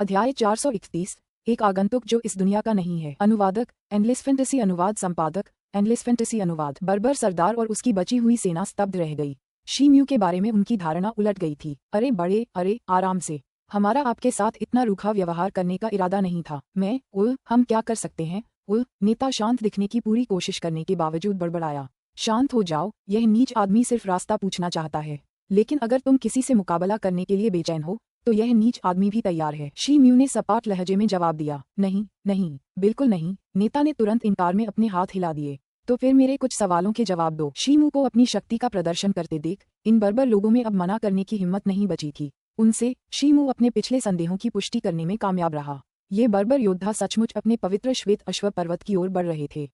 अध्याय 431। एक आगंतुक जो इस दुनिया का नहीं है। अनुवादक एंडलेस फैंटेसी, अनुवाद संपादक एंडलेस फैंटेसी अनुवाद। बर्बर सरदार और उसकी बची हुई सेना स्तब्ध रह गई। शी म्यू के बारे में उनकी धारणा उलट गई थी। अरे आराम से, हमारा आपके साथ इतना रूखा व्यवहार करने का इरादा नहीं था। हम क्या कर सकते हैं? नेता शांत दिखने की पूरी कोशिश करने के बावजूद बड़बड़ाया। शांत हो जाओ, यह नीच आदमी सिर्फ रास्ता पूछना चाहता है। लेकिन अगर तुम किसी से मुकाबला करने के लिए बेचैन हो तो यह नीच आदमी भी तैयार है। शी म्यू ने सपाट लहजे में जवाब दिया। नहीं नहीं, बिल्कुल नहीं। नेता ने तुरंत इनकार में अपने हाथ हिला दिए। तो फिर मेरे कुछ सवालों के जवाब दो। शी म्यू को अपनी शक्ति का प्रदर्शन करते देख इन बर्बर लोगों में अब मना करने की हिम्मत नहीं बची थी। उनसे शी म्यू अपने पिछले संदेहों की पुष्टि करने में कामयाब रहा। ये बर्बर योद्धा सचमुच अपने पवित्र श्वेत अश्व पर्वत की ओर बढ़ रहे थे।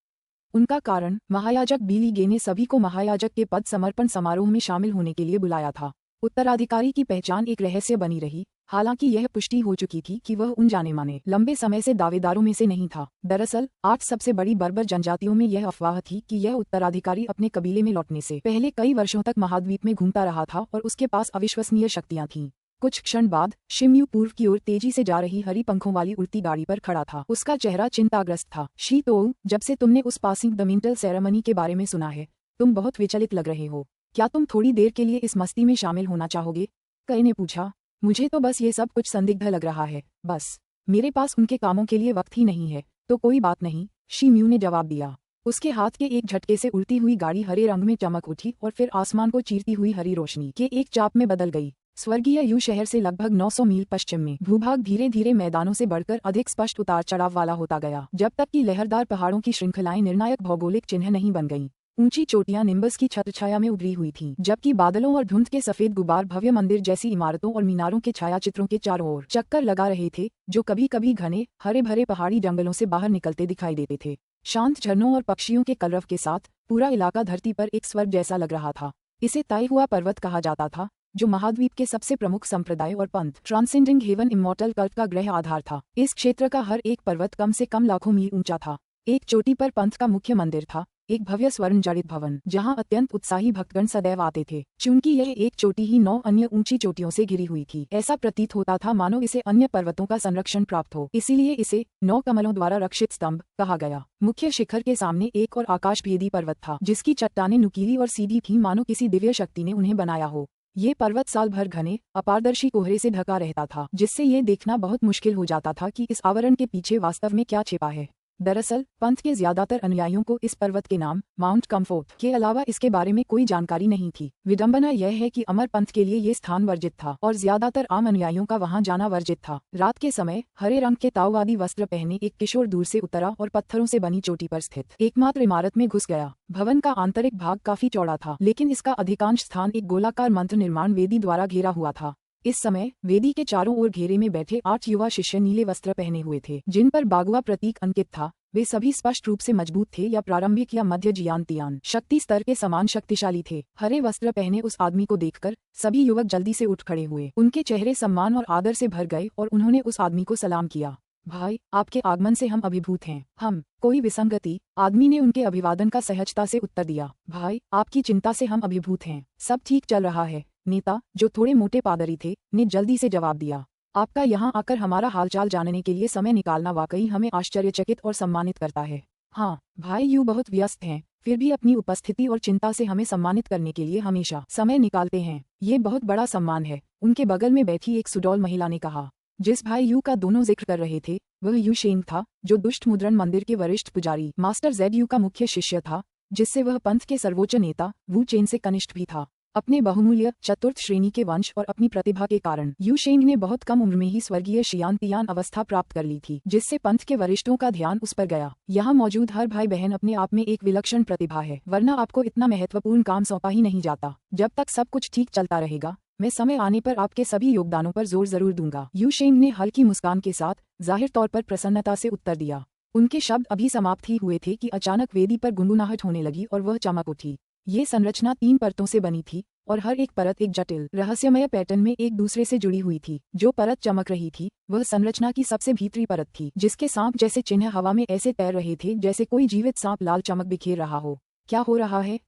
उनका कारण महायाजक बिली गे ने सभी को महायाजक के पद समर्पण समारोह में शामिल होने के लिए बुलाया था। उत्तराधिकारी की पहचान एक रहस्य बनी रही, हालांकि यह पुष्टि हो चुकी थी कि वह उन जाने माने लंबे समय से दावेदारों में से नहीं था। दरअसल 8 सबसे बड़ी बर्बर जनजातियों में यह अफवाह थी कि यह उत्तराधिकारी अपने कबीले में लौटने से पहले कई वर्षों तक महाद्वीप में घूमता रहा था और उसके पास अविश्वसनीय शक्तियां थीं। कुछ क्षण बाद शी म्यू पूर्व की ओर तेजी से जा रही हरी पंखों वाली उड़ती गाड़ी पर खड़ा था। उसका चेहरा चिंताग्रस्त था। शी तो, जब से तुमने उस पासिंग द मेंटल सेरेमनी के बारे में सुना है, तुम बहुत विचलित लग रहे हो। क्या तुम थोड़ी देर के लिए इस मस्ती में शामिल होना चाहोगे? कई ने पूछा। मुझे तो बस ये सब कुछ संदिग्ध लग रहा है। बस मेरे पास उनके कामों के लिए वक्त ही नहीं है। तो कोई बात नहीं, शी म्यू ने जवाब दिया। उसके हाथ के एक झटके से उड़ती हुई गाड़ी हरे रंग में चमक उठी और फिर आसमान को चीरती हुई हरी रोशनी के एक चाप में बदल गई। स्वर्गीय यू शहर से लगभग 900 मील पश्चिम में भूभाग धीरे धीरे मैदानों से बढ़कर अधिक स्पष्ट उतार चढ़ाव वाला होता गया, जब तक कि लहरदार पहाड़ों की श्रृंखलाएं निर्णायक भौगोलिक चिन्ह नहीं बन गईं। ऊंची चोटियां निम्बस की छत्रछाया में उभरी हुई थीं, जबकि बादलों और धुंध के सफेद गुबार भव्य मंदिर जैसी इमारतों और मीनारों के छायाचित्रों के चारों ओर चक्कर लगा रहे थे, जो कभी कभी घने हरे भरे पहाड़ी जंगलों से बाहर निकलते दिखाई देते थे। शांत झरनों और पक्षियों के कलरव के साथ पूरा इलाका धरती पर एक स्वर्ग जैसा लग रहा था। इसे ताई हुआ पर्वत कहा जाता था, जो महाद्वीप के सबसे प्रमुख संप्रदाय और पंथ ट्रांसेंडिंग हेवन इमॉर्टल कल्ट का गृह आधार था। इस क्षेत्र का हर एक पर्वत कम से कम लाखों मील ऊंचा था। एक चोटी पर पंथ का मुख्य मंदिर था, एक भव्य स्वर्ण जड़ित भवन, जहां अत्यंत उत्साही भक्तगण सदैव आते थे। चूंकि यह एक चोटी ही 9 अन्य ऊंची चोटियों से घिरी हुई थी, ऐसा प्रतीत होता था मानो इसे अन्य पर्वतों का संरक्षण प्राप्त हो। इसीलिए इसे 9 कमलों द्वारा रक्षित स्तंभ कहा गया। मुख्य शिखर के सामने एक और आकाशभेदी पर्वत था, जिसकी चट्टानें नुकीली और सीधी थीं, मानो किसी दिव्य शक्ति ने उन्हें बनाया हो। ये पर्वत साल भर घने अपारदर्शी कोहरे से ढका रहता था, जिससे ये देखना बहुत मुश्किल हो जाता था कि इस आवरण के पीछे वास्तव में क्या छिपा है। दरअसल पंथ के ज्यादातर अनुयायियों को इस पर्वत के नाम माउंट कम्फोर्ट के अलावा इसके बारे में कोई जानकारी नहीं थी। विडंबना यह है कि अमर पंथ के लिए ये स्थान वर्जित था और ज्यादातर आम अनुयायियों का वहां जाना वर्जित था। रात के समय हरे रंग के ताओवादी वस्त्र पहने एक किशोर दूर से उतरा और पत्थरों से बनी चोटी पर स्थित एकमात्र इमारत में घुस गया। भवन का आंतरिक भाग काफी चौड़ा था, लेकिन इसका अधिकांश स्थान एक गोलाकार मंत्र निर्माण वेदी द्वारा घेरा हुआ था। इस समय वेदी के चारों ओर घेरे में बैठे 8 युवा शिष्य नीले वस्त्र पहने हुए थे, जिन पर बागुआ प्रतीक अंकित था। वे सभी स्पष्ट रूप से मजबूत थे या प्रारंभिक या मध्य जियांतियान शक्ति स्तर के समान शक्तिशाली थे। हरे वस्त्र पहने उस आदमी को देखकर सभी युवक जल्दी से उठ खड़े हुए। उनके चेहरे सम्मान और आदर से भर गए और उन्होंने उस आदमी को सलाम किया। भाई, आपके आगमन से हम अभिभूत हैं। हम कोई विसंगति? आदमी ने उनके अभिवादन का सहजता से उत्तर दिया। भाई, आपकी चिंता से हम अभिभूत हैं। सब ठीक चल रहा है। नेता, जो थोड़े मोटे पादरी थे, ने जल्दी से जवाब दिया। आपका यहाँ आकर हमारा हालचाल जानने के लिए समय निकालना वाकई हमें आश्चर्यचकित और सम्मानित करता है। हाँ, भाई यू बहुत व्यस्त हैं, फिर भी अपनी उपस्थिति और चिंता से हमें सम्मानित करने के लिए हमेशा समय निकालते हैं। ये बहुत बड़ा सम्मान है, उनके बगल में बैठी एक सुडौल महिला ने कहा। जिस भाई यू का दोनों जिक्र कर रहे थे वह यू शेंग था, जो दुष्ट मुद्रण मंदिर के वरिष्ठ पुजारी मास्टर जेड यू का मुख्य शिष्य था, जिससे वह पंथ के सर्वोच्च नेता वू चेन से कनिष्ठ भी था। अपने बहुमूल्य चतुर्थ श्रेणी के वंश और अपनी प्रतिभा के कारण यू शेंग ने बहुत कम उम्र में ही स्वर्गीय शियांतियान अवस्था प्राप्त कर ली थी, जिससे पंथ के वरिष्ठों का ध्यान उस पर गया। यहाँ मौजूद हर भाई बहन अपने आप में एक विलक्षण प्रतिभा है, वरना आपको इतना महत्वपूर्ण काम सौंपा ही नहीं जाता। जब तक सब कुछ ठीक चलता रहेगा, मैं समय आने पर आपके सभी योगदानों पर जोर जरूर दूंगा। यू शेंग ने हल्की मुस्कान के साथ जाहिर तौर पर प्रसन्नता से उत्तर दिया। उनके शब्द अभी समाप्त ही हुए थे कि अचानक वेदी पर गुनगुनाहट होने लगी और वह चमक उठी। ये संरचना 3 परतों से बनी थी और हर एक परत एक जटिल रहस्यमय पैटर्न में एक दूसरे से जुड़ी हुई थी। जो परत चमक रही थी वह संरचना की सबसे भीतरी परत थी, जिसके सांप जैसे चिन्ह हवा में ऐसे तैर रहे थे जैसे कोई जीवित सांप लाल चमक बिखेर रहा हो। क्या हो रहा है?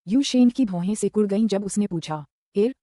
यू शेंग की भौहें सिकुड़ गईं जब उसने पूछा।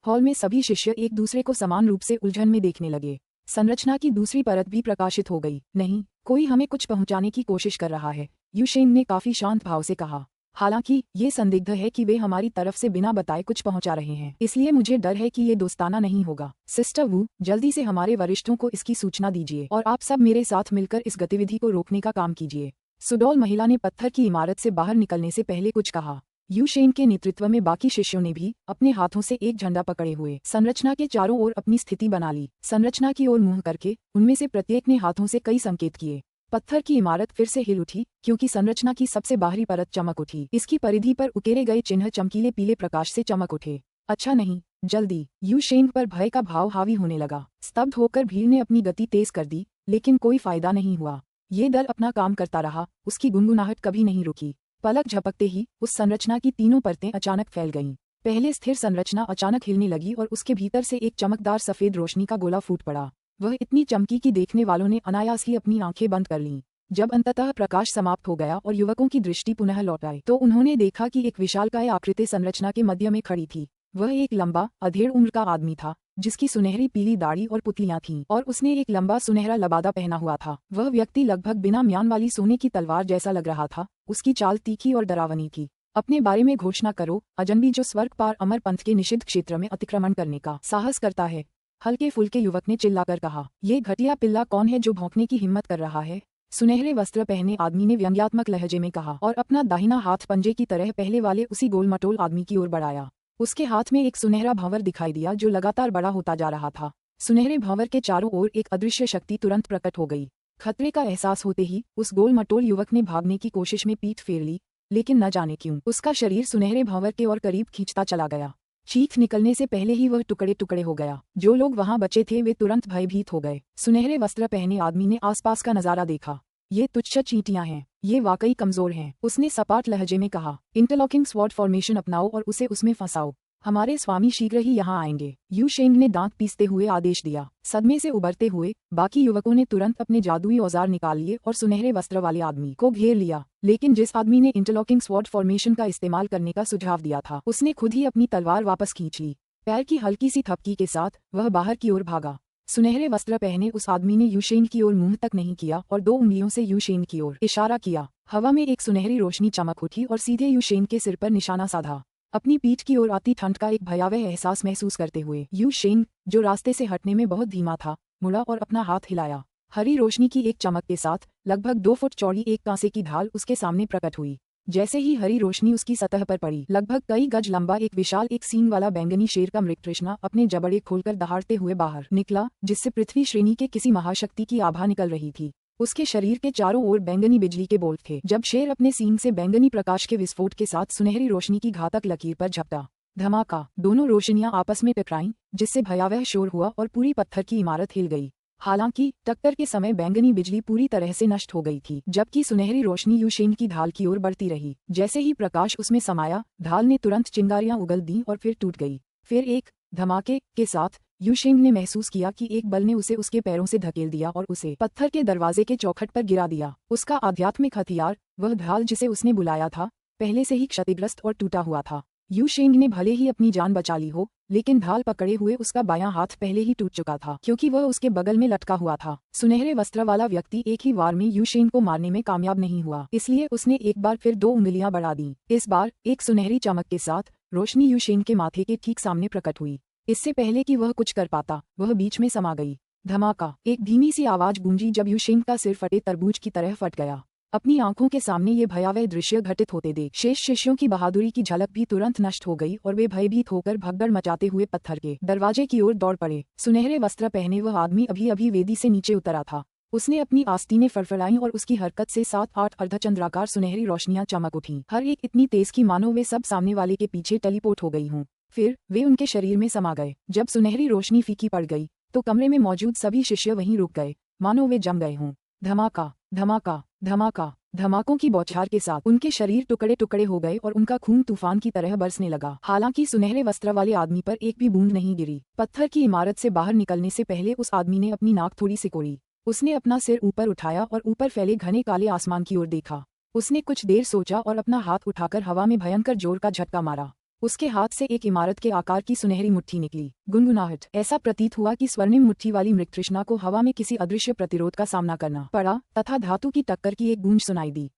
हॉल में सभी शिष्य एक दूसरे को समान रूप से उलझन में देखने लगे। संरचना की दूसरी परत भी प्रकाशित हो गई। नहीं, कोई हमें कुछ पहुंचाने की कोशिश कर रहा है, यूशेंग ने काफी शांत भाव से कहा। हालांकि ये संदिग्ध है कि वे हमारी तरफ से बिना बताए कुछ पहुंचा रहे हैं, इसलिए मुझे डर है कि ये दोस्ताना नहीं होगा। सिस्टर वू, जल्दी से हमारे वरिष्ठों को इसकी सूचना दीजिए और आप सब मेरे साथ मिलकर इस गतिविधि को रोकने का काम कीजिए। सुडौल महिला ने पत्थर की इमारत से बाहर निकलने से पहले कुछ कहा। यूशेन के नेतृत्व में बाकी शिष्यों ने भी अपने हाथों से एक झंडा पकड़े हुए संरचना के चारों ओर अपनी स्थिति बना ली। संरचना की ओर मुंह करके उनमें से प्रत्येक ने हाथों से कई संकेत किए। पत्थर की इमारत फिर से हिल उठी क्योंकि संरचना की सबसे बाहरी परत चमक उठी। इसकी परिधि पर उकेरे गए चिन्ह चमकीले पीले प्रकाश से चमक उठे। अच्छा नहीं, जल्दी। यूशेन पर भय का भाव हावी होने लगा। स्तब्ध होकर भीड़ ने अपनी गति तेज कर दी, लेकिन कोई फायदा नहीं हुआ। ये दल अपना काम करता रहा, उसकी गुनगुनाहट कभी नहीं रुकी। पलक झपकते ही उस संरचना की तीनों परतें अचानक फैल गईं। पहले स्थिर संरचना अचानक हिलने लगी और उसके भीतर से एक चमकदार सफेद रोशनी का गोला फूट पड़ा। वह इतनी चमकी कि देखने वालों ने अनायास ही अपनी आंखें बंद कर लीं। जब अंततः प्रकाश समाप्त हो गया और युवकों की दृष्टि पुनः लौट आई तो उन्होंने देखा कि एक विशालकाय आकृति संरचना के मध्य में खड़ी थी। वह एक लंबा, अधेड़ उम्र का आदमी था, जिसकी सुनहरी पीली दाढ़ी और पुतलियां थीं और उसने एक लंबा सुनहरा लबादा पहना हुआ था। वह व्यक्ति लगभग बिना म्यान वाली सोने की तलवार जैसा लग रहा था। उसकी चाल तीखी और डरावनी थी। अपने बारे में घोषणा करो, अजनबी जो स्वर्ग पार अमर पंथ के निषिद्ध क्षेत्र में अतिक्रमण करने का साहस करता है। हल्के फुल्के युवक ने चिल्लाकर कहा। ये घटिया पिल्ला कौन है जो भौंकने की हिम्मत कर रहा है? सुनहरे वस्त्र पहने आदमी ने व्यंग्यात्मक लहजे में कहा और अपना दाहिना हाथ पंजे की तरह पहले वाले उसी गोलमटोल आदमी की ओर बढ़ाया। उसके हाथ में एक सुनहरा भंवर दिखाई दिया जो लगातार बड़ा होता जा रहा था। सुनहरे भंवर के चारों ओर एक अदृश्य शक्ति तुरंत प्रकट हो गई। खतरे का एहसास होते ही उस गोलमटोल युवक ने भागने की कोशिश में पीठ फेर ली, लेकिन न जाने क्यों उसका शरीर सुनहरे भंवर के और करीब खींचता चला गया। चीख निकलने से पहले ही वह टुकड़े टुकड़े हो गया। जो लोग वहां बचे थे वे तुरंत भयभीत हो गए। सुनहरे वस्त्र पहने आदमी ने आसपास का नजारा देखा। ये तुच्छ चींटियां हैं, ये वाकई कमजोर हैं, उसने सपाट लहजे में कहा। इंटरलॉकिंग स्वॉर्ड फॉर्मेशन अपनाओ और उसे उसमें फंसाओ। हमारे स्वामी शीघ्र ही यहाँ आएंगे। यूशेंग ने दांत पीसते हुए आदेश दिया। सदमे से उबरते हुए बाकी युवकों ने तुरंत अपने जादुई औजार निकाल लिए और सुनहरे वस्त्र वाले आदमी को घेर लिया। लेकिन जिस आदमी ने इंटरलॉकिंग स्वॉर्ड फॉर्मेशन का इस्तेमाल करने का सुझाव दिया था उसने खुद ही अपनी तलवार वापस खींच ली। पैर की हल्की सी थपकी के साथ वह बाहर की ओर भागा। सुनहरे वस्त्र पहने उस आदमी ने यूशेन की ओर मुंह तक नहीं किया और 2 उंगलियों से यूशेन की ओर इशारा किया। हवा में एक सुनहरी रोशनी चमक उठी और सीधे यूशेन के सिर पर निशाना साधा। अपनी पीठ की ओर आती ठंड का एक भयावह एहसास महसूस करते हुए यूशेन, जो रास्ते से हटने में बहुत धीमा था, मुड़ा और अपना हाथ हिलाया। हरी रोशनी की एक चमक के साथ लगभग 2 फुट चौड़ी एक कांसे की ढाल उसके सामने प्रकट हुई। जैसे ही हरी रोशनी उसकी सतह पर पड़ी, लगभग कई गज लंबा एक विशाल एक सींग वाला बैंगनी शेर का मृगतृष्णा अपने जबड़े खोलकर दहाड़ते हुए बाहर निकला, जिससे पृथ्वी श्रेणी के किसी महाशक्ति की आभा निकल रही थी। उसके शरीर के चारों ओर बैंगनी बिजली के बोल्ट थे। जब शेर अपने सींग से बैंगनी प्रकाश के विस्फोट के साथ सुनहरी रोशनी की घातक लकीर पर झपटा, धमाका, दोनों रोशनियां आपस में टकराईं, जिससे भयावह शोर हुआ और पूरी पत्थर की इमारत हिल गई। हालांकि टक्कर के समय बैंगनी बिजली पूरी तरह से नष्ट हो गई थी, जबकि सुनहरी रोशनी यूशेन की ढाल की ओर बढ़ती रही। जैसे ही प्रकाश उसमें समाया, ढाल ने तुरंत चिंगारियां उगल दी और फिर टूट गई। फिर एक धमाके के साथ यूशेन ने महसूस किया कि एक बल ने उसे उसके पैरों से धकेल दिया और उसे पत्थर के दरवाजे के चौखट पर गिरा दिया। उसका आध्यात्मिक हथियार, वह ढाल जिसे उसने बुलाया था, पहले से ही क्षतिग्रस्त और टूटा हुआ था। यूशेन ने भले ही अपनी जान बचा ली हो, लेकिन ढाल पकड़े हुए उसका बायां हाथ पहले ही टूट चुका था, क्योंकि वह उसके बगल में लटका हुआ था। सुनहरे वस्त्र वाला व्यक्ति एक ही वार में यूशेन को मारने में कामयाब नहीं हुआ, इसलिए उसने एक बार फिर 2 उंगलियां बढ़ा दी। इस बार एक सुनहरी चमक के साथ रोशनी यूशेन के माथे के ठीक सामने प्रकट हुई। इससे पहले कि वह कुछ कर पाता, वह बीच में समा गई। धमाका, एक धीमी सी आवाज गूंजी जब यूशेन का सिर फटे तरबूज की तरह फट गया। अपनी आंखों के सामने ये भयावह दृश्य घटित होते देख शेष शिष्यों की बहादुरी की झलक भी तुरंत नष्ट हो गई और वे भयभीत होकर भगदड़ मचाते हुए पत्थर के दरवाजे की ओर दौड़ पड़े। सुनहरे वस्त्र पहने वह आदमी अभी अभी वेदी से नीचे उतरा था। उसने अपनी आस्तीनें फड़फड़ाईं और उसकी हरकत से 7-8 अर्धचंद्राकार सुनहरी रोशनियां चमक उठीं, हर एक इतनी तेज कि मानो वे सब सामने वाले के पीछे टेलीपोर्ट हो गई हों। फिर वे उनके शरीर में समा गए। जब सुनहरी रोशनी फीकी पड़ गई तो कमरे में मौजूद सभी शिष्य वहीं रुक गए, मानो वे जम गए हों। धमाका, धमाका, धमाका, धमाकों की बौछार के साथ उनके शरीर टुकड़े टुकड़े हो गए और उनका खून तूफान की तरह बरसने लगा। हालांकि सुनहरे वस्त्र वाले आदमी पर एक भी बूंद नहीं गिरी। पत्थर की इमारत से बाहर निकलने से पहले उस आदमी ने अपनी नाक थोड़ी सिकोड़ी। उसने अपना सिर ऊपर उठाया और ऊपर फैले घने काले आसमान की ओर देखा। उसने कुछ देर सोचा और अपना हाथ उठाकर हवा में भयंकर जोर का झटका मारा। उसके हाथ से एक इमारत के आकार की सुनहरी मुट्ठी निकली। गुनगुनाहट। ऐसा प्रतीत हुआ कि स्वर्णिम मुट्ठी वाली मृगतृष्णा को हवा में किसी अदृश्य प्रतिरोध का सामना करना पड़ा तथा धातु की टक्कर की एक गूंज सुनाई दी।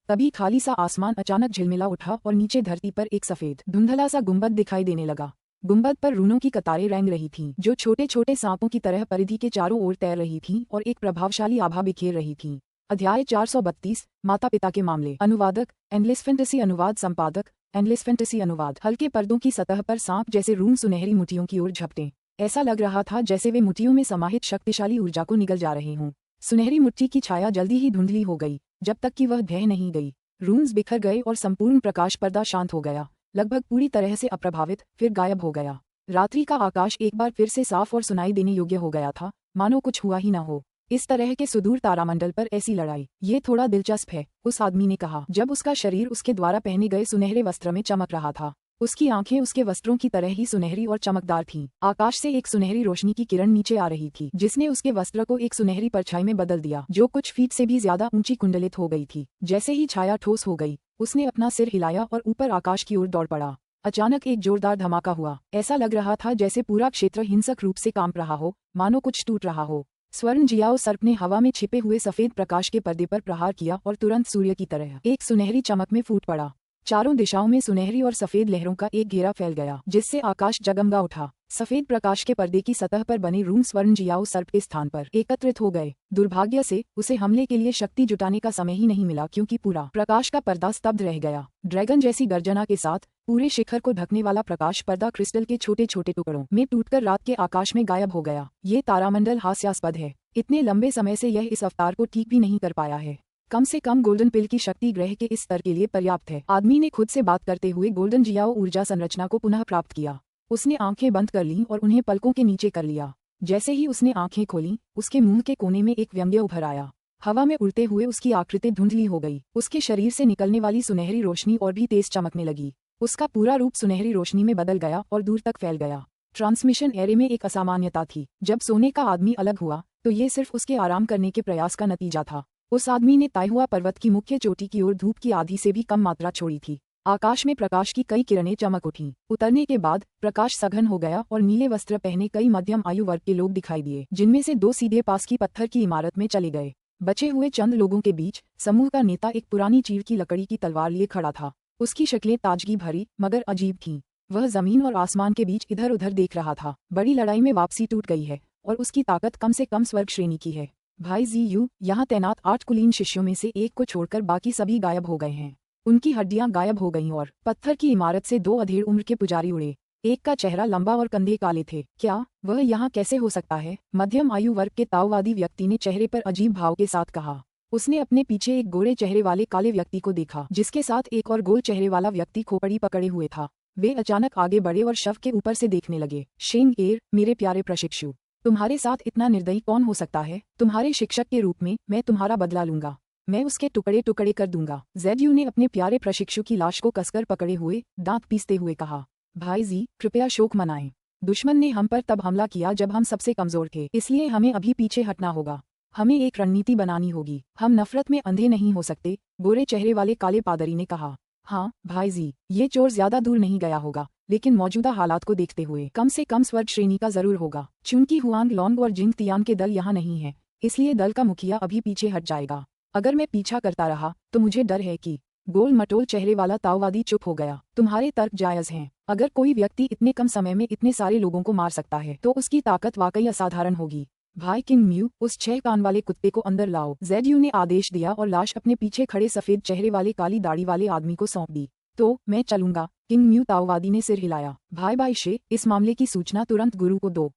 तभी खाली सा आसमान अचानक झिलमिला उठा और नीचे धरती पर एक सफेद धुंधला सा गुंबद दिखाई देने लगा। गुंबद पर रूनों की कतारें रेंग रही थीं, जो छोटे छोटे सांपों की तरह परिधि के चारों ओर तैर रही थीं और एक प्रभावशाली आभा बिखेर रही थीं। अध्याय 432 माता पिता के मामले। अनुवादक एंडलेस फैंटेसी अनुवाद संपादक एंडलेस फैंटेसी अनुवाद। हल्के पर्दों की सतह पर सांप जैसे रूम सुनहरी मुठियों की ओर झपटे। ऐसा लग रहा था जैसे वे मुठियों में समाहित शक्तिशाली ऊर्जा को निगल जा रहे हों। सुनहरी मुट्ठी की छाया जल्दी ही धुंधली हो गई, जब तक कि वह ढह नहीं गई। रूम्स बिखर गए और संपूर्ण प्रकाश पर्दा शांत हो गया, लगभग पूरी तरह से अप्रभावित, फिर गायब हो गया। रात्रि का आकाश एक बार फिर से साफ और सुनाई देने योग्य हो गया था, मानो कुछ हुआ ही न हो। इस तरह के सुदूर तारामंडल पर ऐसी लड़ाई, ये थोड़ा दिलचस्प है, उस आदमी ने कहा, जब उसका शरीर उसके द्वारा पहने गए सुनहरे वस्त्र में चमक रहा था। उसकी आंखें उसके वस्त्रों की तरह ही सुनहरी और चमकदार थीं। आकाश से एक सुनहरी रोशनी की किरण नीचे आ रही थी, जिसने उसके वस्त्र को एक सुनहरी परछाई में बदल दिया, जो कुछ फीट से भी ज्यादा ऊंची कुंडलित हो गई थी। जैसे ही छाया ठोस हो गई, उसने अपना सिर हिलाया और ऊपर आकाश की ओर दौड़ पड़ा। अचानक एक जोरदार धमाका हुआ। ऐसा लग रहा था जैसे पूरा क्षेत्र हिंसक रूप से कांप रहा हो, मानो कुछ टूट रहा हो। स्वर्ण जियाओ सर्प ने हवा में छिपे हुए सफेद प्रकाश के पर्दे पर प्रहार किया और तुरंत सूर्य की तरह एक सुनहरी चमक में फूट पड़ा। चारों दिशाओं में सुनहरी और सफेद लहरों का एक घेरा फैल गया, जिससे आकाश जगमगा उठा। सफेद प्रकाश के पर्दे की सतह पर बने रूम स्वर्ण जियाओ सर्प के स्थान पर एकत्रित हो गए। दुर्भाग्य से उसे हमले के लिए शक्ति जुटाने का समय ही नहीं मिला, क्योंकि पूरा प्रकाश का पर्दा स्तब्ध रह गया। ड्रैगन जैसी गर्जना के साथ पूरे शिखर को ढकने वाला प्रकाश पर्दा क्रिस्टल के छोटे छोटे टुकड़ों में टूटकर रात के आकाश में गायब हो गया। ये तारामंडल हास्यास्पद है। इतने लंबे समय से यह इस अवतार को ठीक भी नहीं कर पाया है। कम से कम गोल्डन पिल की शक्ति ग्रह के इस स्तर के लिए पर्याप्त है। आदमी ने खुद से बात करते हुए गोल्डन जियाओ ऊर्जा संरचना को पुनः प्राप्त किया। उसने आंखें बंद कर लीं और उन्हें पलकों के नीचे कर लिया। जैसे ही उसने आंखें खोलीं, उसके मुंह के कोने में एक व्यंग्य उभर आया। हवा में उड़ते हुए उसकी आकृति धुंधली हो गई। उसके शरीर से निकलने वाली सुनहरी रोशनी और भी तेज चमकने लगी। उसका पूरा रूप सुनहरी रोशनी में बदल गया और दूर तक फैल गया। ट्रांसमिशन एरे में एक असामान्यता थी। जब सोने का आदमी अलग हुआ, तो ये सिर्फ उसके आराम करने के प्रयास का नतीजा था। उस आदमी ने ताइहुआ पर्वत की मुख्य चोटी की ओर धूप की आधी से भी कम मात्रा छोड़ी थी। आकाश में प्रकाश की कई किरणें चमक उठीं। उतरने के बाद प्रकाश सघन हो गया और नीले वस्त्र पहने कई मध्यम आयु वर्ग के लोग दिखाई दिए, जिनमें से 2 सीधे पास की पत्थर की इमारत में चले गए। बचे हुए चंद लोगों के बीच समूह का नेता एक पुरानी चीड़ की लकड़ी की तलवार लिए खड़ा था। उसकी शक्लें ताजगी भरी मगर अजीब थीं। वह जमीन और आसमान के बीच इधर उधर देख रहा था। बड़ी लड़ाई में वापसी टूट गई है और उसकी ताकत कम से कम स्वर्ग श्रेणी की है। भाई जीयू, यहाँ तैनात 8 कुलीन शिष्यों में से एक को छोड़कर बाकी सभी गायब हो गए हैं। उनकी हड्डियां गायब हो गईं और पत्थर की इमारत से 2 अधेड़ उम्र के पुजारी उड़े। एक का चेहरा लंबा और कंधे काले थे। क्या वह यहाँ कैसे हो सकता है? मध्यम आयु वर्ग के ताओवादी व्यक्ति ने चेहरे पर अजीब भाव के साथ कहा। उसने अपने पीछे एक गोरे चेहरे वाले काले व्यक्ति को देखा, जिसके साथ एक और गोल चेहरे वाला व्यक्ति खोपड़ी पकड़े हुए था। वे अचानक आगे बढ़े और शव के ऊपर से देखने लगे। शेंग एर, मेरे प्यारे प्रशिक्षु, तुम्हारे साथ इतना निर्दयी कौन हो सकता है? तुम्हारे शिक्षक के रूप में मैं तुम्हारा बदला लूंगा। मैं उसके टुकड़े टुकड़े कर दूंगा। जेडयू ने अपने प्यारे प्रशिक्षु की लाश को कसकर पकड़े हुए दांत पीसते हुए कहा। भाई जी, कृपया शोक मनाएं। दुश्मन ने हम पर तब हमला किया जब हम सबसे कमजोर थे, इसलिए हमें अभी पीछे हटना होगा। हमें एक रणनीति बनानी होगी। हम नफरत में अंधे नहीं हो सकते, गोरे चेहरे वाले काले पादरी ने कहा। हाँ भाई जी, ये चोर ज्यादा दूर नहीं गया होगा, लेकिन मौजूदा हालात को देखते हुए कम से कम स्वर्ग श्रेणी का जरूर होगा। चूंकि हुआंग लोंग और जिंग तियान के दल यहाँ नहीं है, इसलिए दल का मुखिया अभी पीछे हट जाएगा। अगर मैं पीछा करता रहा तो मुझे डर है कि। गोल मटोल चेहरे वाला ताओवादी चुप हो गया। तुम्हारे तर्क जायज हैं। अगर कोई व्यक्ति इतने कम समय में इतने सारे लोगों को मार सकता है, तो उसकी ताकत वाकई असाधारण होगी। भाई किंग म्यू, उस 6 कान वाले कुत्ते को अंदर लाओ। जेडयू ने आदेश दिया और लाश अपने पीछे खड़े सफेद चेहरे वाले काली दाढ़ी वाले आदमी को सौंप दी। तो मैं चलूंगा, किंग म्यू ताओवादी ने सिर हिलाया। भाई भाई शे, इस मामले की सूचना तुरंत गुरु को दो।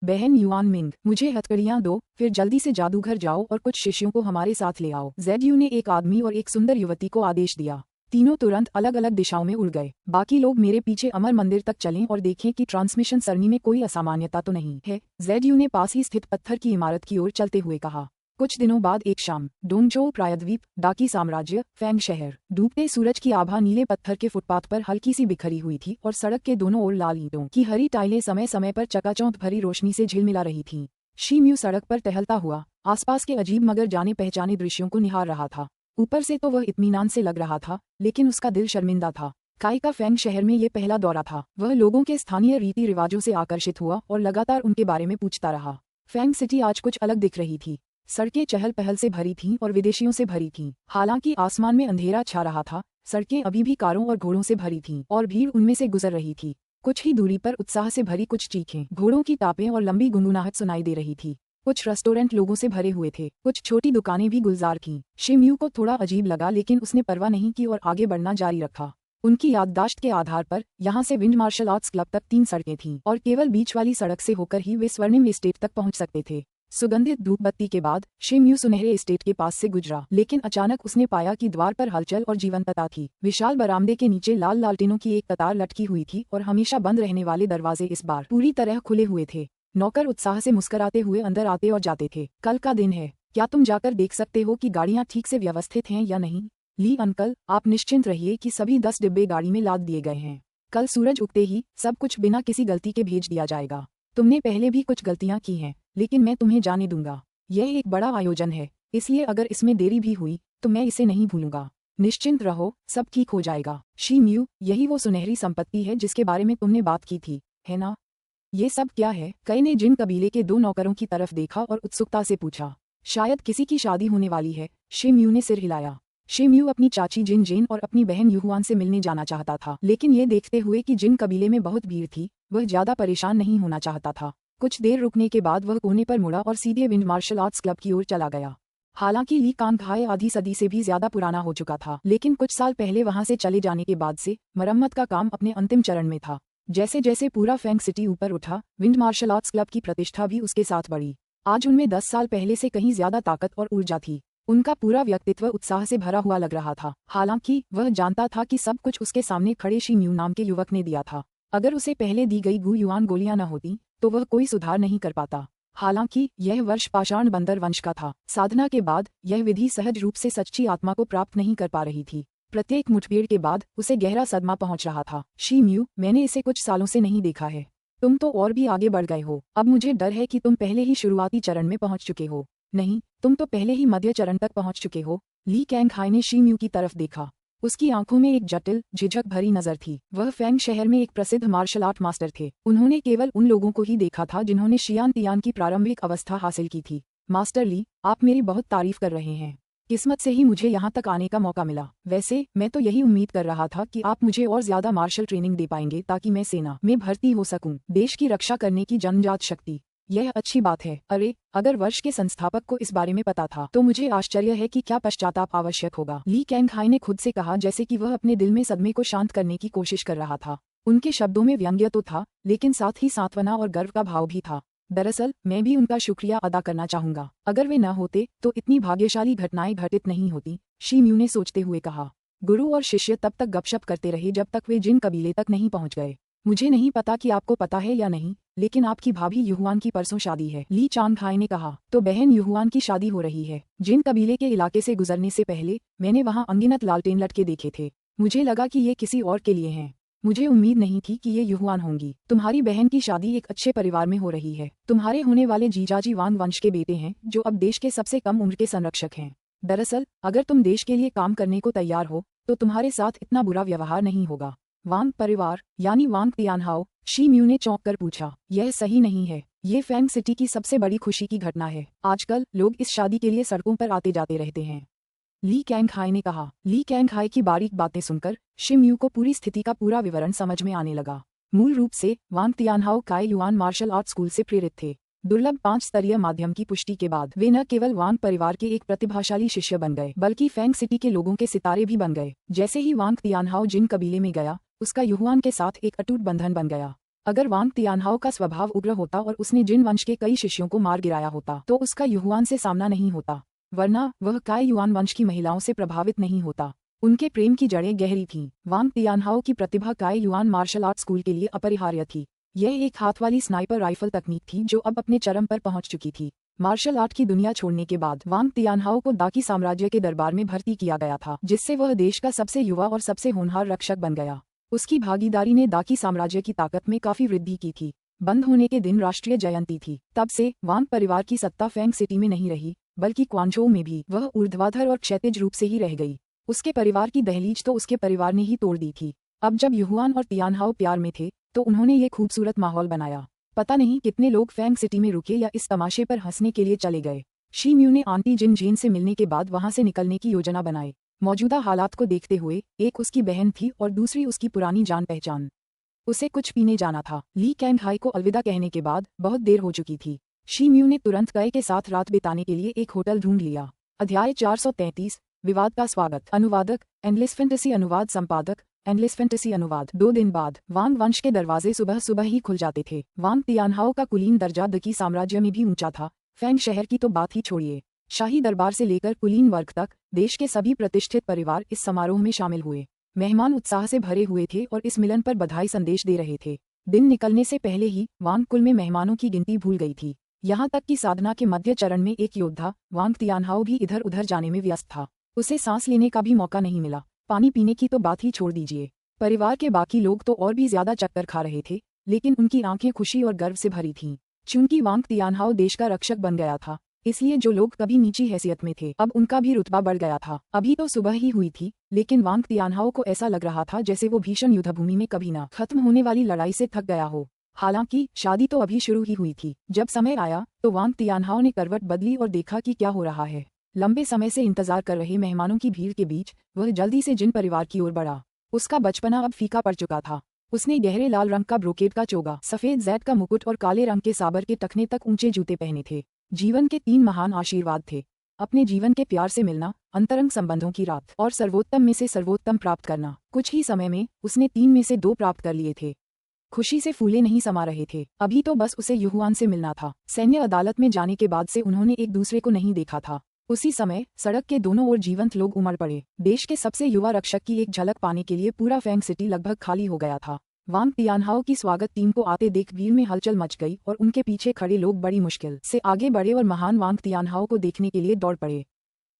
बहन युआन मिंग, मुझे हथकड़ियां दो, फिर जल्दी से जादूघर जाओ और कुछ शिष्यों को हमारे साथ ले आओ। जेडयू ने एक आदमी और एक सुंदर युवती को आदेश दिया। तीनों तुरंत अलग अलग दिशाओं में उड़ गए। बाकी लोग मेरे पीछे अमर मंदिर तक चलें और देखें कि ट्रांसमिशन सरणी में कोई असामान्यता तो नहीं है। जेडयू ने पास ही स्थित पत्थर की इमारत की ओर चलते हुए कहा। कुछ दिनों बाद एक शाम, डोंगझोउ प्रायद्वीप, डाकी साम्राज्य, फैंग शहर। डूबते सूरज की आभा नीले पत्थर के फुटपाथ पर हल्की सी बिखरी हुई थी और सड़क के दोनों ओर लाल ईंटों की हरी टाइलें समय समय पर चकाचौंध भरी रोशनी से झिलमिला रही थीं। शी म्यू सड़क पर टहलता हुआ आसपास के अजीब मगर जाने पहचाने दृश्यों को निहार रहा था। ऊपर से तो वह इत्मीनान से लग रहा था, लेकिन उसका दिल शर्मिंदा था। काई का फेंग शहर में ये पहला दौरा था। वह लोगों के स्थानीय रीति रिवाजों से आकर्षित हुआ और लगातार उनके बारे में पूछता रहा। फेंग सिटी आज कुछ अलग दिख रही थी। सड़कें चहल पहल से भरी थीं और विदेशियों से भरी थीं। हालांकि आसमान में अंधेरा छा रहा था, सड़कें अभी भी कारों और घोड़ों से भरी थीं और भीड़ उनमें से गुजर रही थी। कुछ ही दूरी पर उत्साह से भरी कुछ चीखें, घोड़ों की टापें और लंबी गुनगुनाहट सुनाई दे रही थी। कुछ रेस्टोरेंट लोगों से भरे हुए थे, कुछ छोटी दुकानें भी गुलजार थीं। शिमयू को थोड़ा अजीब लगा, लेकिन उसने परवाह नहीं की और आगे बढ़ना जारी रखा। उनकी याददाश्त के आधार पर यहाँ से विंड मार्शल आर्ट्स क्लब तक 3 सड़कें थीं और केवल बीच वाली सड़क से होकर ही वे स्वर्णिम एस्टेट तक पहुंच सकते थे। सुगंधित धूप बत्ती के बाद शिमयू सुनहरे एस्टेट के पास से गुजरा, लेकिन अचानक उसने पाया कि द्वार पर हलचल और जीवंतता थी। विशाल बरामदे के नीचे लाल लालटेनों की एक कतार लटकी हुई थी और हमेशा बंद रहने वाले दरवाजे इस बार पूरी तरह खुले हुए थे। नौकर उत्साह से मुस्कुराते हुए अंदर आते और जाते थे। कल का दिन है, क्या तुम जाकर देख सकते हो कि गाड़ियां ठीक से व्यवस्थित हैं या नहीं? ली अंकल, आप निश्चिंत रहिए कि सभी 10 डिब्बे गाड़ी में लाद दिए गए हैं। कल सूरज उगते ही सब कुछ बिना किसी गलती के भेज दिया जाएगा। तुमने पहले भी कुछ गलतियां की हैं, लेकिन मैं तुम्हें जाने दूंगा। यह एक बड़ा आयोजन है, इसलिए अगर इसमें देरी भी हुई तो मैं इसे नहीं भूलूंगा। निश्चिंत रहो, सब ठीक हो जाएगा। शिमयू, यही वो सुनहरी संपत्ति है जिसके बारे में तुमने बात की थी, है ना? ये सब क्या है? कई ने जिन कबीले के 2 नौकरों की तरफ देखा और उत्सुकता से पूछा। शायद किसी की शादी होने वाली है। शिमयू ने सिर हिलाया। शिमयू अपनी चाची जिन जेन और अपनी बहन युहुआन से मिलने जाना चाहता था, लेकिन ये देखते हुए कि जिन कबीले में बहुत भीड़ थी, वह ज्यादा परेशान नहीं होना चाहता था। कुछ देर रुकने के बाद वह कोने पर मुड़ा और सीधे विंड मार्शल आर्ट्स क्लब की ओर चला गया। हालांकि ली कांगहाई आधी सदी से भी ज्यादा पुराना हो चुका था, लेकिन कुछ साल पहले वहां से चले जाने के बाद से मरम्मत का काम अपने अंतिम चरण में था। जैसे जैसे पूरा फेंग सिटी ऊपर उठा, विंड मार्शल आर्ट्स क्लब की प्रतिष्ठा भी उसके साथ बढ़ी। आज उनमें 10 साल पहले से कहीं ज्यादा ताकत और ऊर्जा थी। उनका पूरा व्यक्तित्व उत्साह से भरा हुआ लग रहा था। हालांकि वह जानता था कि सब कुछ उसके सामने खड़े शिमयू नाम के युवक ने दिया था। अगर उसे पहले दी गई गु युआन गोलियां न होती तो वह कोई सुधार नहीं कर पाता। हालांकि यह वर्ष पाषाण बंदर वंश का था। साधना के बाद यह विधि सहज रूप से सच्ची आत्मा को प्राप्त नहीं कर पा रही थी। प्रत्येक मुठभेड़ के बाद उसे गहरा सदमा पहुंच रहा था। शिमयू, मैंने इसे कुछ सालों से नहीं देखा है। तुम तो और भी आगे बढ़ गए हो। अब मुझे डर है कि तुम पहले ही शुरुआती चरण में पहुंच चुके हो। नहीं, तुम तो पहले ही मध्य चरण तक पहुंच चुके हो। ली कांगहाई ने शिमयू की तरफ देखा। उसकी आंखों में एक जटिल, झिझक भरी नजर थी। वह फेंग शहर में एक प्रसिद्ध मार्शल आर्ट मास्टर थे। उन्होंने केवल उन लोगों को ही देखा था जिन्होंने शियान तियान की प्रारंभिक अवस्था हासिल की थी। मास्टर ली, आप मेरी बहुत तारीफ कर रहे हैं। किस्मत से ही मुझे यहाँ तक आने का मौका मिला। वैसे मैं तो यही उम्मीद कर रहा था कि आप मुझे और ज्यादा मार्शल ट्रेनिंग दे पाएंगे ताकि मैं सेना में भर्ती हो सकूं। देश की रक्षा करने की जन्मजात शक्ति, यह अच्छी बात है। अरे, अगर वर्ष के संस्थापक को इस बारे में पता था तो मुझे आश्चर्य है कि क्या पश्चाताप आवश्यक होगा। ली कांगहाई ने खुद से कहा, जैसे कि वह अपने दिल में सदमे को शांत करने की कोशिश कर रहा था। उनके शब्दों में व्यंग्य तो था, लेकिन साथ ही सांत्वना और गर्व का भाव भी था। दरअसल मैं भी उनका शुक्रिया अदा करना चाहूंगा। अगर वे न होते तो इतनी भाग्यशाली घटनाएं घटित नहीं होती, शिमयू ने सोचते हुए कहा। गुरु और शिष्य तब तक गपशप करते रहे जब तक वे जिन कबीले तक नहीं पहुंच गए। मुझे नहीं पता कि आपको पता है या नहीं, लेकिन आपकी भाभी युहुआन की परसों शादी है। ली कांगहाई ने कहा। तो बहन युहुआन की शादी हो रही है। जिन कबीले के इलाके से गुजरने से पहले मैंने वहां अनगिनत लालटेन लटके देखे थे। मुझे लगा कि ये किसी और के लिए हैं। मुझे उम्मीद नहीं थी कि ये युहुआन होंगी। तुम्हारी बहन की शादी एक अच्छे परिवार में हो रही है। तुम्हारे होने वाले जीजाजी वांग वंश के बेटे हैं, जो अब देश के सबसे कम उम्र के संरक्षक हैं। दरअसल अगर तुम देश के लिए काम करने को तैयार हो तो तुम्हारे साथ इतना बुरा व्यवहार नहीं होगा। वांग परिवार यानी वांग तियानहाओ? शिमयू ने चौंक कर पूछा। यह सही नहीं है। ये फेंग सिटी की सबसे बड़ी खुशी की घटना है। आजकल लोग इस शादी के लिए सड़कों पर आते जाते रहते हैं। ली कांगहाई ने कहा। ली कांगहाई की बारीक बातें सुनकर शिमयू को पूरी स्थिति का पूरा विवरण समझ में आने लगा। मूल रूप से वांग तियानहाओ काई युआन मार्शल आर्ट स्कूल से प्रेरित थे। दुर्लभ 5 स्तरीय माध्यम की पुष्टि के बाद वे न केवल वांग परिवार के एक प्रतिभाशाली शिष्य बन गए, बल्कि फेंग सिटी के लोगों के सितारे भी बन गए। जैसे ही वांग तियानहाओ जिन कबीले में गया, उसका युहुआन के साथ एक अटूट बंधन बन गया। अगर वांग तियानहाओ का स्वभाव उग्र होता और उसने जिन वंश के कई शिष्यों को मार गिराया होता तो उसका युहुआन से सामना नहीं होता, वरना वह काई युआन वंश की महिलाओं से प्रभावित नहीं होता। उनके प्रेम की जड़ें गहरी थीं। वांग तियानहाओ की प्रतिभा काई युआन मार्शल आर्ट स्कूल के लिए अपरिहार्य थी। यह एक हाथ वाली स्नाइपर राइफल तकनीक थी जो अब अपने चरम पर पहुंच चुकी थी। मार्शल आर्ट की दुनिया छोड़ने के बाद वांग तियानहाओ को दाकी साम्राज्य के दरबार में भर्ती किया गया था, जिससे वह देश का सबसे युवा और सबसे होनहार रक्षक बन गया। उसकी भागीदारी ने दाकी साम्राज्य की ताकत में काफी वृद्धि की थी। बंद होने के दिन राष्ट्रीय जयंती थी। तब से वांग परिवार की सत्ता फेंग सिटी में नहीं रही, बल्कि क्वांचोउ में भी वह ऊर्ध्वाधर और क्षैतिज रूप से ही रह गई। उसके परिवार की दहलीज तो उसके परिवार ने ही तोड़ दी थी। अब जब युहुआन और तियानहाओ प्यार में थे तो उन्होंने ये खूबसूरत माहौल बनाया। पता नहीं कितने लोग फैंग सिटी में रुके या इस तमाशे पर हंसने के लिए चले गए। शी म्यू ने आंटी जिन जेन से मिलने के बाद वहां से निकलने की योजना बनाई। मौजूदा हालात को देखते हुए एक उसकी बहन थी और दूसरी उसकी पुरानी जान पहचान। उसे कुछ पीने जाना था। ली कैंग हाई को अलविदा कहने के बाद बहुत देर हो चुकी थी। शी म्यू ने तुरंत कई के साथ रात बिताने के लिए एक होटल ढूंढ लिया। अध्याय 433 विवाद का स्वागत। अनुवादक एंडलेस फैंटेसी अनुवाद संपादक एंडलेस फैंटेसी अनुवाद। 2 दिन बाद वांग वंश के दरवाजे सुबह सुबह ही खुल जाते थे। वांग तियानहाओ का कुलीन दर्जा दकी साम्राज्य में भी ऊंचा था। फैंग शहर की तो बात ही छोड़िए, शाही दरबार से लेकर कुलीन वर्ग तक देश के सभी प्रतिष्ठित परिवार इस समारोह में शामिल हुए। मेहमान उत्साह से भरे हुए थे और इस मिलन पर बधाई संदेश दे रहे थे। दिन निकलने से पहले ही वांग कुल में मेहमानों की गिनती भूल गई थी। यहाँ तक कि साधना के मध्य चरण में एक योद्धा वांग तियानहाओ भी इधर उधर जाने में व्यस्त था। उसे सांस लेने का भी मौका नहीं मिला। पानी पीने की तो बात ही छोड़ दीजिए। परिवार के बाकी लोग तो और भी ज्यादा चक्कर खा रहे थे, लेकिन उनकी आंखें खुशी और गर्व से भरी थीं। चूंकि वांग तियानहाओ देश का रक्षक बन गया था, इसलिए जो लोग कभी नीची हैसियत में थे अब उनका भी रुतबा बढ़ गया था। अभी तो सुबह ही हुई थी, लेकिन वांग तियानहाओ को ऐसा लग रहा था जैसे वो भीषण युद्धभूमि में कभी न खत्म होने वाली लड़ाई से थक गया हो। हालांकि शादी तो अभी शुरू ही हुई थी। जब समय आया तो वांग तियानहाओ ने करवट बदली और देखा कि क्या हो रहा है। लंबे समय से इंतजार कर रहे मेहमानों की भीड़ के बीच वह जल्दी से जिन परिवार की ओर बढ़ा। उसका बचपना अब फीका पड़ चुका था। उसने गहरे लाल रंग का ब्रोकेड का चोगा, सफेद जैद का मुकुट और काले रंग के साबर के टखने तक ऊंचे जूते पहने थे। जीवन के 3 महान आशीर्वाद थे: अपने जीवन के प्यार से मिलना, अंतरंग संबंधों की रात और सर्वोत्तम में से सर्वोत्तम प्राप्त करना। कुछ ही समय में उसने 3 में से 2 प्राप्त कर लिए थे। खुशी से फूले नहीं समा रहे थे। अभी तो बस उसे युहुआन से मिलना था। सैन्य अदालत में जाने के बाद से उन्होंने एक दूसरे को नहीं देखा था। उसी समय सड़क के दोनों ओर जीवंत लोग उमड़ पड़े। देश के सबसे युवा रक्षक की एक झलक पाने के लिए पूरा फैंग सिटी लगभग खाली हो गया था। वांग तियानहाओ की स्वागत टीम को आते देख भीड़ में हलचल मच गई और उनके पीछे खड़े लोग बड़ी मुश्किल से आगे बढ़े और महान वांग तियानहाओ को देखने के लिए दौड़ पड़े।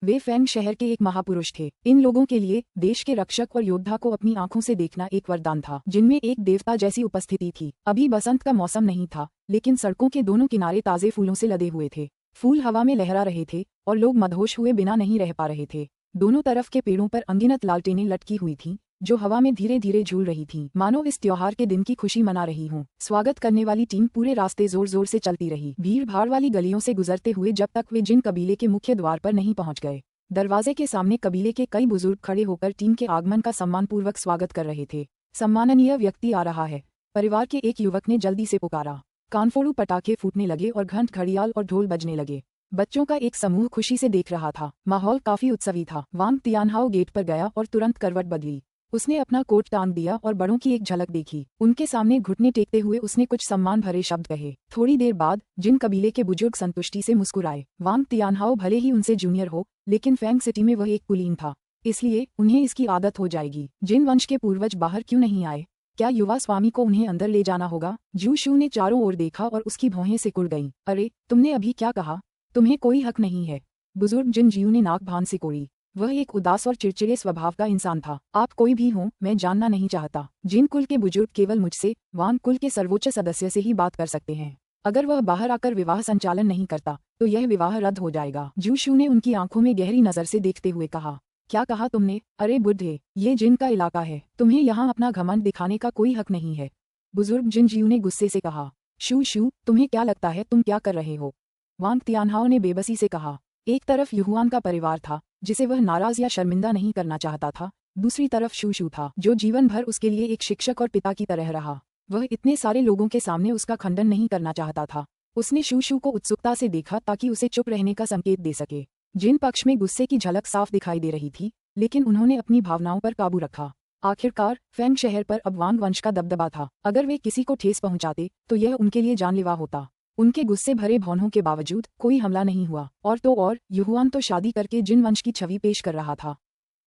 वे फैंग शहर के एक महापुरुष थे। इन लोगों के लिए देश के रक्षक और योद्धा को अपनी आंखों से देखना एक वरदान था, जिनमें एक देवता जैसी उपस्थिति थी। अभी बसंत का मौसम नहीं था, लेकिन सड़कों के दोनों किनारे ताजे फूलों से लदे हुए थे। फूल हवा में लहरा रहे थे और लोग मदहोश हुए बिना नहीं रह पा रहे थे। दोनों तरफ के पेड़ों पर अनगिनत लालटेनें लटकी हुई थीं, जो हवा में धीरे धीरे झूल रही थीं, मानो इस त्योहार के दिन की खुशी मना रही हूँ। स्वागत करने वाली टीम पूरे रास्ते जोर जोर से चलती रही, भीड़ भाड़ वाली गलियों से गुजरते हुए जब तक वे जिन कबीले के मुख्य द्वार पर नहीं पहुंच गए। दरवाजे के सामने कबीले के कई बुजुर्ग खड़े होकर टीम के आगमन का सम्मानपूर्वक स्वागत कर रहे थे। सम्माननीय व्यक्ति आ रहा है, परिवार के एक युवक ने जल्दी से पुकारा। कानफोड़ू पटाखे फूटने लगे और घंट घड़ियाल और ढोल बजने लगे। बच्चों का एक समूह खुशी से देख रहा था। माहौल काफी उत्सवी था। वांग तियानहाओ गेट पर गया और तुरंत करवट बदली। उसने अपना कोट टांग दिया और बड़ों की एक झलक देखी। उनके सामने घुटने टेकते हुए उसने कुछ सम्मान भरे शब्द कहे। थोड़ी देर बाद जिन कबीले के बुजुर्ग संतुष्टि से मुस्कुराए। वांग तियानहाओ भले ही उनसे जूनियर हो, लेकिन फैंग सिटी में वह एक कुलीन था, इसलिए उन्हें इसकी आदत हो जाएगी। जिन वंश के पूर्वज बाहर क्यों नहीं आए? क्या युवा स्वामी को उन्हें अंदर ले जाना होगा? जू शू ने चारों ओर देखा और उसकी भौहें सिकुड़ गईं। अरे, तुमने अभी क्या कहा? तुम्हें कोई हक नहीं है। बुजुर्ग जिन जियू ने नाक भान सिकोड़ी। वह एक उदास और चिड़चिड़े स्वभाव का इंसान था। आप कोई भी हो, मैं जानना नहीं चाहता। जिन कुल के बुजुर्ग केवल मुझसे, वांग कुल के सर्वोच्च सदस्य से ही बात कर सकते हैं। अगर वह बाहर आकर विवाह संचालन नहीं करता तो यह विवाह रद्द हो जाएगा। जू शू ने उनकी आंखों में गहरी नजर से देखते हुए कहा। क्या कहा तुमने? अरे बुढ़े, ये जिन का इलाका है, तुम्हें यहाँ अपना घमंड दिखाने का कोई हक नहीं है। बुजुर्ग जिन जियू ने गुस्से से कहा। शू शू, तुम्हें क्या लगता है तुम क्या कर रहे हो? वांग तियानहाओ ने बेबसी से कहा। एक तरफ युहुआन का परिवार था, जिसे वह नाराज या शर्मिंदा नहीं करना चाहता था। दूसरी तरफ शू शू था, जो जीवन भर उसके लिए एक शिक्षक और पिता की तरह रहा। वह इतने सारे लोगों के सामने उसका खंडन नहीं करना चाहता था। उसने शू शू को उत्सुकता से देखा ताकि उसे चुप रहने का संकेत दे सके। जिन पक्ष में गुस्से की झलक साफ दिखाई दे रही थी, लेकिन उन्होंने अपनी भावनाओं पर काबू रखा। आखिरकार फैंग शहर पर अब वांग वंश का दबदबा था। अगर वे किसी को ठेस पहुंचाते तो यह उनके लिए जानलेवा होता। उनके गुस्से भरे भौहों के बावजूद कोई हमला नहीं हुआ। और तो और युहुआन तो शादी करके जिन वंश की छवि पेश कर रहा था।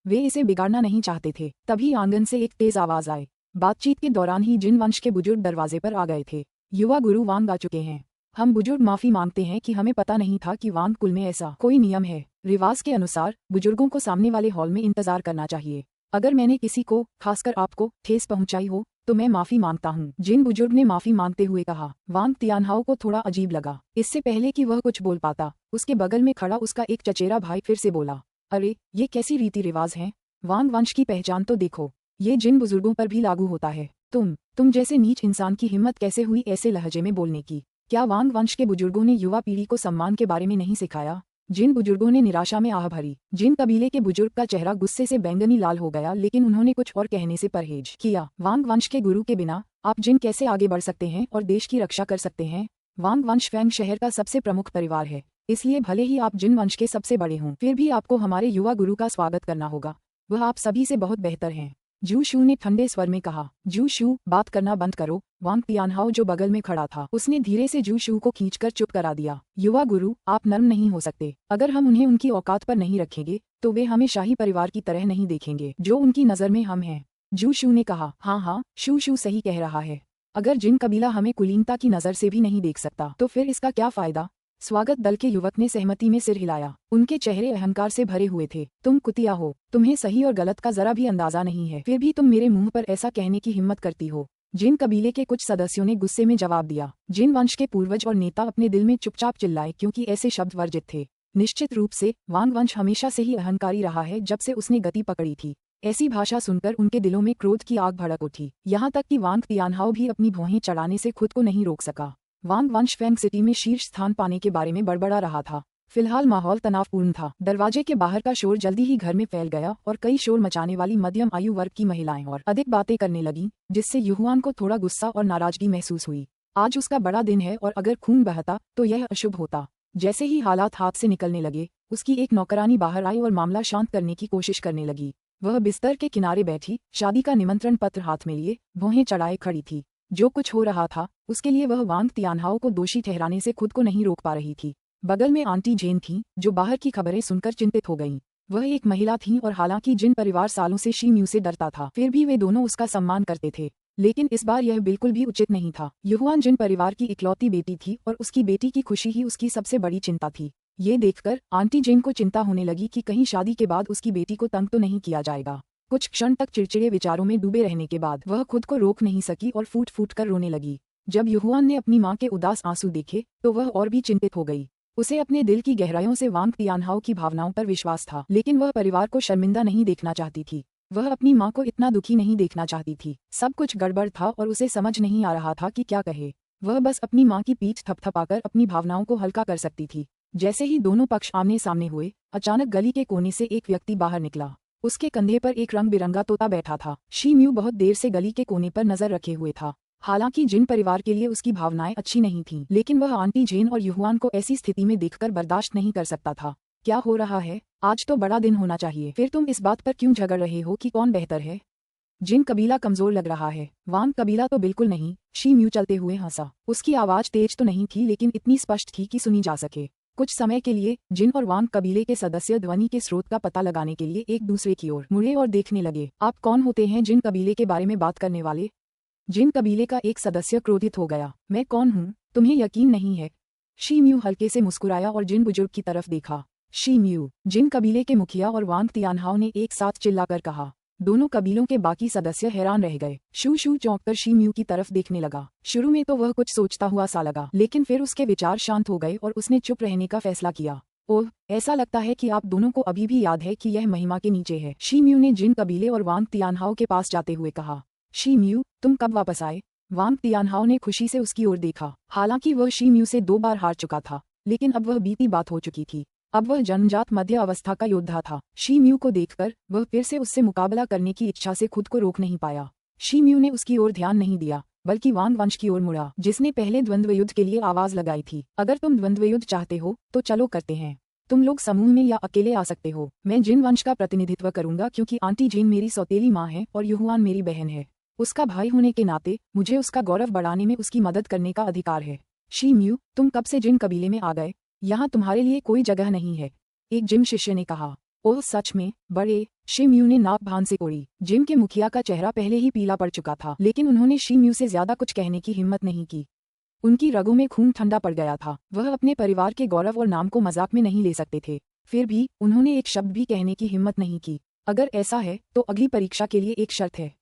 वे इसे बिगाड़ना नहीं चाहते थे। तभी आंगन से एक तेज आवाज आई। बातचीत के दौरान ही जिन वंश के बुजुर्ग दरवाजे पर आ गए थे। युवा गुरु वांग आ चुके हैं। हम बुजुर्ग माफी मांगते हैं कि हमें पता नहीं था कि वांग कुल में ऐसा कोई नियम है। रिवाज के अनुसार बुजुर्गों को सामने वाले हॉल में इंतजार करना चाहिए। अगर मैंने किसी को, खासकर आपको, ठेस पहुंचाई हो तो मैं माफी मांगता हूँ। जिन बुजुर्ग ने माफी मांगते हुए कहा। वांग तियानहाओ को थोड़ा अजीब लगा। इससे पहले कि वह कुछ बोल पाता, उसके बगल में खड़ा उसका एक चचेरा भाई फिर से बोला। अरे, ये कैसी रीति रिवाज हैं? वांग वंश की पहचान तो देखो। ये जिन बुजुर्गों पर भी लागू होता है। तुम जैसे नीच इंसान की हिम्मत कैसे हुई ऐसे लहजे में बोलने की? क्या वांग वंश के बुजुर्गों ने युवा पीढ़ी को सम्मान के बारे में नहीं सिखाया? जिन बुजुर्गों ने निराशा में आह भरी। जिन कबीले के बुजुर्ग का चेहरा गुस्से से बैंगनी लाल हो गया, लेकिन उन्होंने कुछ और कहने से परहेज किया। वांग वंश के गुरु के बिना आप जिन कैसे आगे बढ़ सकते हैं और देश की रक्षा कर सकते हैं? वांग वंश फैंग शहर का सबसे प्रमुख परिवार है, इसलिए भले ही आप जिन वंश के सबसे बड़े हों, फिर भी आपको हमारे युवा गुरु का स्वागत करना होगा। वह आप सभी से बहुत बेहतर हैं। जू शू ने ठंडे स्वर में कहा। जू शू, बात करना बंद करो। वांग तियानहाओ जो बगल में खड़ा था, उसने धीरे से जू शू को खींचकर चुप करा दिया। युवा गुरु, आप नर्म नहीं हो सकते। अगर हम उन्हें उनकी औकात पर नहीं रखेंगे तो वे हमें शाही परिवार की तरह नहीं देखेंगे जो उनकी नजर में हम हैं। जू शू ने कहा। हाँ, शू शू सही कह रहा है। अगर जिन कबीला हमें कुलीनता की नजर से भी नहीं देख सकता तो फिर इसका क्या फायदा? स्वागत दल के युवक ने सहमति में सिर हिलाया। उनके चेहरे अहंकार से भरे हुए थे। तुम कुतिया हो, तुम्हें सही और गलत का जरा भी अंदाजा नहीं है, फिर भी तुम मेरे मुंह पर ऐसा कहने की हिम्मत करती हो। जिन कबीले के कुछ सदस्यों ने गुस्से में जवाब दिया। जिन वंश के पूर्वज और नेता अपने दिल में चुपचाप चिल्लाए क्योंकि ऐसे शब्द वर्जित थे। निश्चित रूप से वांग वंश हमेशा से ही अहंकारी रहा है, जब से उसने गति पकड़ी थी। ऐसी भाषा सुनकर उनके दिलों में क्रोध की आग भड़क उठी, यहाँ तक कि वांग तियानहाओ भी अपनी भौहें चढ़ाने से खुद को नहीं रोक सका। वांग वंश फैंग सिटी में शीर्ष स्थान पाने के बारे में बड़बड़ा रहा था। फिलहाल माहौल तनावपूर्ण था। दरवाजे के बाहर का शोर जल्दी ही घर में फैल गया और कई शोर मचाने वाली मध्यम आयु वर्ग की महिलाएं और अधिक बातें करने लगीं, जिससे युहुआन को थोड़ा गुस्सा और नाराजगी महसूस हुई। आज उसका बड़ा दिन है और अगर खून बहता तो यह अशुभ होता। जैसे ही हालात हाथ से निकलने लगे, उसकी एक नौकरानी बाहर आई और मामला शांत करने की कोशिश करने लगी। वह बिस्तर के किनारे बैठी, शादी का निमंत्रण पत्र हाथ में लिए, भौहें चढ़ाए खड़ी थी। जो कुछ हो रहा था उसके लिए वह वांग तियानहाओ को दोषी ठहराने से खुद को नहीं रोक पा रही थी। बगल में आंटी जेन थी, जो बाहर की खबरें सुनकर चिंतित हो गईं। वह एक महिला थी और हालांकि जिन परिवार सालों से शी म्यू से डरता था, फिर भी वे दोनों उसका सम्मान करते थे। लेकिन इस बार यह बिल्कुल भी उचित नहीं था। युहुआन जिन परिवार की इकलौती बेटी थी और उसकी बेटी की खुशी ही उसकी सबसे बड़ी चिंता थी। ये देखकर आंटी जेन को चिंता होने लगी कि कहीं शादी के बाद उसकी बेटी को तंग तो नहीं किया जाएगा। कुछ क्षण तक चिड़चिड़े विचारों में डूबे रहने के बाद वह खुद को रोक नहीं सकी और फूट फूट कर रोने लगी। जब युहुआन ने अपनी मां के उदास आंसू देखे तो वह और भी चिंतित हो गई। उसे अपने दिल की गहराइयों से वांग तियानहाओ की भावनाओं पर विश्वास था, लेकिन वह परिवार को शर्मिंदा नहीं देखना चाहती थी। वह अपनी मां को इतना दुखी नहीं देखना चाहती थी। सब कुछ गड़बड़ था और उसे समझ नहीं आ रहा था कि क्या कहे। वह बस अपनी मां की पीठ थपथपाकर अपनी भावनाओं को हल्का कर सकती थी। जैसे ही दोनों पक्ष आमने सामने हुए, अचानक गली के कोने से एक व्यक्ति बाहर निकला। उसके कंधे पर एक रंग बिरंगा तोता बैठा था। शी म्यू बहुत देर से गली के कोने पर नजर रखे हुए था। हालांकि जिन परिवार के लिए उसकी भावनाएं अच्छी नहीं थीं, लेकिन वह आंटी जेन और युहुआन को ऐसी स्थिति में देखकर बर्दाश्त नहीं कर सकता था। क्या हो रहा है? आज तो बड़ा दिन होना चाहिए, फिर तुम इस बात पर क्यों झगड़ रहे हो कि कौन बेहतर है? जिन कबीला कमजोर लग रहा है। वांग कबीला तो बिल्कुल नहीं। शी म्यू चलते हुए हंसा। उसकी आवाज तेज तो नहीं थी, लेकिन इतनी स्पष्ट थी कि सुनी जा सके। कुछ समय के लिए जिन और वांग कबीले के सदस्य ध्वनि के स्रोत का पता लगाने के लिए एक दूसरे की ओर मुड़े और देखने लगे। आप कौन होते हैं जिन कबीले के बारे में बात करने वाले? जिन कबीले का एक सदस्य क्रोधित हो गया। मैं कौन हूँ, तुम्हें यकीन नहीं है? शी म्यू हल्के से मुस्कुराया और जिन बुजुर्ग की तरफ देखा। शी म्यू, जिन कबीले के मुखिया और वांग तियानहाओ ने एक साथ चिल्लाकर कहा। दोनों कबीलों के बाकी सदस्य हैरान रह गए। शू शू चौंककर शी म्यू की तरफ देखने लगा। शुरू में तो वह कुछ सोचता हुआ सा लगा, लेकिन फिर उसके विचार शांत हो गए और उसने चुप रहने का फैसला किया। ओह, ऐसा लगता है कि आप दोनों को अभी भी याद है कि यह महिमा के नीचे है, शी म्यू ने जिन कबीले और वांग तियानहाओ के पास जाते हुए कहा। शी म्यू, तुम कब वापस आए? वांग तियानहाओ ने खुशी से उसकी ओर देखा। हालांकि वह शी म्यू से 2 बार हार चुका था, लेकिन अब वह बीती बात हो चुकी थी। अब वह जन्मजात मध्य अवस्था का योद्धा था। शी म्यू को देखकर वह फिर से उससे मुकाबला करने की इच्छा से खुद को रोक नहीं पाया। शी म्यू ने उसकी ओर ध्यान नहीं दिया, बल्कि वांग वंश की ओर मुड़ा, जिसने पहले द्वंद्व युद्ध के लिए आवाज लगाई थी। अगर तुम द्वंद्व युद्ध चाहते हो तो चलो करते हैं। तुम लोग समूह में या अकेले आ सकते हो। मैं जिन वंश का प्रतिनिधित्व करूंगा क्योंकि आंटी जेन मेरी सौतेली माँ है और युहुआन मेरी बहन है। उसका भाई होने के नाते मुझे उसका गौरव बढ़ाने में उसकी मदद करने का अधिकार है। शी म्यू, तुम कब से जिन कबीले में आ गए? यहाँ तुम्हारे लिए कोई जगह नहीं है, एक जिम शिष्य ने कहा। ओह सच में? बड़े? शी म्यू ने नाक भान से कोड़ी। जिम के मुखिया का चेहरा पहले ही पीला पड़ चुका था, लेकिन उन्होंने शी म्यू से ज्यादा कुछ कहने की हिम्मत नहीं की। उनकी रगों में खून ठंडा पड़ गया था। वह अपने परिवार के गौरव और नाम को मजाक में नहीं ले सकते थे। फिर भी उन्होंने एक शब्द भी कहने की हिम्मत नहीं की। अगर ऐसा है तो अगली परीक्षा के लिए एक शर्त है।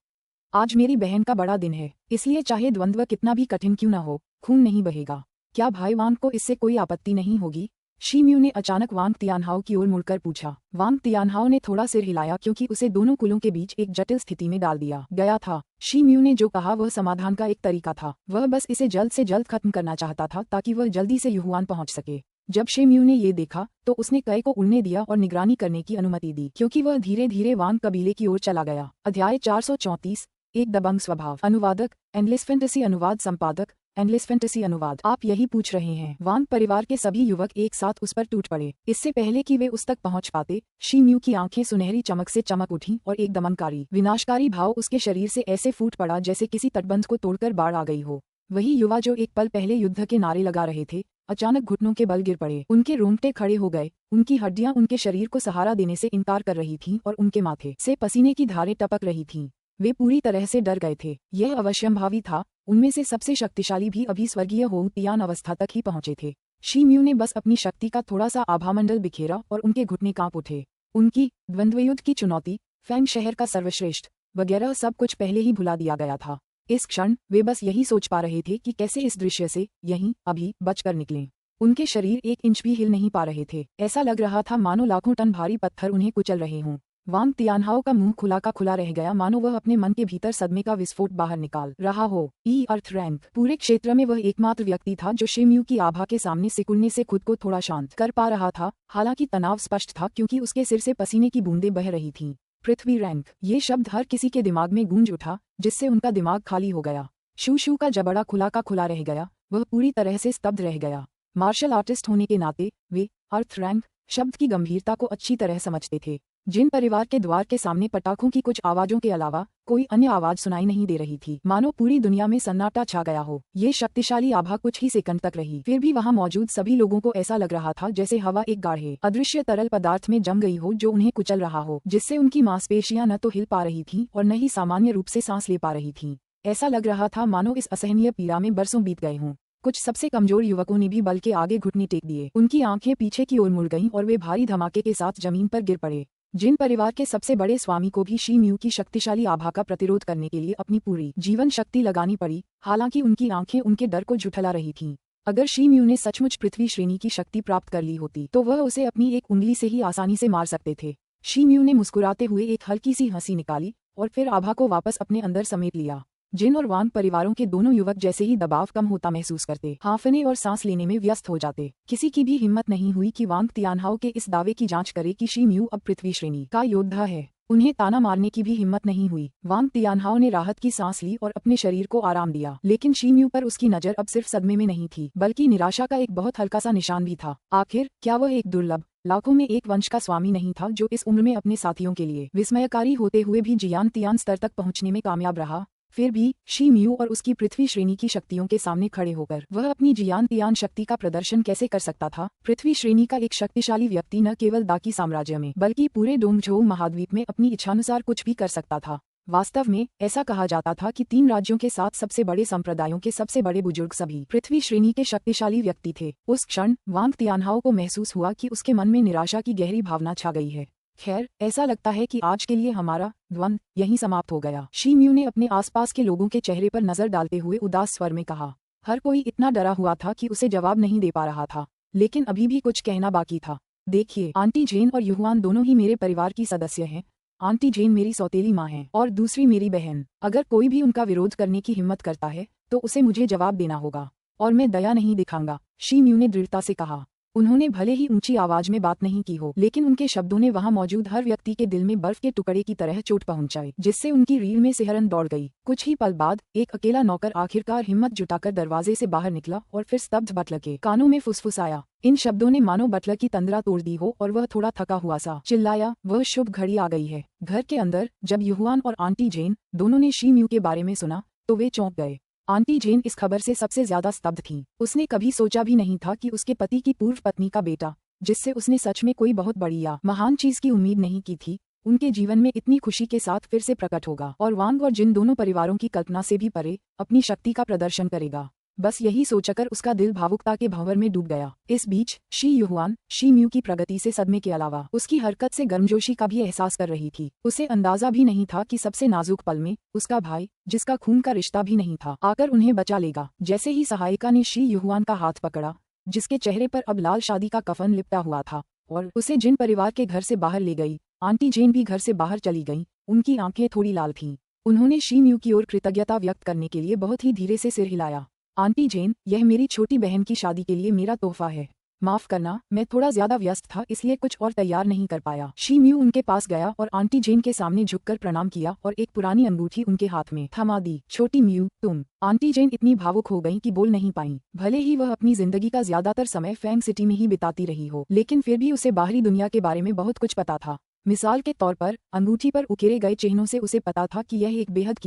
आज मेरी बहन का बड़ा दिन है, इसलिए चाहे द्वंद्व कितना भी कठिन क्यों न हो, खून नहीं बहेगा। क्या भाई वांग को इससे कोई आपत्ति नहीं होगी? शी म्यू ने अचानक वांग तियानहाओ की ओर मुड़कर पूछा। वांग तियानहाओ ने थोड़ा सिर हिलाया क्योंकि उसे दोनों कुलों के बीच एक जटिल स्थिति में डाल दिया गया था। शी म्यू ने जो कहा वह समाधान का एक तरीका था। वह बस इसे जल्द से जल्द खत्म करना चाहता था ताकि वह जल्दी से युहुआन पहुंच सके। जब शी म्यू ने ये देखा तो उसने कई को उड़ने दिया और निगरानी करने की अनुमति दी, क्योंकि वह धीरे धीरे वांग कबीले की ओर चला गया। अध्याय 434 एक दबंग स्वभाव। अनुवादक एंडलेस फैंटेसी अनुवाद संपादक एंडलेस फैंटेसी अनुवाद। आप यही पूछ रहे हैं। वांग परिवार के सभी युवक एक साथ उस पर टूट पड़े। इससे पहले कि वे उस तक पहुंच पाते, शी म्यू की आंखें सुनहरी चमक से चमक उठीं और एक दमनकारी विनाशकारी भाव उसके शरीर से ऐसे फूट पड़ा जैसे किसी तटबंध को तोड़कर बाढ़ आ गई हो। वही युवा जो एक पल पहले युद्ध के नारे लगा रहे थे, अचानक घुटनों के बल गिर पड़े। उनके रोंगटे खड़े हो गए, उनकी हड्डियां उनके शरीर को सहारा देने से इनकार कर रही थीं और उनके माथे से पसीने की धारें टपक रही थीं। वे पूरी तरह से डर गए थे। यह अवश्यंभावी था। उनमें से सबसे शक्तिशाली भी अभी स्वर्गीय होंग तियान अवस्था तक ही पहुंचे थे। शी म्यू ने बस अपनी शक्ति का थोड़ा सा आभामंडल बिखेरा और उनके घुटने कांप उठे। उनकी द्वंद्वयुद्ध की चुनौती, फैंग शहर का सर्वश्रेष्ठ वगैरह सब कुछ पहले ही भुला दिया गया था। इस क्षण वे बस यही सोच पा रहे थे कि कैसे इस दृश्य से यहीं अभी बचकर निकलें। उनके शरीर एक इंच भी हिल नहीं पा रहे थे। ऐसा लग रहा था मानो लाखों टन भारी पत्थर उन्हें कुचल रहे हों। वांग तियानहाओ का मुंह खुला का खुला रह गया, मानो वह अपने मन के भीतर सदमे का विस्फोट बाहर निकाल रहा हो। अर्थ रैंक। पूरे क्षेत्र में वह एकमात्र व्यक्ति था जो शी म्यू की आभा के सामने सिकुड़ने से खुद को थोड़ा शांत कर पा रहा था। हालांकि तनाव स्पष्ट था क्योंकि उसके सिर से पसीने की बूंदें बह रही थीं। पृथ्वी रैंक। ये शब्द हर किसी के दिमाग में गूंज उठा, जिससे उनका दिमाग खाली हो गया। शू शू का जबड़ा खुला का खुला रह गया। वह पूरी तरह से स्तब्ध रह गया। मार्शल आर्टिस्ट होने के नाते वे अर्थ रैंक शब्द की गंभीरता को अच्छी तरह समझते थे। जिन परिवार के द्वार के सामने पटाखों की कुछ आवाजों के अलावा कोई अन्य आवाज सुनाई नहीं दे रही थी, मानो पूरी दुनिया में सन्नाटा छा गया हो। ये शक्तिशाली आभा कुछ ही सेकंड तक रही। फिर भी वहां मौजूद सभी लोगों को ऐसा लग रहा था जैसे हवा एक गाढ़े अदृश्य तरल पदार्थ में जम गई हो जो उन्हें कुचल रहा हो, जिससे उनकी मांसपेशियां न तो हिल पा रही थीं और न ही सामान्य रूप से सांस ले पा रही थीं। ऐसा लग रहा था मानो इस असहनीय पीड़ा में बरसों बीत गए हों। कुछ सबसे कमजोर युवकों ने भी बल के आगे घुटने टेक दिए। उनकी आंखें पीछे की ओर मुड़ गईं और वे भारी धमाके के साथ जमीन पर गिर पड़े। जिन परिवार के सबसे बड़े स्वामी को भी शी म्यू की शक्तिशाली आभा का प्रतिरोध करने के लिए अपनी पूरी जीवन शक्ति लगानी पड़ी, हालांकि उनकी आंखें उनके डर को झुठला रही थीं। अगर शी म्यू ने सचमुच पृथ्वी श्रेणी की शक्ति प्राप्त कर ली होती तो वह उसे अपनी एक उंगली से ही आसानी से मार सकते थे। शी म्यू ने मुस्कुराते हुए एक हल्की सी हंसी निकाली और फिर आभा को वापस अपने अंदर समेट लिया। जिन और वांग परिवारों के दोनों युवक जैसे ही दबाव कम होता महसूस करते, हांफने और सांस लेने में व्यस्त हो जाते। किसी की भी हिम्मत नहीं हुई कि वांग तियानहाओ के इस दावे की जांच करे कि शी म्यू अब पृथ्वी श्रेणी का योद्धा है। उन्हें ताना मारने की भी हिम्मत नहीं हुई। वांग तियानहाओ ने राहत की सांस ली और अपने शरीर को आराम दिया, लेकिन शी म्यू पर उसकी नजर अब सिर्फ सदमे में नहीं थी, बल्कि निराशा का एक बहुत हल्का सा निशान भी था। आखिर क्या वह एक दुर्लभ लाखों में एक वंश का स्वामी नहीं था जो इस उम्र में अपने साथियों के लिए विस्मयकारी होते हुए भी जियान तियान स्तर तक पहुंचने में कामयाब रहा? फिर भी शी म्यू और उसकी पृथ्वी श्रेणी की शक्तियों के सामने खड़े होकर वह अपनी जियान तियान शक्ति का प्रदर्शन कैसे कर सकता था? पृथ्वी श्रेणी का एक शक्तिशाली व्यक्ति न केवल दाकी साम्राज्य में बल्कि पूरे डोंगझोउ महाद्वीप में अपनी इच्छानुसार कुछ भी कर सकता था। वास्तव में ऐसा कहा जाता था कि 3 राज्यों के 7 सबसे बड़े संप्रदायों के सबसे बड़े बुजुर्ग सभी पृथ्वी श्रेणी के शक्तिशाली व्यक्ति थे। उस क्षण वांग तियानहाओ को महसूस हुआ कि उसके मन में निराशा की गहरी भावना छा गई है। खैर, ऐसा लगता है कि आज के लिए हमारा द्वंद्व यहीं समाप्त हो गया। शी म्यू ने अपने आसपास के लोगों के चेहरे पर नजर डालते हुए उदास स्वर में कहा। हर कोई इतना डरा हुआ था कि उसे जवाब नहीं दे पा रहा था, लेकिन अभी भी कुछ कहना बाकी था। देखिए, आंटी जेन और युहुआन दोनों ही मेरे परिवार की सदस्य हैं। आंटी जेन मेरी सौतेली माँ है और दूसरी मेरी बहन। अगर कोई भी उनका विरोध करने की हिम्मत करता है तो उसे मुझे जवाब देना होगा, और मैं दया नहीं दिखाऊंगा, शी म्यू ने दृढ़ता से कहा। उन्होंने भले ही ऊंची आवाज में बात नहीं की हो, लेकिन उनके शब्दों ने वहां मौजूद हर व्यक्ति के दिल में बर्फ के टुकड़े की तरह चोट पहुंचाई, जिससे उनकी रीढ़ में सिहरन दौड़ गई। कुछ ही पल बाद एक अकेला नौकर आखिरकार हिम्मत जुटाकर दरवाजे से बाहर निकला और फिर स्तब्ध बटलर के कानों में फुसफुसाया। इन शब्दों ने मानो बटलर की तंद्रा तोड़ दी हो और वह थोड़ा थका हुआ सा चिल्लाया, वह शुभ घड़ी आ गई है। घर के अंदर जब युहुआन और आंटी जेन दोनों ने शी म्यू के बारे में सुना तो वे चौंक गए। आंटी जेन इस खबर से सबसे ज्यादा स्तब्ध थीं। उसने कभी सोचा भी नहीं था कि उसके पति की पूर्व पत्नी का बेटा, जिससे उसने सच में कोई बहुत बड़ी या महान चीज की उम्मीद नहीं की थी, उनके जीवन में इतनी खुशी के साथ फिर से प्रकट होगा और वांग और जिन दोनों परिवारों की कल्पना से भी परे अपनी शक्ति का प्रदर्शन करेगा। बस यही सोचकर उसका दिल भावुकता के भंवर में डूब गया। इस बीच शी युहुआन शी म्यू की प्रगति से सदमे के अलावा उसकी हरकत से गर्मजोशी का भी एहसास कर रही थी। उसे अंदाजा भी नहीं था कि सबसे नाजुक पल में उसका भाई, जिसका खून का रिश्ता भी नहीं था, आकर उन्हें बचा लेगा। जैसे ही सहायिका ने शी युहुआन का हाथ पकड़ा, जिसके चेहरे पर अब लाल शादी का कफन लिपटा हुआ था, और उसे जिन परिवार के घर से बाहर ले गई, आंटी जेन भी घर से बाहर चली गईं, उनकी आंखें थोड़ी लाल थीं। उन्होंने शी म्यू की ओर कृतज्ञता व्यक्त करने के लिए बहुत ही धीरे से सिर हिलाया। आंटी जेन, यह मेरी छोटी बहन की शादी के लिए मेरा तोहफा है। माफ करना, मैं थोड़ा ज्यादा व्यस्त था इसलिए कुछ और तैयार नहीं कर पाया। शी म्यू उनके पास गया और आंटी जेन के सामने झुककर प्रणाम किया और एक पुरानी अंगूठी उनके हाथ में थमा दी। छोटी म्यू, तुम। आंटी जेन इतनी भावुक हो गईं कि बोल नहीं पाईं। भले ही वह अपनी जिंदगी का ज्यादातर समय फैंग सिटी में ही बिताती रही हो, लेकिन फिर भी उसे बाहरी दुनिया के बारे में बहुत कुछ पता था। मिसाल के तौर पर, अंगूठी पर उकेरे गए चिन्हों से उसे पता था कि यह एक बेहद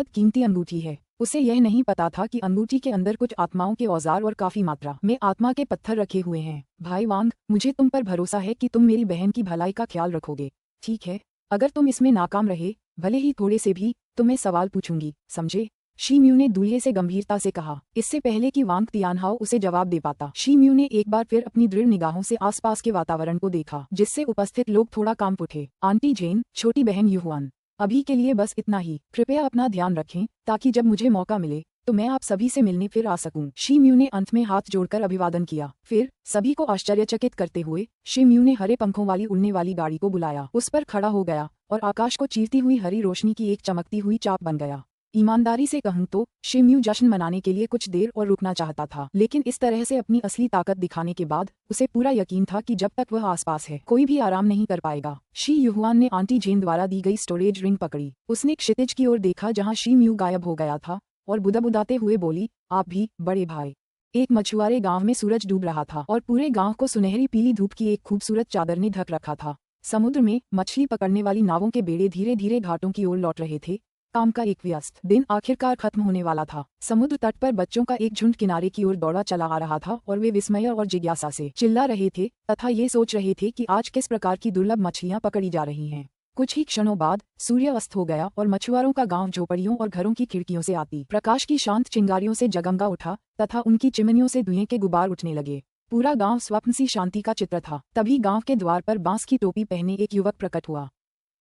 कीमती अंगूठी है। उसे यह नहीं पता था कि अंगूठी के अंदर कुछ आत्माओं के औजार और काफी मात्रा में आत्मा के पत्थर रखे हुए हैं। भाई वांग, मुझे तुम पर भरोसा है कि तुम मेरी बहन की भलाई का ख्याल रखोगे। ठीक है, अगर तुम इसमें नाकाम रहे, भले ही थोड़े से भी, तो मैं सवाल पूछूंगी, समझे? शी म्यू ने दूल्हे से गंभीरता से कहा। इससे पहले कि वांग तियानहाओ उसे जवाब दे पाता, शी म्यू ने एक बार फिर अपनी दृढ़ निगाहों से आसपास के वातावरण को देखा, जिससे उपस्थित लोग थोड़ा कांप उठे। आंटी जेन, छोटी बहन युहुआन, अभी के लिए बस इतना ही। कृपया अपना ध्यान रखें, ताकि जब मुझे मौका मिले तो मैं आप सभी से मिलने फिर आ सकूं। शी म्यू ने अंत में हाथ जोड़कर अभिवादन किया। फिर सभी को आश्चर्यचकित करते हुए शी म्यू ने हरे पंखों वाली उड़ने वाली गाड़ी को बुलाया। उस पर खड़ा हो गया और आकाश को चीरती हुई हरी रोशनी की एक चमकती हुई चाप बन गया। ईमानदारी से कहूं तो शी म्यू जश्न मनाने के लिए कुछ देर और रुकना चाहता था, लेकिन इस तरह से अपनी असली ताकत दिखाने के बाद उसे पूरा यकीन था कि जब तक वह आसपास है कोई भी आराम नहीं कर पाएगा। शी युहुआन ने आंटी जेन द्वारा दी गई स्टोरेज रिंग पकड़ी। उसने क्षितिज की ओर देखा जहां शी म्यू गायब हो गया था, और बुदबुदाते हुए बोली, आप भी, बड़े भाई। एक मछुआरे गांव में सूरज डूब रहा था और पूरे गांव को सुनहरी पीली धूप की एक खूबसूरत चादर ने ढक रखा था। समुद्र में मछली पकड़ने वाली नावों के बेड़े धीरे धीरे घाटों की ओर लौट रहे थे। काम का एक व्यस्त दिन आखिरकार खत्म होने वाला था। समुद्र तट पर बच्चों का एक झुंड किनारे की ओर दौड़ा चला आ रहा था और वे विस्मय और जिज्ञासा से चिल्ला रहे थे तथा ये सोच रहे थे कि आज किस प्रकार की दुर्लभ मछलियां पकड़ी जा रही हैं। कुछ ही क्षणों बाद सूर्य अस्त हो गया और मछुआरों का गांव झोपड़ियों और घरों की खिड़कियों से आती प्रकाश की शांत चिंगारियों से जगमगा उठा तथा उनकी चिमनियों से धुएं के गुबार उठने लगे। पूरा गांव स्वप्न सी शांति का चित्र था। तभी गांव के द्वार पर बांस की टोपी पहने एक युवक प्रकट हुआ।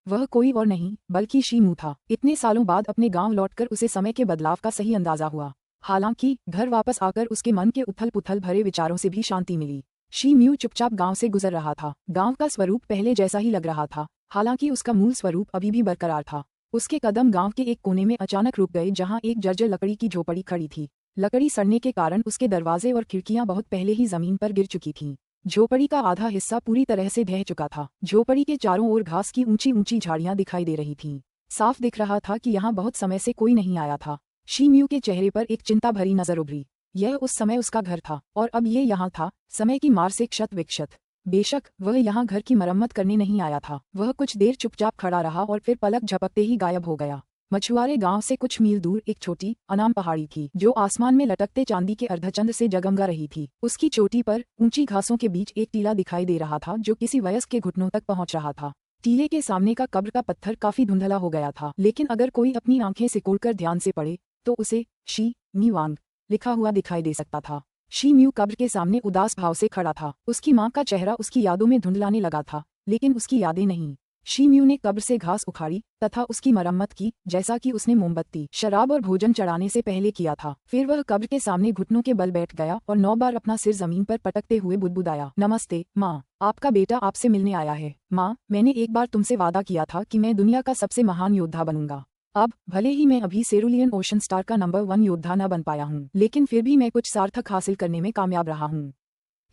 वह कोई और नहीं बल्कि शी म्यू था। इतने सालों बाद अपने गांव लौटकर उसे समय के बदलाव का सही अंदाजा हुआ। हालांकि घर वापस आकर उसके मन के उथल पुथल भरे विचारों से भी शांति मिली। शी म्यू चुपचाप गांव से गुजर रहा था। गांव का स्वरूप पहले जैसा ही लग रहा था, हालांकि उसका मूल स्वरूप अभी भी बरकरार था। उसके कदम गांव के एक कोने में अचानक रुक गए जहां एक जर्जर लकड़ी की झोपड़ी खड़ी थी। लकड़ी सड़ने के कारण उसके दरवाजे और खिड़कियां बहुत पहले ही जमीन पर गिर चुकी थीं। झोपड़ी का आधा हिस्सा पूरी तरह से ढह चुका था। झोपड़ी के चारों ओर घास की ऊंची ऊंची झाड़ियां दिखाई दे रही थीं। साफ दिख रहा था कि यहाँ बहुत समय से कोई नहीं आया था। शी म्यू के चेहरे पर एक चिंता भरी नजर उभरी। यह उस समय उसका घर था और अब ये यहाँ था, समय की मार से क्षत विक्षत। बेशक वह यहाँ घर की मरम्मत करने नहीं आया था। वह कुछ देर चुपचाप खड़ा रहा और फिर पलक झपकते ही गायब हो गया। मछुआरे गांव से कुछ मील दूर एक छोटी अनाम पहाड़ी थी जो आसमान में लटकते चांदी के अर्धचंद्र से जगमगा रही थी। उसकी चोटी पर ऊंची घासों के बीच एक टीला दिखाई दे रहा था जो किसी वयस्क के घुटनों तक पहुंच रहा था। टीले के सामने का कब्र का पत्थर काफी धुंधला हो गया था, लेकिन अगर कोई अपनी आंखें सिकोड़कर ध्यान से पढ़े तो उसे शी म्यू वांग लिखा हुआ दिखाई दे सकता था। शी म्यू कब्र के सामने उदास भाव से खड़ा था। उसकी माँ का चेहरा उसकी यादों में धुंधलाने लगा था, लेकिन उसकी यादें नहीं। शी म्यू ने कब्र से घास उखाड़ी तथा उसकी मरम्मत की, जैसा कि उसने मोमबत्ती, शराब और भोजन चढ़ाने से पहले किया था। फिर वह कब्र के सामने घुटनों के बल बैठ गया और 9 बार अपना सिर जमीन पर पटकते हुए बुदबुदाया, नमस्ते माँ, आपका बेटा आपसे मिलने आया है। माँ, मैंने एक बार तुमसे वादा किया था कि मैं दुनिया का सबसे महान योद्धा बनूंगा। अब भले ही मैं अभी सेरुलियन ओशन स्टार का नंबर 1 योद्धा न बन पाया हूँ, लेकिन फिर भी मैं कुछ सार्थक हासिल करने में कामयाब रहा हूँ।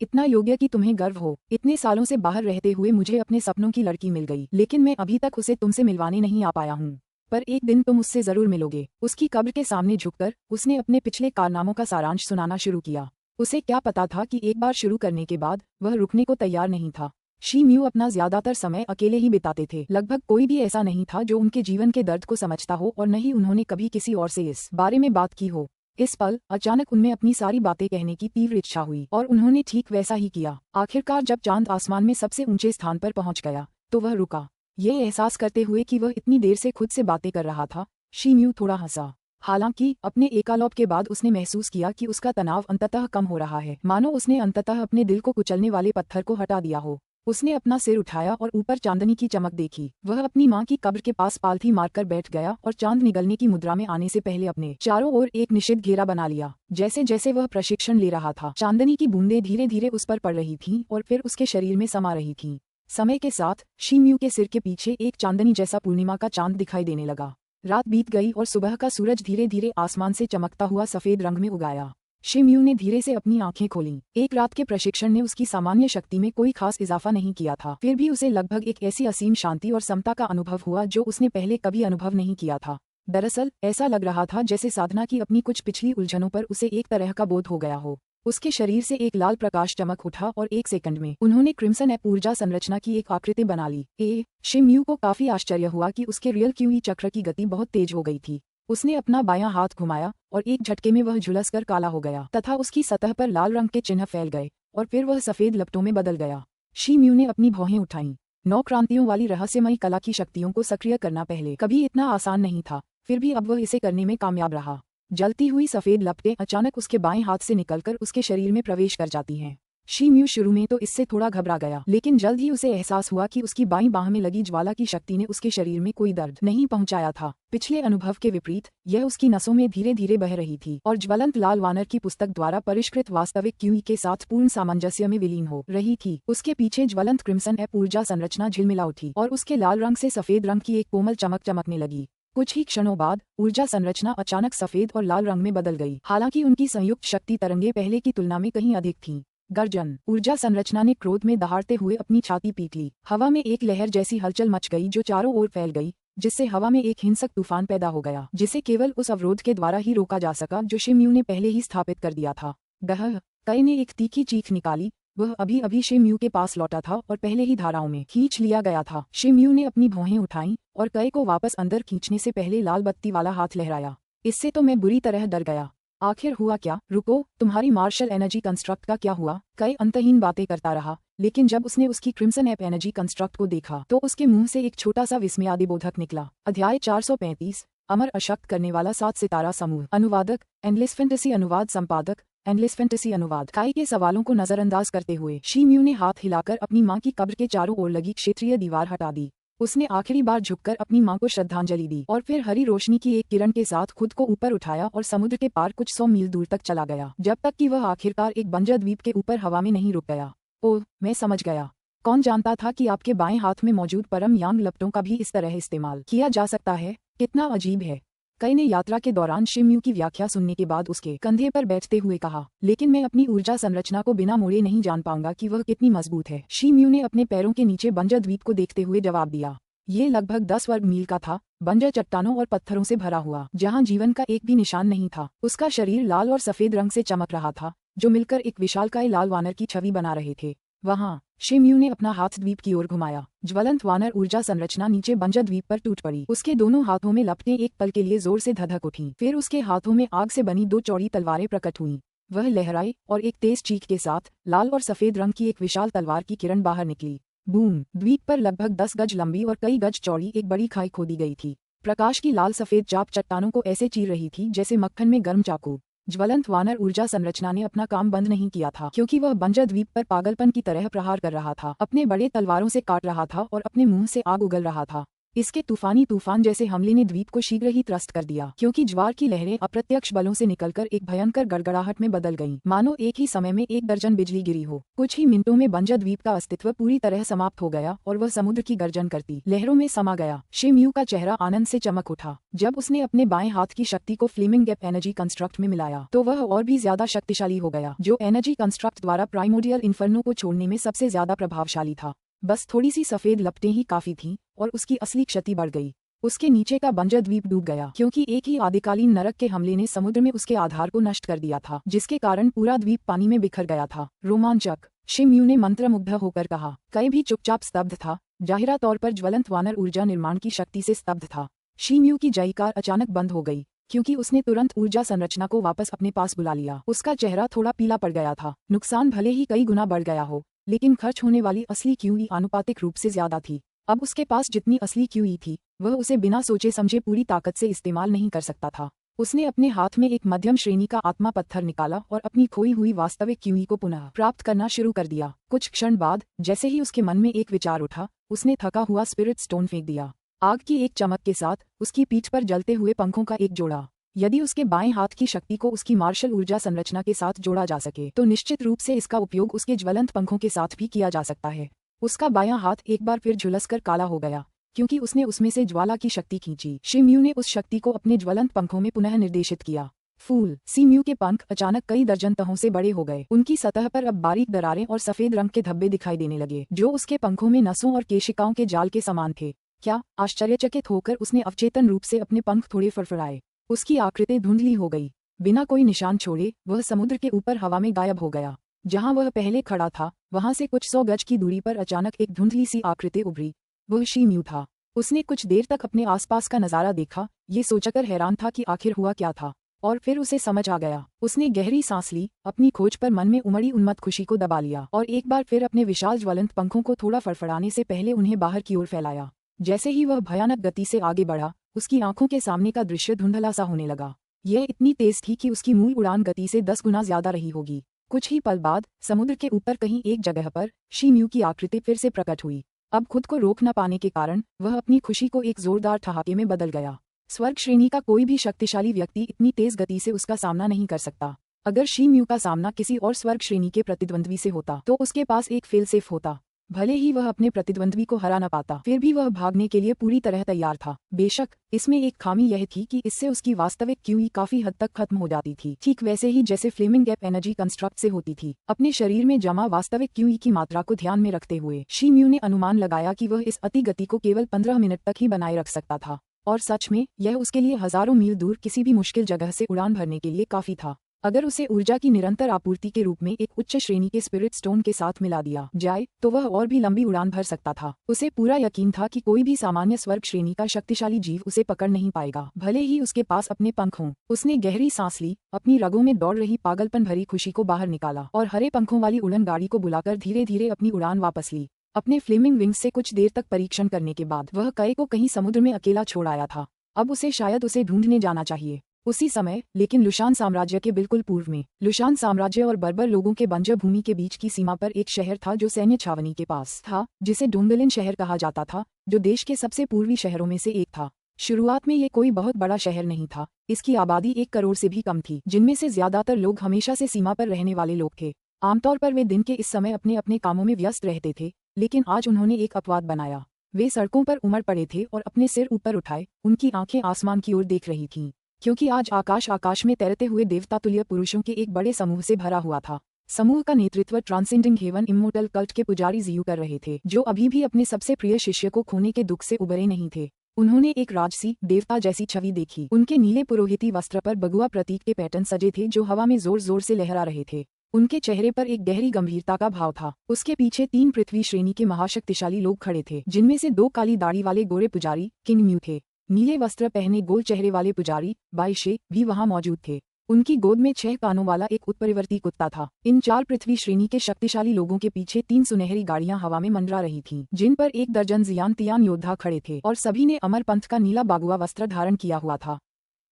इतना योग्य कि तुम्हें गर्व हो। इतने सालों से बाहर रहते हुए मुझे अपने सपनों की लड़की मिल गई, लेकिन मैं अभी तक उसे तुमसे मिलवाने नहीं आ पाया हूँ। पर एक दिन तुम उससे जरूर मिलोगे। उसकी कब्र के सामने झुककर उसने अपने पिछले कारनामों का सारांश सुनाना शुरू किया। उसे क्या पता था कि एक बार शुरू करने के बाद वह रुकने को तैयार नहीं था। शी म्यू अपना ज्यादातर समय अकेले ही बिताते थे। लगभग कोई भी ऐसा नहीं था जो उनके जीवन के दर्द को समझता हो, और न ही उन्होंने कभी किसी और से इस बारे में बात की हो। इस पल अचानक उनमें अपनी सारी बातें कहने की तीव्र इच्छा हुई, और उन्होंने ठीक वैसा ही किया। आखिरकार जब चांद आसमान में सबसे ऊंचे स्थान पर पहुंच गया तो वह रुका। ये एहसास करते हुए कि वह इतनी देर से खुद से बातें कर रहा था, शी म्यू थोड़ा हंसा। हालांकि अपने एकालोप के बाद उसने महसूस किया कि उसका तनाव अंततः कम हो रहा है, मानो उसने अंततः अपने दिल को कुचलने वाले पत्थर को हटा दिया हो। उसने अपना सिर उठाया और ऊपर चांदनी की चमक देखी। वह अपनी माँ की कब्र के पास पालथी मारकर बैठ गया और चांद निगलने की मुद्रा में आने से पहले अपने चारों ओर एक निश्चित घेरा बना लिया। जैसे जैसे वह प्रशिक्षण ले रहा था, चांदनी की बूंदें धीरे धीरे उस पर पड़ रही थीं और फिर उसके शरीर में समा रही थीं। समय के साथ शीम्यू के सिर के पीछे एक चांदनी जैसा पूर्णिमा का चांद दिखाई देने लगा। रात बीत गई और सुबह का सूरज धीरे धीरे आसमान से चमकता हुआ सफेद रंग में उगाया। शिम्यू ने धीरे से अपनी आंखें खोलीं। एक रात के प्रशिक्षण ने उसकी सामान्य शक्ति में कोई खास इजाफा नहीं किया था, फिर भी उसे लगभग एक ऐसी असीम शांति और समता का अनुभव हुआ जो उसने पहले कभी अनुभव नहीं किया था। दरअसल ऐसा लग रहा था जैसे साधना की अपनी कुछ पिछली उलझनों पर उसे एक तरह का बोध हो गया हो। उसके शरीर से एक लाल प्रकाश चमक उठा और एक सेकंड में उन्होंने क्रिम्सन एप ऊर्जा संरचना की एक आकृति बना ली। शिम्यू को काफी आश्चर्य हुआ कि उसके रियल क्यूई चक्र की गति बहुत तेज हो गई थी। उसने अपना बायां हाथ घुमाया और एक झटके में वह झुलसकर काला हो गया तथा उसकी सतह पर लाल रंग के चिन्ह फैल गए और फिर वह सफेद लपटों में बदल गया। शिम्यू ने अपनी भौहें उठाईं। 9 क्रांतियों वाली रहस्यमयी कला की शक्तियों को सक्रिय करना पहले कभी इतना आसान नहीं था, फिर भी अब वह इसे करने में कामयाब रहा। जलती हुई सफेद लपटें अचानक उसके बाएं हाथ से निकलकर उसके शरीर में प्रवेश कर जाती हैं। शिम्यू शुरू में तो इससे थोड़ा घबरा गया, लेकिन जल्द ही उसे एहसास हुआ कि उसकी बाईं बाह में लगी ज्वाला की शक्ति ने उसके शरीर में कोई दर्द नहीं पहुंचाया था। पिछले अनुभव के विपरीत यह उसकी नसों में धीरे धीरे बह रही थी और ज्वलंत लाल वानर की पुस्तक द्वारा परिष्कृत वास्तविक क्यूई के साथ पूर्ण सामंजस्य में विलीन हो रही थी। उसके पीछे ज्वलंत क्रिम्सन एप ऊर्जा संरचना झिलमिला उठी और उसके लाल रंग से सफेद रंग की एक कोमल चमक चमकने लगी। कुछ ही क्षणों बाद ऊर्जा संरचना अचानक सफेद और लाल रंग में बदल गई। हालांकि उनकी संयुक्त शक्ति तरंगे पहले की तुलना में कहीं अधिक थीं। गर्जन। ऊर्जा संरचना ने क्रोध में दहाड़ते हुए अपनी छाती पीट ली। हवा में एक लहर जैसी हलचल मच गई जो चारों ओर फैल गई, जिससे हवा में एक हिंसक तूफान पैदा हो गया, जिसे केवल उस अवरोध के द्वारा ही रोका जा सका जो शिम्यू ने पहले ही स्थापित कर दिया था। गह। कई ने एक तीखी चीख निकाली। वह अभी अभी शिम्यू के पास लौटा था और पहले ही धाराओं में खींच लिया गया था। शिम्यू ने अपनी भौहें उठाईं और कई को वापस अंदर खींचने से पहले लाल बत्ती वाला हाथ लहराया। इससे तो मैं बुरी तरह डर गया। आखिर हुआ क्या? रुको, तुम्हारी मार्शल एनर्जी कंस्ट्रक्ट का क्या हुआ? कई अंतहीन बातें करता रहा, लेकिन जब उसने उसकी क्रिम्सन एप एनर्जी कंस्ट्रक्ट को देखा तो उसके मुंह से एक छोटा सा विस्मयादिबोधक निकला। अध्याय 435। अमर अशक्त करने वाला 7 सितारा समूह। अनुवादक एंडलेस फैंटेसी अनुवाद संपादक एंडलेस फैंटेसी अनुवाद। काई के सवालों को नजरअंदाज करते हुए शिम्यू ने हाथ हिलाकर अपनी मां की कब्र के चारों ओर लगी क्षेत्रीय दीवार हटा दी। उसने आखिरी बार झुककर अपनी मां को श्रद्धांजलि दी और फिर हरी रोशनी की एक किरण के साथ खुद को ऊपर उठाया और समुद्र के पार कुछ 100 मील दूर तक चला गया, जब तक कि वह आखिरकार एक बंजर द्वीप के ऊपर हवा में नहीं रुक गया। ओह, मैं समझ गया। कौन जानता था कि आपके बाएं हाथ में मौजूद परम यांग लपटों का भी इस तरह इस्तेमाल किया जा सकता है। कितना अजीब है। कई ने यात्रा के दौरान शिम्यू की व्याख्या सुनने के बाद उसके कंधे पर बैठते हुए कहा, लेकिन मैं अपनी ऊर्जा संरचना को बिना मोड़े नहीं जान पाऊंगा कि वह कितनी मजबूत है। शिम्यू ने अपने पैरों के नीचे बंजर द्वीप को देखते हुए जवाब दिया। ये लगभग 10 वर्ग मील का था, बंजर चट्टानों और पत्थरों से भरा हुआ, जहां जीवन का एक भी निशान नहीं था। उसका शरीर लाल और सफेद रंग से चमक रहा था, जो मिलकर एक विशालकाय लाल वानर की छवि बना रहे थे। वहां शिम्यू ने अपना हाथ द्वीप की ओर घुमाया। ज्वलंत वानर ऊर्जा संरचना नीचे बंजर द्वीप पर टूट पड़ी। उसके दोनों हाथों में लपटें एक पल के लिए जोर से धधक उठीं। फिर उसके हाथों में आग से बनी 2 चौड़ी तलवारें प्रकट हुईं। वह लहराई और एक तेज चीख के साथ लाल और सफेद रंग की एक विशाल तलवार की किरण बाहर निकली। बूम! द्वीप पर लगभग 10 गज लंबी और कई गज चौड़ी एक बड़ी खाई खोदी गई थी। प्रकाश की लाल सफेद चाप चट्टानों को ऐसे चीर रही थी जैसे मक्खन में गर्म चाकू। ज्वलंत वानर ऊर्जा संरचना ने अपना काम बंद नहीं किया था, क्योंकि वह बंजर द्वीप पर पागलपन की तरह प्रहार कर रहा था, अपने बड़े तलवारों से काट रहा था और अपने मुंह से आग उगल रहा था। इसके तूफान जैसे हमले ने द्वीप को शीघ्र ही त्रस्त कर दिया, क्योंकि ज्वार की लहरें अप्रत्यक्ष बलों से निकलकर एक भयंकर गड़गड़ाहट में बदल गईं, मानो एक ही समय में 1 दर्जन बिजली गिरी हो। कुछ ही मिनटों में बंजर द्वीप का अस्तित्व पूरी तरह समाप्त हो गया और वह समुद्र की गर्जन करती लहरों में समा गया। शिम्यू का चेहरा आनंद से चमक उठा। जब उसने अपने बाएं हाथ की शक्ति को फ्लेमिंग गैप एनर्जी कंस्ट्रक्ट में मिलाया तो वह और भी ज्यादा शक्तिशाली हो गया, जो एनर्जी कंस्ट्रक्ट द्वारा प्राइमोडियल इन्फर्नो को छोड़ने में सबसे ज्यादा प्रभावशाली था। बस थोड़ी सी सफेद लपटें ही काफी थीं और उसकी असली क्षति बढ़ गई। उसके नीचे का बंजर द्वीप डूब गया, क्योंकि एक ही आदिकालीन नरक के हमले ने समुद्र में उसके आधार को नष्ट कर दिया था, जिसके कारण पूरा द्वीप पानी में बिखर गया था। रोमांचक! शिम्यू ने मंत्रमुग्ध होकर कहा। कई भी चुपचाप स्तब्ध था, जाहिरा तौर पर ज्वलंत वानर ऊर्जा निर्माण की शक्ति से स्तब्ध था। शिम्यू की जयकार अचानक बंद हो गई, क्योंकि उसने तुरंत ऊर्जा संरचना को वापस अपने पास बुला लिया। उसका चेहरा थोड़ा पीला पड़ गया था। नुकसान भले ही कई गुना बढ़ गया हो, लेकिन खर्च होने वाली असली क्यूई आनुपातिक रूप से ज्यादा थी। अब उसके पास जितनी असली क्यूई थी, वह उसे बिना सोचे समझे पूरी ताकत से इस्तेमाल नहीं कर सकता था। उसने अपने हाथ में एक मध्यम श्रेणी का आत्मा पत्थर निकाला और अपनी खोई हुई वास्तविक क्यूई को पुनः प्राप्त करना शुरू कर दिया। कुछ क्षण बाद जैसे ही उसके मन में एक विचार उठा, उसने थका हुआ स्पिरिट स्टोन फेंक दिया। आग की एक चमक के साथ उसकी पीठ पर जलते हुए पंखों का एक जोड़ा। यदि उसके बाएं हाथ की शक्ति को उसकी मार्शल ऊर्जा संरचना के साथ जोड़ा जा सके तो निश्चित रूप से इसका उपयोग उसके ज्वलंत पंखों के साथ भी किया जा सकता है। उसका बायां हाथ एक बार फिर झुलसकर काला हो गया क्योंकि उसने उसमें से ज्वाला की शक्ति खींची। शिम्यू ने उस शक्ति को अपने ज्वलंत पंखों में पुनः निर्देशित किया। फूल सिम्यू के पंख अचानक कई दर्जन तहों से बड़े हो गए। उनकी सतह पर अब बारीक दरारें और सफेद रंग के धब्बे दिखाई देने लगे जो उसके पंखों में नसों और केशिकाओं के जाल के समान थे। क्या? आश्चर्यचकित होकर उसने अवचेतन रूप से अपने पंख थोड़े फड़फड़ाए। उसकी आकृति धुंधली हो गई। बिना कोई निशान छोड़े वह समुद्र के ऊपर हवा में गायब हो गया। जहां वह पहले खड़ा था वहां से कुछ 100 गज की दूरी पर अचानक एक धुंधली सी आकृति उभरी। वह शिम्यू था। उसने कुछ देर तक अपने आसपास का नजारा देखा, ये सोचकर हैरान था कि आखिर हुआ क्या था। और फिर उसे समझ आ गया। उसने गहरी सांस ली, अपनी खोज पर मन में उमड़ी उन्मत्त खुशी को दबा लिया और एक बार फिर अपने विशाल ज्वलंत पंखों को थोड़ा फड़फड़ाने से पहले उन्हें बाहर की ओर फैलाया। जैसे ही वह भयानक गति से आगे बढ़ा, उसकी आंखों के सामने का दृश्य धुंधला सा होने लगा। यह इतनी तेज थी कि उसकी मूल उड़ान गति से 10 गुना ज्यादा रही होगी। कुछ ही पल बाद समुद्र के ऊपर कहीं एक जगह पर शिम्यू की आकृति फिर से प्रकट हुई। अब खुद को रोक न पाने के कारण वह अपनी खुशी को एक जोरदार ठहाके में बदल गया। स्वर्ग श्रेणी का कोई भी शक्तिशाली व्यक्ति इतनी तेज गति से उसका सामना नहीं कर सकता। अगर शिम्यू का सामना किसी और स्वर्ग श्रेणी के प्रतिद्वंद्वी से होता तो उसके पास एक फेलसेफ होता। भले ही वह अपने प्रतिद्वंद्वी को हरा न पाता, फिर भी वह भागने के लिए पूरी तरह तैयार था। बेशक इसमें एक खामी यह थी कि इससे उसकी वास्तविक क्यूई काफी हद तक खत्म हो जाती थी, ठीक वैसे ही जैसे फ्लेमिंग गैप एनर्जी कंस्ट्रक्ट से होती थी। अपने शरीर में जमा वास्तविक क्यूई की मात्रा को ध्यान में रखते हुए शिम्यू ने अनुमान लगाया कि वह इस अति गति को केवल 15 मिनट तक ही बनाए रख सकता था। और सच में यह उसके लिए हजारों मील दूर किसी भी मुश्किल जगह से उड़ान भरने के लिए काफी था। अगर उसे ऊर्जा की निरंतर आपूर्ति के रूप में एक उच्च श्रेणी के स्पिरिट स्टोन के साथ मिला दिया जाए तो वह और भी लंबी उड़ान भर सकता था। उसे पूरा यकीन था कि कोई भी सामान्य स्वर्ग श्रेणी का शक्तिशाली जीव उसे पकड़ नहीं पाएगा, भले ही उसके पास अपने पंख हों। उसने गहरी सांस ली, अपनी रगों में दौड़ रही पागलपन भरी खुशी को बाहर निकाला और हरे पंखों वाली उड़न गाड़ी को बुलाकर धीरे धीरे अपनी उड़ान वापस ली। अपने फ्लेमिंग विंग्स से कुछ देर तक परीक्षण करने के बाद वह कई को कहीं समुद्र में अकेला छोड़ आया था। अब उसे शायद उसे ढूंढने जाना चाहिए। उसी समय लेकिन लुशान साम्राज्य के बिल्कुल पूर्व में लुशान साम्राज्य और बर्बर लोगों के बंजर भूमि के बीच की सीमा पर एक शहर था जो सैन्य छावनी के पास था, जिसे डोंगलिन शहर कहा जाता था, जो देश के सबसे पूर्वी शहरों में से एक था। शुरुआत में ये कोई बहुत बड़ा शहर नहीं था। इसकी आबादी 1 करोड़ से भी कम थी, जिनमें से ज्यादातर लोग हमेशा से सीमा पर रहने वाले लोग थे। आमतौर पर वे दिन के इस समय अपने अपने कामों में व्यस्त रहते थे, लेकिन आज उन्होंने एक अपवाद बनाया। वे सड़कों पर उमड़ पड़े थे और अपने सिर ऊपर उठाए उनकी आंखें आसमान की ओर देख रही थीं, क्योंकि आज आकाश में तैरते हुए देवता तुल्य पुरुषों के एक बड़े समूह से भरा हुआ था। समूह का नेतृत्व ट्रांसेंडिंग हेवन इमोर्टल कल्ट के पुजारी जियू कर रहे थे, जो अभी भी अपने सबसे प्रिय शिष्य को खोने के दुख से उबरे नहीं थे। उन्होंने एक राजसी देवता जैसी छवि देखी। उनके नीले पुरोहिती वस्त्र पर बगुआ प्रतीक के पैटर्न सजे थे जो हवा में जोर जोर से लहरा रहे थे। उनके चेहरे पर एक गहरी गंभीरता का भाव था। उसके पीछे 3 पृथ्वी श्रेणी के महाशक्तिशाली लोग खड़े थे, जिनमें से 2 काली दाढ़ी वाले गोरे पुजारी किंग म्यू थे। नीले वस्त्र पहने गोल चेहरे वाले पुजारी बाइशे भी वहां मौजूद थे। उनकी गोद में 6 कानों वाला एक उत्परिवर्ती कुत्ता था। इन 4 पृथ्वी श्रेणी के शक्तिशाली लोगों के पीछे 3 सुनहरी गाड़ियां हवा में मंडरा रही थीं, जिन पर 1 दर्जन जियान योद्धा खड़े थे और सभी ने अमर पंथ का नीला बागुआ वस्त्र धारण किया हुआ था।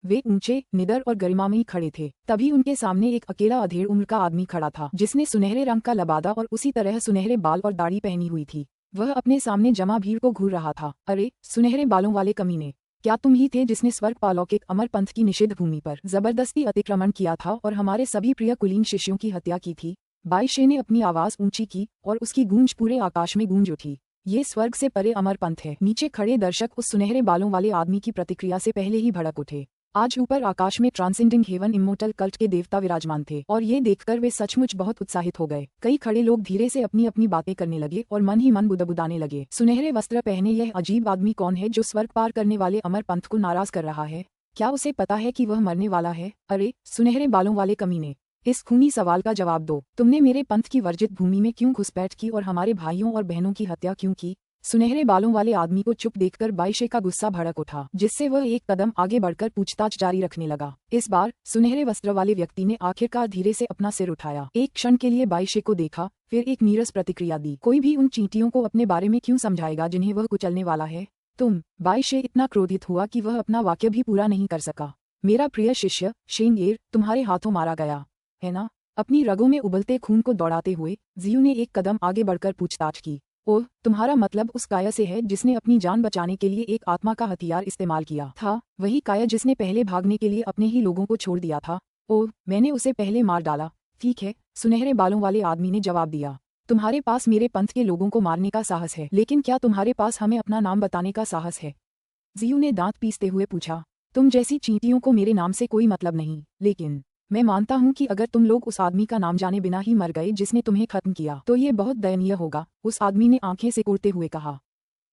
वे ऊंचे, निडर और गरिमामयी खड़े थे। तभी उनके सामने एक अकेला अधेड़ उम्र का आदमी खड़ा था, जिसने सुनहरे रंग का लबादा और उसी तरह सुनहरे बाल और दाढ़ी पहनी हुई थी। वह अपने सामने जमा भीड़ को घूर रहा था। अरे सुनहरे बालों वाले कमीने, क्या तुम ही थे जिसने स्वर्ग पालौकिक अमर पंथ की निषिद्ध भूमि पर जबरदस्ती अतिक्रमण किया था और हमारे सभी प्रिय कुलीन शिष्यों की हत्या की थी? बाइशे ने अपनी आवाज ऊंची की और उसकी गूंज पूरे आकाश में गूंज उठी। ये स्वर्ग से परे अमर पंथ है। नीचे खड़े दर्शक उस सुनहरे बालों वाले आदमी की प्रतिक्रिया से पहले ही भड़क उठे। आज ऊपर आकाश में ट्रांसेंडिंग हेवन इमोर्टल कल्ट के देवता विराजमान थे और ये देखकर वे सचमुच बहुत उत्साहित हो गए। कई खड़े लोग धीरे से अपनी अपनी बातें करने लगे और मन ही मन बुदबुदाने लगे। सुनहरे वस्त्र पहने यह अजीब आदमी कौन है जो स्वर्ग पार करने वाले अमर पंथ को नाराज कर रहा है? क्या उसे पता है कि वह मरने वाला है? अरे सुनहरे बालों वाले कमीने, इस खूनी सवाल का जवाब दो। तुमने मेरे पंथ की वर्जित भूमि में क्यों घुसपैठ की और हमारे भाइयों और बहनों की हत्या क्यों की? सुनहरे बालों वाले आदमी को चुप देखकर बाइशे का गुस्सा भड़क उठा, जिससे वह एक कदम आगे बढ़कर पूछताछ जारी रखने लगा। इस बार सुनहरे वस्त्र वाले व्यक्ति ने आखिरकार धीरे से अपना सिर उठाया, एक क्षण के लिए बाइशे को देखा, फिर एक नीरस प्रतिक्रिया दी। कोई भी उन चींटियों को अपने बारे में क्यों समझाएगा जिन्हें वह कुचलने वाला है? तुम? बाइशे इतना क्रोधित हुआ कि वह अपना वाक्य भी पूरा नहीं कर सका। मेरा प्रिय शिष्य शेंगेर, तुम्हारे हाथों मारा गया है ना? अपनी रगों में उबलते खून को दौड़ाते हुए जियू ने एक कदम आगे बढ़कर पूछताछ की। ओह, तुम्हारा मतलब उस काया से है जिसने अपनी जान बचाने के लिए एक आत्मा का हथियार इस्तेमाल किया था? वही काया जिसने पहले भागने के लिए अपने ही लोगों को छोड़ दिया था? ओह, मैंने उसे पहले मार डाला। ठीक है, सुनहरे बालों वाले आदमी ने जवाब दिया। तुम्हारे पास मेरे पंथ के लोगों को मारने का साहस है, लेकिन क्या तुम्हारे पास हमें अपना नाम बताने का साहस है? जियू ने दांत पीसते हुए पूछा। तुम जैसी चींटियों को मेरे नाम से कोई मतलब नहीं, लेकिन मैं मानता हूँ कि अगर तुम लोग उस आदमी का नाम जाने बिना ही मर गए जिसने तुम्हें खत्म किया तो ये बहुत दयनीय होगा, उस आदमी ने आंखें सिकोड़ते हुए कहा।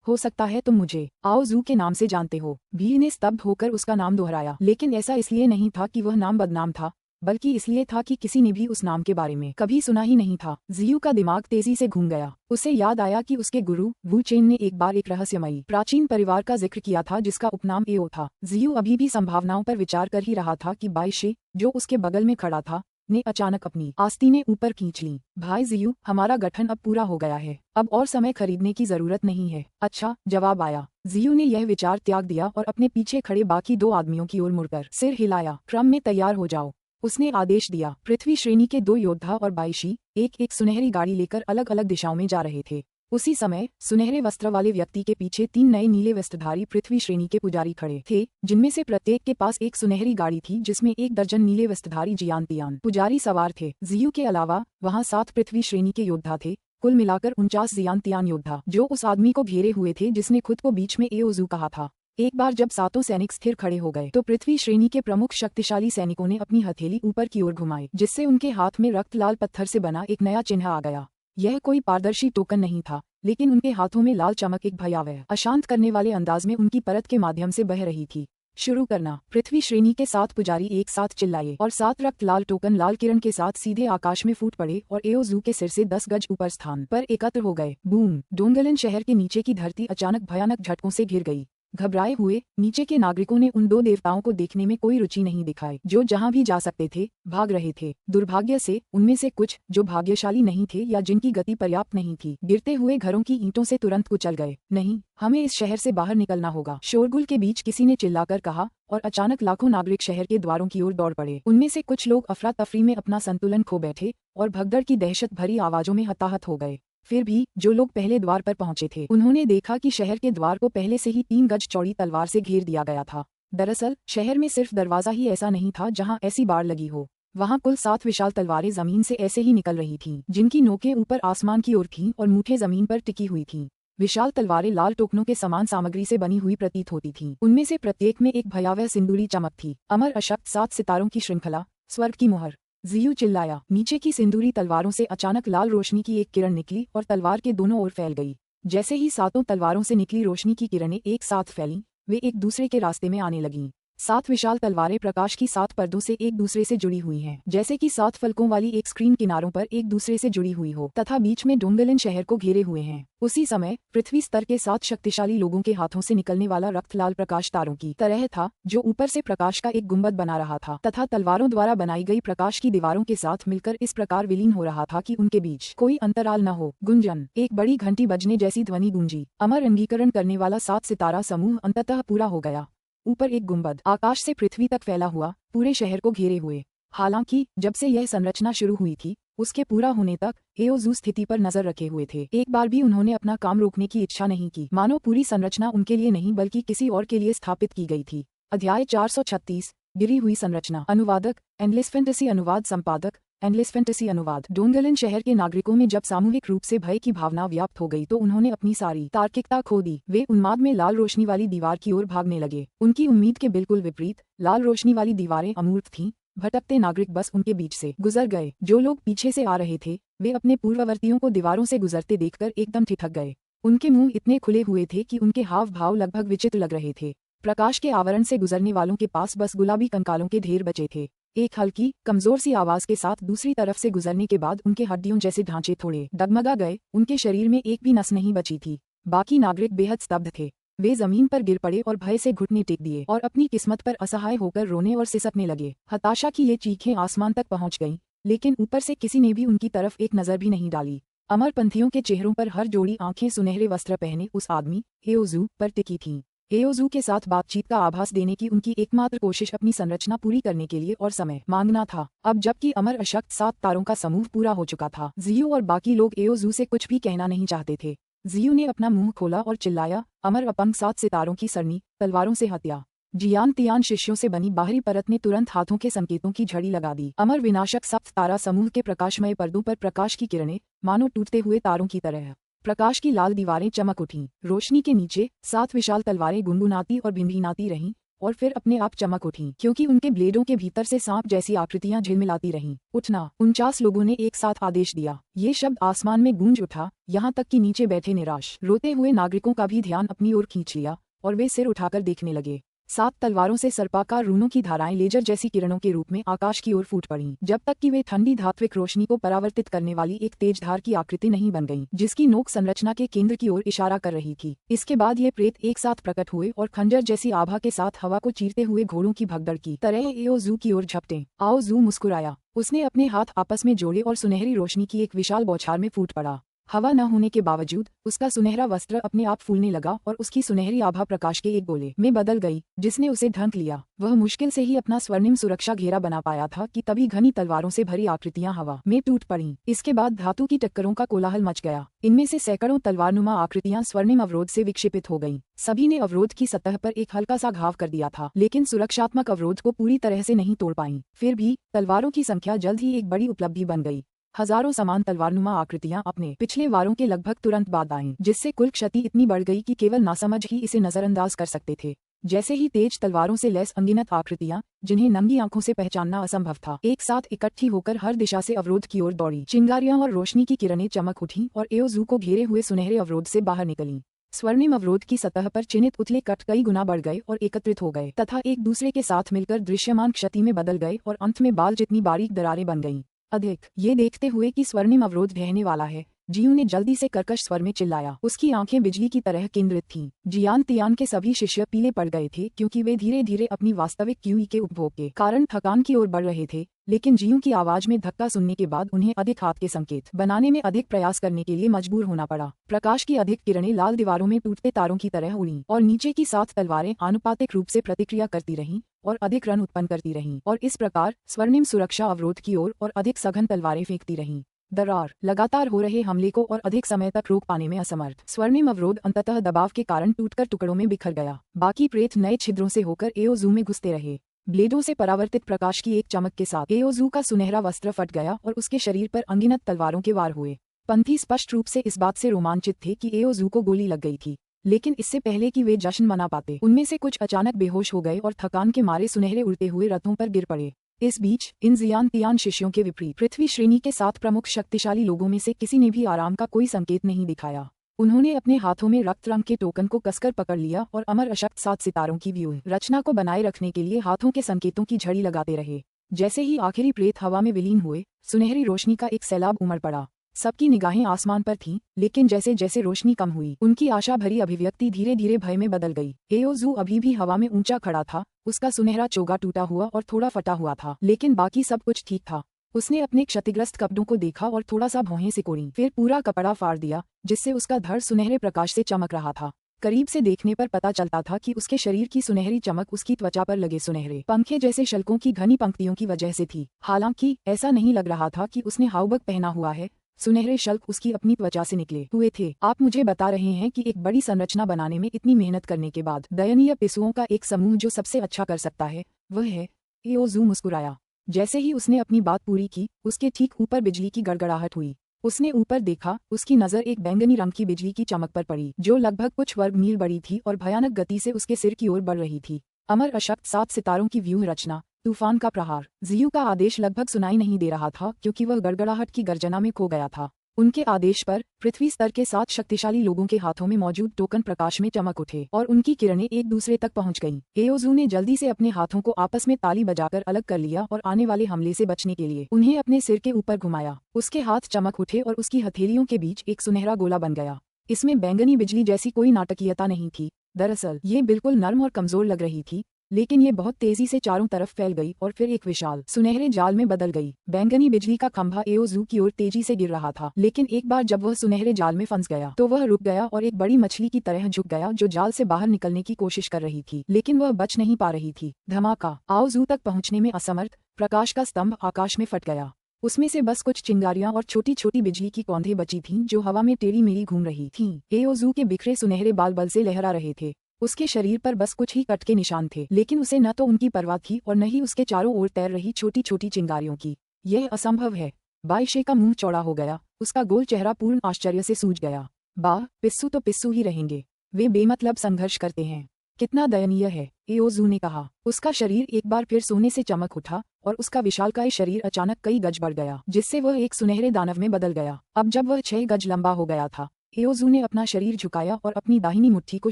हो सकता है तुम मुझे आओ जू के नाम से जानते हो। भीड़ ने स्तब्ध होकर उसका नाम दोहराया, लेकिन ऐसा इसलिए नहीं था कि वह नाम बदनाम था, बल्कि इसलिए था कि किसी ने भी उस नाम के बारे में कभी सुना ही नहीं था। जियू का दिमाग तेजी से घूम गया। उसे याद आया कि उसके गुरु वू चेन ने एक बार एक रहस्यमयी प्राचीन परिवार का जिक्र किया था जिसका उपनाम एओ था। जियू अभी भी संभावनाओं पर विचार कर ही रहा था कि बाइशे, जो उसके बगल में खड़ा था, ने अचानक अपनी आस्तीनें ऊपर खींच ली। भाई जियू, हमारा गठन अब पूरा हो गया है, अब और समय खरीदने की जरूरत नहीं है। अच्छा, जवाब आया। जियू ने यह विचार त्याग दिया और अपने पीछे खड़े बाकी दो आदमियों की ओर मुड़कर सिर हिलाया। क्रम में तैयार हो जाओ, उसने आदेश दिया। पृथ्वी श्रेणी के दो योद्धा और बाइशी एक एक सुनहरी गाड़ी लेकर अलग अलग दिशाओं में जा रहे थे। उसी समय सुनहरे वस्त्र वाले व्यक्ति के पीछे 3 नए नीले वस्त्रधारी पृथ्वी श्रेणी के पुजारी खड़े थे, जिनमें से प्रत्येक के पास एक सुनहरी गाड़ी थी जिसमें 1 दर्जन नीले वस्त्रधारी जियांतियान पुजारी सवार थे। जियू के अलावा वहां 7 पृथ्वी श्रेणी के योद्धा थे, कुल मिलाकर 49 जियांतियान योद्धा, जो उस आदमी को घेरे हुए थे जिसने खुद को बीच में एओजू कहा था। एक बार जब सातों सैनिक स्थिर खड़े हो गए तो पृथ्वी श्रेणी के प्रमुख शक्तिशाली सैनिकों ने अपनी हथेली ऊपर की ओर घुमाई, जिससे उनके हाथ में रक्त लाल पत्थर से बना एक नया चिन्ह आ गया। यह कोई पारदर्शी टोकन नहीं था, लेकिन उनके हाथों में लाल चमक एक भयावह, अशांत करने वाले अंदाज में उनकी परत के माध्यम से बह रही थी। शुरू करना। पृथ्वी श्रेणी के 7 पुजारी एक साथ चिल्लाए और 7 रक्त लाल टोकन लाल किरण के साथ सीधे आकाश में फूट पड़े और एओजू के सिर से 10 गज ऊपर स्थान पर एकत्र हो गए। बूम! डोंगलन शहर के नीचे की धरती अचानक भयानक झटकों से घिर गई। घबराए हुए नीचे के नागरिकों ने उन 2 देवताओं को देखने में कोई रुचि नहीं दिखाई, जो जहां भी जा सकते थे भाग रहे थे। दुर्भाग्य से उनमें से कुछ जो भाग्यशाली नहीं थे या जिनकी गति पर्याप्त नहीं थी, गिरते हुए घरों की ईंटों से तुरंत कुचल गए। नहीं, हमें इस शहर से बाहर निकलना होगा, शोरगुल के बीच किसी ने चिल्लाकर कहा, और अचानक लाखों नागरिक शहर के द्वारों की ओर दौड़ पड़े। उनमें से कुछ लोग अफरा तफरी में अपना संतुलन खो बैठे और भगदड़ की दहशत भरी आवाजों में हताहत हो गए। फिर भी जो लोग पहले द्वार पर पहुंचे थे उन्होंने देखा कि शहर के द्वार को पहले से ही 3 गज चौड़ी तलवार से घेर दिया गया था। दरअसल शहर में सिर्फ दरवाजा ही ऐसा नहीं था जहां ऐसी बाड़ लगी हो, वहां कुल 7 विशाल तलवारें जमीन से ऐसे ही निकल रही थीं, जिनकी नोकें ऊपर आसमान की ओर थीं और मूठें जमीन पर टिकी हुई थीं। विशाल तलवारें लाल टोकनों के समान सामग्री से बनी हुई प्रतीत होती थीं। उनमें से प्रत्येक में एक भयावह सिंदूरी चमक थी। अमर अशक्त 7 सितारों की श्रृंखला, स्वर्ग की मुहर। जियू चिल्लाया। नीचे की सिंदूरी तलवारों से अचानक लाल रोशनी की एक किरण निकली और तलवार के दोनों ओर फैल गई। जैसे ही 7 तलवारों से निकली रोशनी की किरणें एक साथ फैलीं, वे एक दूसरे के रास्ते में आने लगीं। 7 विशाल तलवारें प्रकाश की 7 परदों से एक दूसरे से जुड़ी हुई हैं, जैसे कि 7 फलकों वाली एक स्क्रीन किनारों पर एक दूसरे से जुड़ी हुई हो, तथा बीच में डोंगलन शहर को घेरे हुए हैं। उसी समय पृथ्वी स्तर के 7 शक्तिशाली लोगों के हाथों से निकलने वाला रक्त लाल प्रकाश तारों की तरह था, जो ऊपर से प्रकाश का एक गुंबद बना रहा था तथा तलवारों द्वारा बनाई गई प्रकाश की दीवारों के साथ मिलकर इस प्रकार विलीन हो रहा था कि उनके बीच कोई अंतराल न हो। गुंजन! एक बड़ी घंटी बजने जैसी ध्वनि गूंजी। अमर अंगीकरण करने वाला 7 सितारा समूह अंततः पूरा हो गया। ऊपर एक गुंबद, आकाश से पृथ्वी तक फैला हुआ, पूरे शहर को घेरे हुए। हालांकि जब से यह संरचना शुरू हुई थी, उसके पूरा होने तक एओजू स्थिति पर नजर रखे हुए थे। एक बार भी उन्होंने अपना काम रोकने की इच्छा नहीं की, मानो पूरी संरचना उनके लिए नहीं बल्कि किसी और के लिए स्थापित की गई थी। अध्याय 436, गिरी हुई संरचना। अनुवादक एंडलेस फैंटेसी, अनुवाद संपादक एंडलेस फैंटेसी अनुवाद। डोंगलन शहर के नागरिकों में जब सामूहिक रूप से भय की भावना व्याप्त हो गई तो उन्होंने अपनी सारी तार्किकता खो दी। वे उन्माद में लाल रोशनी वाली दीवार की ओर भागने लगे। उनकी उम्मीद के बिल्कुल विपरीत, लाल रोशनी वाली दीवारें अमूर्त थीं। भटकते नागरिक बस उनके बीच से गुजर गए। जो लोग पीछे से आ रहे थे वे अपने पूर्ववर्तियों को दीवारों से गुजरते देखकर एकदम ठिठक गए। उनके मुंह इतने खुले हुए थे कि उनके हाव भाव लगभग विचित्र लग रहे थे। प्रकाश के आवरण से गुजरने वालों के पास बस गुलाबी कंकालों के ढेर बचे थे। एक हल्की कमजोर सी आवाज के साथ दूसरी तरफ से गुजरने के बाद उनके हड्डियों जैसे ढांचे थोड़े डगमगा गए। उनके शरीर में एक भी नस नहीं बची थी। बाकी नागरिक बेहद स्तब्ध थे। वे जमीन पर गिर पड़े और भय से घुटने टेक दिए और अपनी किस्मत पर असहाय होकर रोने और सिसकने लगे। हताशा की ये चीखें आसमान तक पहुंच गईं, लेकिन ऊपर से किसी ने भी उनकी तरफ एक नजर भी नहीं डाली। अमरपंथियों के चेहरों पर हर जोड़ी आंखें सुनहरे वस्त्र पहने उस आदमी एओजू पर टिकी थीं। एओजू के साथ बातचीत का आभास देने की उनकी एकमात्र कोशिश अपनी संरचना पूरी करने के लिए और समय मांगना था। अब जबकि अमर अशक्त 7 तारों का समूह पूरा हो चुका था, जियू और बाकी लोग एओजू से कुछ भी कहना नहीं चाहते थे। जियू ने अपना मुंह खोला और चिल्लाया, अमर अपंग 7 सितारों की सरनी, तलवारों से हत्या। जियान तियान शिष्यों से बनी बाहरी परत ने तुरंत हाथों के संकेतों की झड़ी लगा दी। अमर विनाशक सप्त तारा समूह के प्रकाशमय पर्दों पर प्रकाश की किरणें मानो टूटते हुए तारों की तरह प्रकाश की लाल दीवारें चमक उठीं। रोशनी के नीचे 7 विशाल तलवारें गुनगुनाती और भिनभिनाती रहीं और फिर अपने आप चमक उठीं, क्योंकि उनके ब्लेडों के भीतर से सांप जैसी आकृतियां झिलमिलाती रहीं। उठना, 49 लोगों ने एक साथ आदेश दिया। ये शब्द आसमान में गूंज उठा, यहाँ तक कि नीचे बैठे निराश रोते हुए नागरिकों का भी ध्यान अपनी ओर खींच लिया और वे सिर उठाकर देखने लगे। 7 तलवारों से सर्पाकार रूनों की धाराएं लेजर जैसी किरणों के रूप में आकाश की ओर फूट पड़ीं, जब तक कि वे ठंडी धात्विक रोशनी को परावर्तित करने वाली एक तेज धार की आकृति नहीं बन गईं, जिसकी नोक संरचना के केंद्र की ओर इशारा कर रही थी। इसके बाद ये प्रेत एक साथ प्रकट हुए और खंजर जैसी आभा के साथ हवा को चीरते हुए घोड़ों की भगदड़ की तरह एओजू की ओर झपटे। आओजू मुस्कुराया। उसने अपने हाथ आपस में जोड़े और सुनहरी रोशनी की एक विशाल बौछार में फूट पड़ा। हवा न होने के बावजूद उसका सुनहरा वस्त्र अपने आप फूलने लगा और उसकी सुनहरी आभा प्रकाश के एक गोले में बदल गई, जिसने उसे ढक लिया। वह मुश्किल से ही अपना स्वर्णिम सुरक्षा घेरा बना पाया था कि तभी घनी तलवारों से भरी आकृतियां हवा में टूट पड़ीं। इसके बाद धातु की टक्करों का कोलाहल मच गया। इनमें से सैकड़ों तलवारनुमा आकृतियां स्वर्णिम अवरोध से विक्षेपित हो गईं। सभी ने अवरोध की सतह पर एक हल्का सा घाव कर दिया था, लेकिन सुरक्षात्मक अवरोध को पूरी तरह से नहीं तोड़ पाईं। फिर भी तलवारों की संख्या जल्द ही एक बड़ी उपलब्धि बन गई। हजारों समान तलवारनुमा आकृतियां अपने पिछले वारों के लगभग तुरंत बाद आईं, जिससे कुल क्षति इतनी बढ़ गई कि केवल नासमझ ही इसे नजरअंदाज कर सकते थे। जैसे ही तेज तलवारों से लैस अनगिनत आकृतियां, जिन्हें नंगी आंखों से पहचानना असंभव था, एक साथ इकट्ठी होकर हर दिशा से अवरोध की ओर दौड़ी। चिंगारियां और रोशनी की किरणें चमक उठीं और एओजू को घेरे हुए सुनहरे अवरोध से बाहर निकलीं। स्वर्णिम अवरोध की सतह पर चिन्हित उथले कट कई गुना बढ़ गए और एकत्रित हो गए तथा एक दूसरे के साथ मिलकर दृश्यमान क्षति में बदल गए और अंत में बाल जितनी बारीक दरारें बन गईं। अधिक ये देखते हुए कि स्वर्णिम अवरोध ढहने वाला है, जियू ने जल्दी से कर्कश स्वर में चिल्लाया। उसकी आंखें बिजली की तरह केंद्रित थीं। जियान तियान के सभी शिष्य पीले पड़ गए थे, क्योंकि वे धीरे धीरे अपनी वास्तविक क्यूई के उपभोग के कारण थकान की ओर बढ़ रहे थे। लेकिन जियू की आवाज में धक्का सुनने के बाद उन्हें अधिक हाथ के संकेत बनाने में अधिक प्रयास करने के लिए मजबूर होना पड़ा। प्रकाश की अधिक किरणें लाल दीवारों में टूटते तारों की तरह उड़ीं और नीचे की 7 तलवारें आनुपातिक रूप से प्रतिक्रिया करती रहीं और अधिक रन उत्पन्न करती रहीं, और इस प्रकार स्वर्णिम सुरक्षा अवरोध की ओर और अधिक सघन तलवारें फेंकती रहीं। दरार लगातार हो रहे हमले को और अधिक समय तक रोक पाने में असमर्थ, स्वर्णिम अवरोध अंततः दबाव के कारण टूटकर टुकड़ों में बिखर गया। बाकी प्रेत नए छिद्रों से होकर एओजू में घुसते रहे। ब्लेडों से परावर्तित प्रकाश की एक चमक के साथ एओजू का सुनहरा वस्त्र फट गया और उसके शरीर पर अनगिनत तलवारों के वार हुए। पंथी स्पष्ट रूप से इस बात से रोमांचित थे कि एओजू को गोली लग गई थी, लेकिन इससे पहले कि वे जश्न मना पाते, उनमें से कुछ अचानक बेहोश हो गए और थकान के मारे सुनहरे उड़ते हुए रथों पर गिर पड़े। इस बीच इन जियान तियान शिष्यों के विपरीत पृथ्वी श्रेणी के 7 प्रमुख शक्तिशाली लोगों में से किसी ने भी आराम का कोई संकेत नहीं दिखाया। उन्होंने अपने हाथों में रक्त रंग के टोकन को कसकर पकड़ लिया और अमर अशक्त 7 सितारों की व्यूह रचना को बनाए रखने के लिए हाथों के संकेतों की झड़ी लगाते रहे। जैसे ही आखिरी प्रेत हवा में विलीन हुए, सुनहरी रोशनी का एक सैलाब उमड़ पड़ा। सबकी निगाहें आसमान पर थीं, लेकिन जैसे जैसे रोशनी कम हुई, उनकी आशा भरी अभिव्यक्ति धीरे धीरे भय में बदल गई। एओजू अभी भी हवा में ऊंचा खड़ा था, उसका सुनहरा चोगा टूटा हुआ और थोड़ा फटा हुआ था, लेकिन बाकी सब कुछ ठीक था। उसने अपने क्षतिग्रस्त कपड़ों को देखा और थोड़ा सा भौहें सिकोड़ी, फिर पूरा कपड़ा फाड़ दिया, जिससे उसका धड़ सुनहरे प्रकाश से चमक रहा था। करीब से देखने पर पता चलता था कि उसके शरीर की सुनहरी चमक उसकी त्वचा पर लगे सुनहरे पंखे जैसे शल्कों की घनी पंक्तियों की वजह से थी। हालांकि ऐसा नहीं लग रहा था कि उसने हाउबक पहना हुआ है, सुनहरे शल्क उसकी अपनी त्वचा से निकले हुए थे। आप मुझे बता रहे हैं कि एक बड़ी संरचना बनाने में इतनी मेहनत करने के बाद दयनीय पिसुओं का एक समूह जो सबसे अच्छा कर सकता है वह है? एओजू मुस्कुराया। जैसे ही उसने अपनी बात पूरी की, उसके ठीक ऊपर बिजली की गड़गड़ाहट हुई। उसने ऊपर देखा, उसकी नजर एक बैंगनी रंग की बिजली की चमक पर पड़ी, जो लगभग कुछ वर्ग मील बड़ी थी और भयानक गति से उसके सिर की ओर बढ़ रही थी। अमर अशक्त 7 सितारों की व्यूह रचना, तूफान का प्रहार। जियू का आदेश लगभग सुनाई नहीं दे रहा था, क्योंकि वह गड़गड़ाहट की गर्जना में खो गया था। उनके आदेश पर पृथ्वी स्तर के 7 शक्तिशाली लोगों के हाथों में मौजूद टोकन प्रकाश में चमक उठे और उनकी किरणें एक दूसरे तक पहुंच गईं। एओजू ने जल्दी से अपने हाथों को आपस में ताली बजाकर अलग कर लिया और आने वाले हमले से बचने के लिए उन्हें अपने सिर के ऊपर घुमाया। उसके हाथ चमक उठे और उसकी हथेलियों के बीच एक सुनहरा गोला बन गया। इसमें बैंगनी बिजली जैसी कोई नाटकीयता नहीं थी। दरअसल ये बिल्कुल नर्म और कमजोर लग रही थी, लेकिन ये बहुत तेजी से चारों तरफ फैल गई और फिर एक विशाल सुनहरे जाल में बदल गई। बैंगनी बिजली का खंभा एओजू की ओर तेजी से गिर रहा था, लेकिन एक बार जब वह सुनहरे जाल में फंस गया तो वह रुक गया और एक बड़ी मछली की तरह झुक गया जो जाल से बाहर निकलने की कोशिश कर रही थी, लेकिन वह बच नहीं पा रही थी। धमाका! आओजू तक पहुँचने में असमर्थ प्रकाश का स्तंभ आकाश में फट गया। उसमें से बस कुछ चिंगारियां और छोटी छोटी बिजली की कौंधे बची थीं जो हवा में टेढ़ी मेढ़ी घूम रही थीं। एओजू के बिखरे सुनहरे बाल बल से लहरा रहे थे। उसके शरीर पर बस कुछ ही कट के निशान थे, लेकिन उसे न तो उनकी परवाह थी और न ही उसके चारों ओर तैर रही छोटी छोटी चिंगारियों की। यह असंभव है। बाईशे का मुंह चौड़ा हो गया, उसका गोल चेहरा पूर्ण आश्चर्य से सूज गया। बाह, पिस्सू तो पिस्सू ही रहेंगे, वे बेमतलब संघर्ष करते हैं। कितना दयनीय है, एओजू ने कहा। उसका शरीर एक बार फिर सोने से चमक उठा और उसका विशालकाय शरीर अचानक कई गज बढ़ गया, जिससे वह एक सुनहरे दानव में बदल गया। अब जब वह 6 गज लंबा हो गया था, एओजू ने अपना शरीर झुकाया और अपनी दाहिनी मुट्ठी को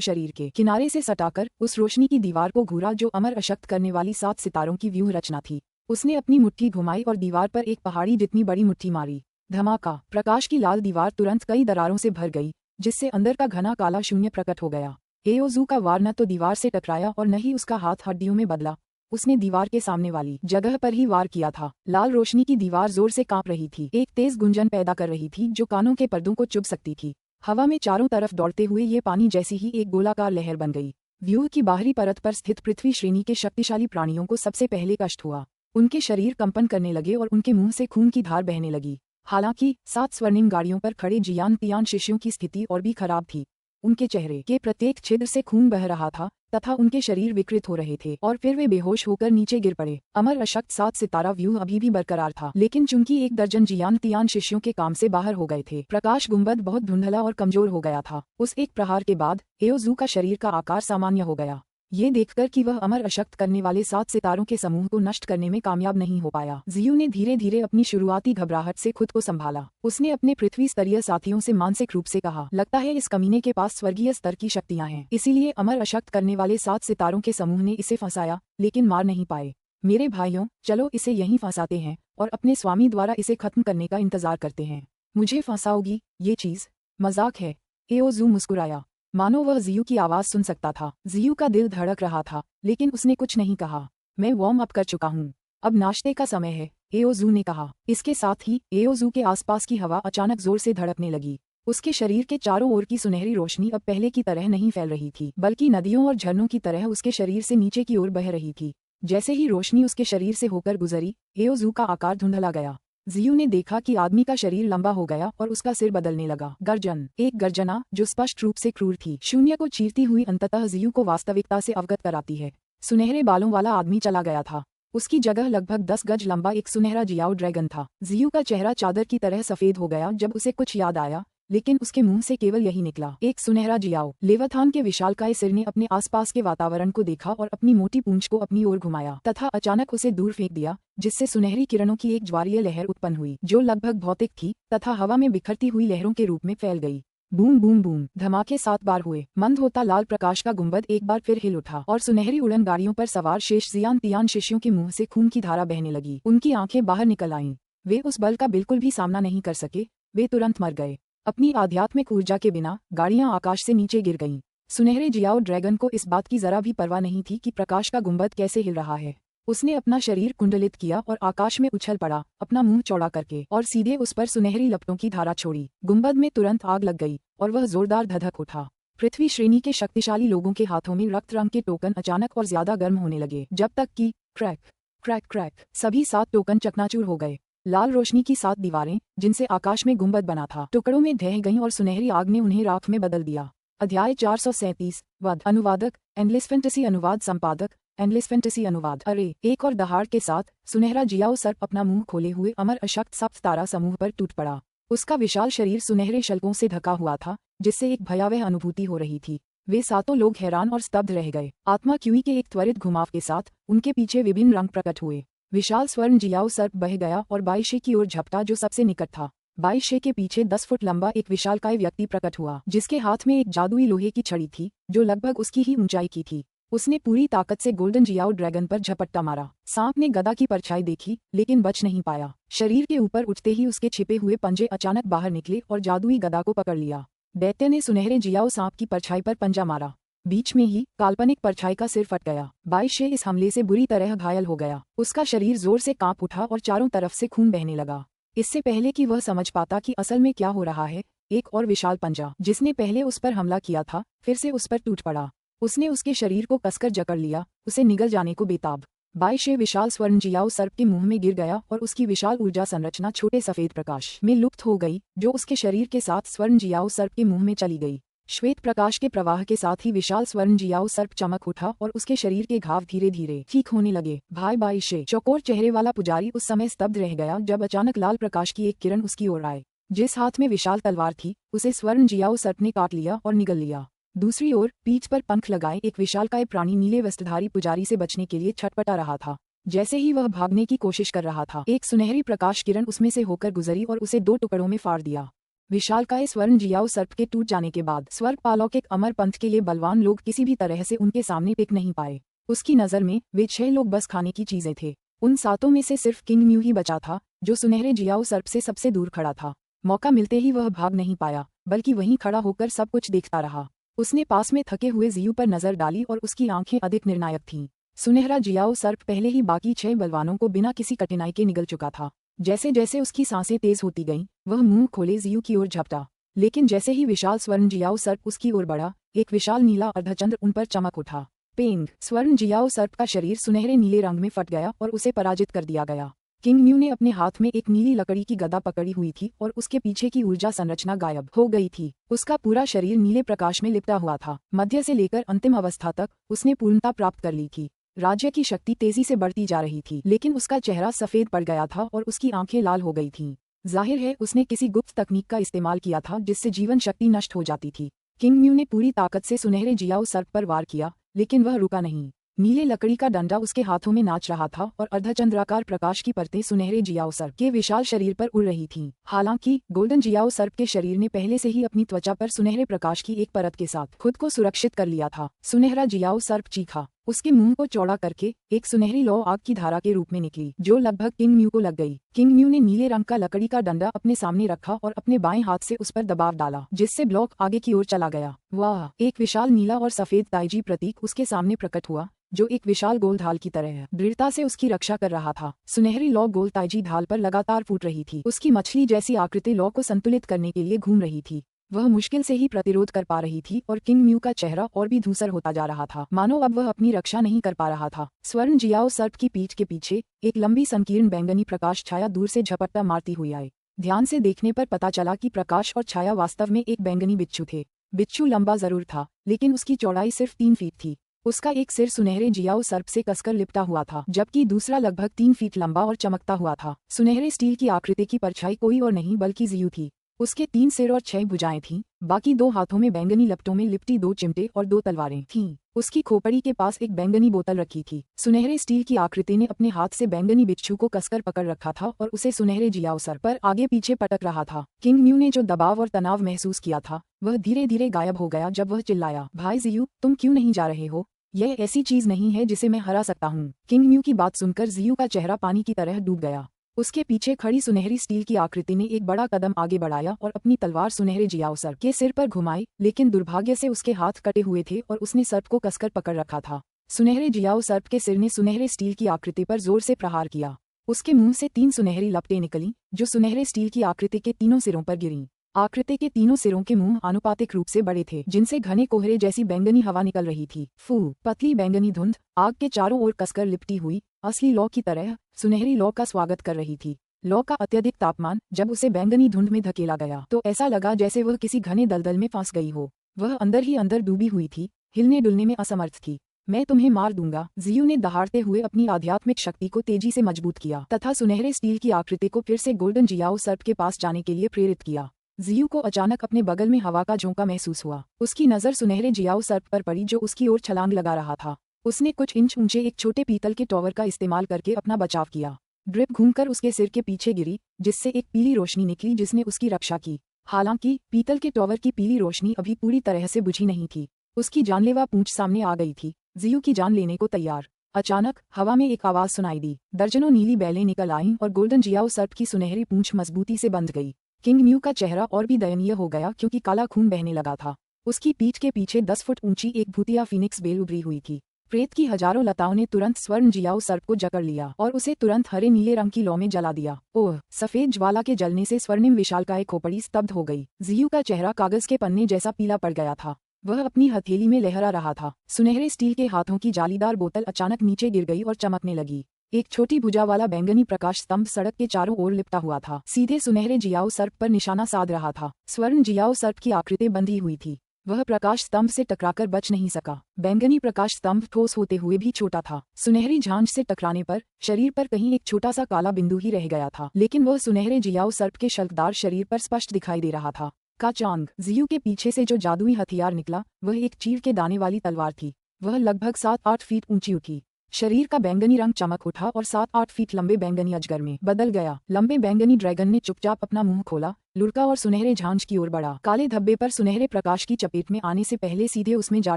शरीर के किनारे से सटाकर उस रोशनी की दीवार को घूरा जो अमर अशक्त करने वाली 7 सितारों की व्यूह रचना थी। उसने अपनी मुट्ठी घुमाई और दीवार पर एक पहाड़ी जितनी बड़ी मुट्ठी मारी। धमाका! प्रकाश की लाल दीवार तुरंत कई दरारों से भर गई, जिससे अंदर का घना काला शून्य प्रकट हो गया। एओजू का वार न तो दीवार से टकराया और न ही उसका हाथ हड्डियों में बदला। उसने दीवार के सामने वाली जगह पर ही वार किया था। लाल रोशनी की दीवार जोर से कांप रही थी, एक तेज गुंजन पैदा कर रही थी जो कानों के पर्दों को चुभ सकती थी। हवा में चारों तरफ दौड़ते हुए ये पानी जैसी ही एक गोलाकार लहर बन गई। व्यूह की बाहरी परत पर स्थित पृथ्वी श्रेणी के शक्तिशाली प्राणियों को सबसे पहले कष्ट हुआ। उनके शरीर कंपन करने लगे और उनके मुंह से खून की धार बहने लगी। हालांकि 7 स्वर्णिम गाड़ियों पर खड़े जियान तियान शिष्यों की स्थिति और भी खराब थी। उनके चेहरे के प्रत्येक छिद्र से खून बह रहा था तथा उनके शरीर विकृत हो रहे थे और फिर वे बेहोश होकर नीचे गिर पड़े। अमर अशक्त 7 सितारा व्यूह अभी भी बरकरार था, लेकिन चूंकि 1 दर्जन जियान तियान शिष्यों के काम से बाहर हो गए थे, प्रकाश गुंबद बहुत धुंधला और कमजोर हो गया था। उस एक प्रहार के बाद एओजू का शरीर का आकार सामान्य हो गया। ये देखकर कि वह अमर अशक्त करने वाले 7 सितारों के समूह को नष्ट करने में कामयाब नहीं हो पाया, जियू ने धीरे धीरे अपनी शुरुआती घबराहट से खुद को संभाला। उसने अपने पृथ्वी स्तरीय साथियों से मानसिक रूप से कहा, लगता है इस कमीने के पास स्वर्गीय स्तर की शक्तियां हैं, इसीलिए अमर अशक्त करने वाले 7 सितारों के समूह ने इसे फंसाया, लेकिन मार नहीं पाए। मेरे भाइयों, चलो इसे यहीं फंसाते हैं और अपने स्वामी द्वारा इसे खत्म करने का इंतजार करते हैं। मुझे फंसाओगी? ये चीज मजाक है। एओजू मुस्कुराया, मानो वह जियू की आवाज सुन सकता था। जियू का दिल धड़क रहा था, लेकिन उसने कुछ नहीं कहा। मैं वार्म अप कर चुका हूँ, अब नाश्ते का समय है, एओजू ने कहा। इसके साथ ही एओजू के आसपास की हवा अचानक जोर से धड़कने लगी। उसके शरीर के चारों ओर की सुनहरी रोशनी अब पहले की तरह नहीं फैल रही थी, बल्कि नदियों और झरनों की तरह उसके शरीर से नीचे की ओर बह रही थी। जैसे ही रोशनी उसके शरीर से होकर गुजरी, एओजू का आकार धुंधला गया। जियू ने देखा कि आदमी का शरीर लंबा हो गया और उसका सिर बदलने लगा। गर्जन, एक गर्जना जो स्पष्ट रूप से क्रूर थी, शून्य को चीरती हुई अंततः जियू को वास्तविकता से अवगत कराती है। सुनहरे बालों वाला आदमी चला गया था। उसकी जगह लगभग 10 गज लंबा एक सुनहरा जियाओ ड्रैगन था। जियू का चेहरा चादर की तरह सफेद हो गया जब उसे कुछ याद आया, लेकिन उसके मुंह से केवल यही निकला, एक सुनहरा जियाओ। लेवाथान के विशालकाय सिर ने अपने आसपास के वातावरण को देखा और अपनी मोटी पूंछ को अपनी ओर घुमाया तथा अचानक उसे दूर फेंक दिया, जिससे सुनहरी किरणों की एक ज्वारीय लहर उत्पन्न हुई जो लगभग भौतिक थी तथा हवा में बिखरती हुई लहरों के रूप में फैल गई। बूम बूम बूम धमाके 7 बार हुए। मंद होता लाल प्रकाश का गुंबद एक बार फिर हिल उठा और सुनहरी उड़न गाड़ियों पर सवार शेष जियान तियान शिष्यों के मुंह से खून की धारा बहने लगी। उनकी आंखें बाहर निकल आईं। वे उस बल का बिल्कुल भी सामना नहीं कर सके, वे तुरंत मर गए। अपनी आध्यात्मिक ऊर्जा के बिना गाड़ियां आकाश से नीचे गिर गईं। सुनहरे जियाओ ड्रैगन को इस बात की जरा भी परवाह नहीं थी कि प्रकाश का गुंबद कैसे हिल रहा है। उसने अपना शरीर कुंडलित किया और आकाश में उछल पड़ा, अपना मुंह चौड़ा करके, और सीधे उस पर सुनहरी लपटों की धारा छोड़ी। गुंबद में तुरंत आग लग गई और वह जोरदार धधक उठा। पृथ्वी श्रेणी के शक्तिशाली लोगों के हाथों में रक्त रंग के टोकन अचानक और ज्यादा गर्म होने लगे, जब तक कि क्रैक क्रैक क्रैक सभी 7 टोकन चकनाचूर हो गए। लाल रोशनी की 7 दीवारें, जिनसे आकाश में गुंबद बना था, टुकड़ों में ढह गईं और सुनहरी आग ने उन्हें राख में बदल दिया। अध्याय 437 वध। अनुवादक एंडलेस फैंटेसी, अनुवाद संपादक एंडलेस फैंटेसी अनुवाद। अरे एक और दहाड़ के साथ सुनहरा जियाओ सर्प अपना मुंह खोले हुए अमर अशक्त सप्त तारा समूह पर टूट पड़ा। उसका विशाल शरीर सुनहरे शल्कों से ढका हुआ था, जिससे एक भयावह अनुभूति हो रही थी। वे 7 लोग हैरान और स्तब्ध रह गए। आत्मा क्यूई के एक त्वरित घुमाव के साथ उनके पीछे विभिन्न रंग प्रकट हुए। विशाल स्वर्ण जियाओ सर्प बह गया और बाईशे की ओर झपटा जो सबसे निकट था। बाईशे के पीछे 10 फुट लंबा एक विशालकाय व्यक्ति प्रकट हुआ, जिसके हाथ में एक जादुई लोहे की छड़ी थी जो लगभग उसकी ही ऊंचाई की थी। उसने पूरी ताकत से गोल्डन जियाओ ड्रैगन पर झपट्टा मारा। सांप ने गदा की परछाई देखी, लेकिन बच नहीं पाया। शरीर के ऊपर उठते ही उसके छिपे हुए पंजे अचानक बाहर निकले और जादुई गदा को पकड़ लिया। दैत्य ने सुनहरे जियाओ सांप की परछाई पर पंजा मारा। बीच में ही काल्पनिक परछाई का सिर फट गया। बाईशे इस हमले से बुरी तरह घायल हो गया। उसका शरीर जोर से कांप उठा और चारों तरफ से खून बहने लगा। इससे पहले कि वह समझ पाता कि असल में क्या हो रहा है, एक और विशाल पंजा जिसने पहले उस पर हमला किया था फिर से उस पर टूट पड़ा। उसने उसके शरीर को कसकर जकड़ लिया, उसे निगल जाने को बेताब। बाईशे विशाल स्वर्ण जियाओ सर्प के मुंह में गिर गया और उसकी विशाल ऊर्जा संरचना छोटे सफेद प्रकाश में लुप्त हो गई, जो उसके शरीर के साथ स्वर्ण जियाओ सर्प के मुंह में चली गई। श्वेत प्रकाश के प्रवाह के साथ ही विशाल स्वर्ण जियाओ सर्प चमक उठा और उसके शरीर के घाव धीरे धीरे ठीक होने लगे। भाई बाईशे, चौकोर चेहरे वाला पुजारी उस समय स्तब्ध रह गया जब अचानक लाल प्रकाश की एक किरण उसकी ओर आए। जिस हाथ में विशाल तलवार थी उसे स्वर्ण जियाओ सर्प ने काट लिया और निगल लिया। दूसरी ओर पीठ पर पंख लगाए एक विशालकाय प्राणी नीले वस्त्रधारी पुजारी से बचने के लिए छटपटा रहा था। जैसे ही वह भागने की कोशिश कर रहा था, एक सुनहरी प्रकाश किरण उसमें से होकर गुजरी और उसे 2 टुकड़ों में फाड़ दिया। विशालकाय स्वर्ण जियाओ सर्प के टूट जाने के बाद स्वर्गपालों एक अमर पंथ के लिए बलवान लोग किसी भी तरह से उनके सामने टिक नहीं पाए। उसकी नजर में वे 6 लोग बस खाने की चीजें थे। उन 7 में से सिर्फ किंग म्यू ही बचा था, जो सुनहरे जियाओ सर्प से सबसे दूर खड़ा था। मौका मिलते ही वह भाग नहीं पाया, बल्कि वहीं खड़ा होकर सब कुछ देखता रहा। उसने पास में थके हुए जियू पर नजर डाली और उसकी आंखें अधिक निर्णायक थीं। सुनहरा जियाओ सर्प पहले ही बाकी 6 बलवानों को बिना किसी कठिनाई के निगल चुका था। जैसे जैसे उसकी सांसें तेज होती गईं, वह मुंह खोले जियू की ओर झपटा। लेकिन जैसे ही विशाल स्वर्ण जियाओ सर्प उसकी ओर बढ़ा, एक विशाल नीला अर्धचंद्र उन पर चमक उठा। पेंग! स्वर्ण जियाओ सर्प का शरीर सुनहरे नीले रंग में फट गया और उसे पराजित कर दिया गया। किंग म्यू ने अपने हाथ में एक नीली लकड़ी की गदा पकड़ी हुई थी और उसके पीछे की ऊर्जा संरचना गायब हो गई थी। उसका पूरा शरीर नीले प्रकाश में लिपटा हुआ था। मध्य से लेकर अंतिम अवस्था तक उसने पूर्णता प्राप्त कर ली थी। राज्य की शक्ति तेजी से बढ़ती जा रही थी, लेकिन उसका चेहरा सफेद पड़ गया था और उसकी आंखें लाल हो गई थीं। जाहिर है उसने किसी गुप्त तकनीक का इस्तेमाल किया था जिससे जीवन शक्ति नष्ट हो जाती थी। किंग म्यू ने पूरी ताकत से सुनहरे जियाओ सर्प पर वार किया, लेकिन वह रुका नहीं। नीले लकड़ी का डंडा उसके हाथों में नाच रहा था और अर्धचंद्राकार प्रकाश की परतें सुनहरे जियाओ सर्प के विशाल शरीर पर उड़ रही थीं। हालांकि गोल्डन जियाओ सर्प के शरीर ने पहले से ही अपनी त्वचा पर सुनहरे प्रकाश की एक परत के साथ खुद को सुरक्षित कर लिया था। सुनहरा जियाओ सर्प चीखा। उसके मुंह को चौड़ा करके एक सुनहरी लौ आग की धारा के रूप में निकली, जो लगभग किंग म्यू को लग गई। किंग म्यू ने नीले रंग का लकड़ी का डंडा अपने सामने रखा और अपने बाएं हाथ से उस पर दबाव डाला, जिससे ब्लॉक आगे की ओर चला गया। वाह! एक विशाल नीला और सफेद ताइजी प्रतीक उसके सामने प्रकट हुआ, जो एक विशाल गोल ढाल की तरह है, दृढ़ता से उसकी रक्षा कर रहा था। सुनहरी लौ गोल ताइजी ढाल पर लगातार फूट रही थी। उसकी मछली जैसी आकृति लौ को संतुलित करने के लिए घूम रही थी। वह मुश्किल से ही प्रतिरोध कर पा रही थी और किंग म्यू का चेहरा और भी धूसर होता जा रहा था, मानो अब वह अपनी रक्षा नहीं कर पा रहा था। स्वर्ण जियाओ सर्प की पीठ के पीछे एक लंबी संकीर्ण बैंगनी प्रकाश छाया दूर से झपट्टा मारती हुई आई। ध्यान से देखने पर पता चला कि प्रकाश और छाया वास्तव में एक बैंगनी बिच्छू थे। बिच्छू लंबा जरूर था, लेकिन उसकी चौड़ाई सिर्फ 3 फीट थी। उसका एक सिर सुनहरे जियाओ सर्प से कसकर लिपटा हुआ था, जबकि दूसरा लगभग 3 फीट लंबा और चमकता हुआ था। सुनहरे स्टील की आकृति की परछाई कोई और नहीं बल्कि जियू थी। उसके 3 सिर और 6 भुजाएं थीं, बाकी 2 हाथों में बैंगनी लपटों में लिपटी 2 चिमटे और 2 तलवारें थीं। उसकी खोपड़ी के पास एक बैंगनी बोतल रखी थी। सुनहरे स्टील की आकृति ने अपने हाथ से बैंगनी बिच्छू को कसकर पकड़ रखा था और उसे सुनहरे जियाओ सर्प पर आगे पीछे पटक रहा था। किंग म्यू ने जो दबाव और तनाव महसूस किया था, वह धीरे धीरे गायब हो गया जब वह चिल्लाया, भाई जियू, तुम क्यों नहीं जा रहे हो? यह ऐसी चीज नहीं है जिसे मैं हरा सकता हूँ। किंग म्यू की बात सुनकर जियू का चेहरा पानी की तरह डूब गया। उसके पीछे खड़ी सुनहरी स्टील की आकृति ने एक बड़ा कदम आगे बढ़ाया और अपनी तलवार सुनहरे जियाओ सर्प के सिर पर घुमाई, लेकिन दुर्भाग्य से उसके हाथ कटे हुए थे और उसने सर्प को कसकर पकड़ रखा था। सुनहरे जियाओ सर्प के सिर ने सुनहरे स्टील की आकृति पर जोर से प्रहार किया। उसके मुंह से 3 सुनहरी लपटें निकलीं, जो सुनहरे स्टील की आकृति के तीनों सिरों पर गिरीं। आकृति के तीनों सिरों के मुंह आनुपातिक रूप से बड़े थे, जिनसे घने कोहरे जैसी बैंगनी हवा निकल रही थी। पतली बैंगनी धुंध आग के चारों ओर कसकर लिपटी हुई असली लौ की तरह सुनहरी लौ का स्वागत कर रही थी। लौ का अत्यधिक तापमान जब उसे बैंगनी धुंध में धकेला गया तो ऐसा लगा जैसे वह किसी घने दलदल में फंस गई हो। वह अंदर ही अंदर डूबी हुई थी, हिलने डुलने में असमर्थ थी। मैं तुम्हें मार दूंगा, जियू ने दहाड़ते हुए अपनी आध्यात्मिक शक्ति को तेजी से मजबूत किया तथा सुनहरे स्टील की आकृति को फिर से गोल्डन जियाओ सर्प के पास जाने के लिए प्रेरित किया। जियू को अचानक अपने बगल में हवा का झोंका महसूस हुआ। उसकी नजर सुनहरे जियाओ सर्प पर पड़ी, जो उसकी ओर छलांग लगा रहा था। उसने कुछ इंच ऊंचे एक छोटे पीतल के टॉवर का इस्तेमाल करके अपना बचाव किया। ड्रिप घूमकर उसके सिर के पीछे गिरी, जिससे एक पीली रोशनी निकली जिसने उसकी रक्षा की। हालांकि पीतल के टॉवर की पीली रोशनी अभी पूरी तरह से बुझी नहीं थी। उसकी जानलेवा पूंछ सामने आ गई थी, जियू की जान लेने को तैयार। अचानक हवा में एक आवाज सुनाई दी। दर्जनों नीली बैलें निकल आईं और गोल्डन जियाओ सर्प की सुनहरी पूंछ मजबूती से बंध गई। किंग म्यू का चेहरा और भी दयनीय हो गया क्योंकि काला खून बहने लगा था। उसकी पीठ के पीछे 10 फुट ऊंची एक भूतिया फीनिक्स बेल उभरी हुई थी। प्रेत की हजारों लताओं ने तुरंत स्वर्ण जियाओ सर्प को जकड़ लिया और उसे तुरंत हरे नीले रंग की लौ में जला दिया। ओह! सफेद ज्वाला के जलने से स्वर्णिम विशालकाय खोपड़ी स्तब्ध हो गई। जियू का चेहरा कागज के पन्ने जैसा पीला पड़ गया था। वह अपनी हथेली में लहरा रहा था। सुनहरे स्टील के हाथों की जालीदार बोतल अचानक नीचे गिर गई और चमकने लगी। एक छोटी भुजा वाला बैंगनी प्रकाश स्तंभ सड़क के चारों ओर लिपटा हुआ था, सीधे सुनहरे जियाओ सर्प पर निशाना साध रहा था। स्वर्ण जियाओ सर्प की आकृति बंधी हुई थी। वह प्रकाश स्तंभ से टकराकर बच नहीं सका। बैंगनी प्रकाश स्तंभ ठोस होते हुए भी छोटा था। सुनहरी झांझ से टकराने पर शरीर पर कहीं एक छोटा सा काला बिंदु ही रह गया था, लेकिन वह सुनहरे जियाओ सर्प के शल्कदार शरीर पर स्पष्ट दिखाई दे रहा था। का चांग जियू के पीछे से जो जादुई हथियार निकला वह एक चीर के दाने वाली तलवार थी। वह लगभग 7-8 फीट ऊंची उठी। शरीर का बैंगनी रंग चमक उठा और 7-8 फीट लंबे बैंगनी अजगर में बदल गया। लंबे बैंगनी ड्रैगन ने चुपचाप अपना मुंह खोला, लुढ़का और सुनहरे झांझ की ओर बढ़ा। काले धब्बे पर सुनहरे प्रकाश की चपेट में आने से पहले सीधे उसमें जा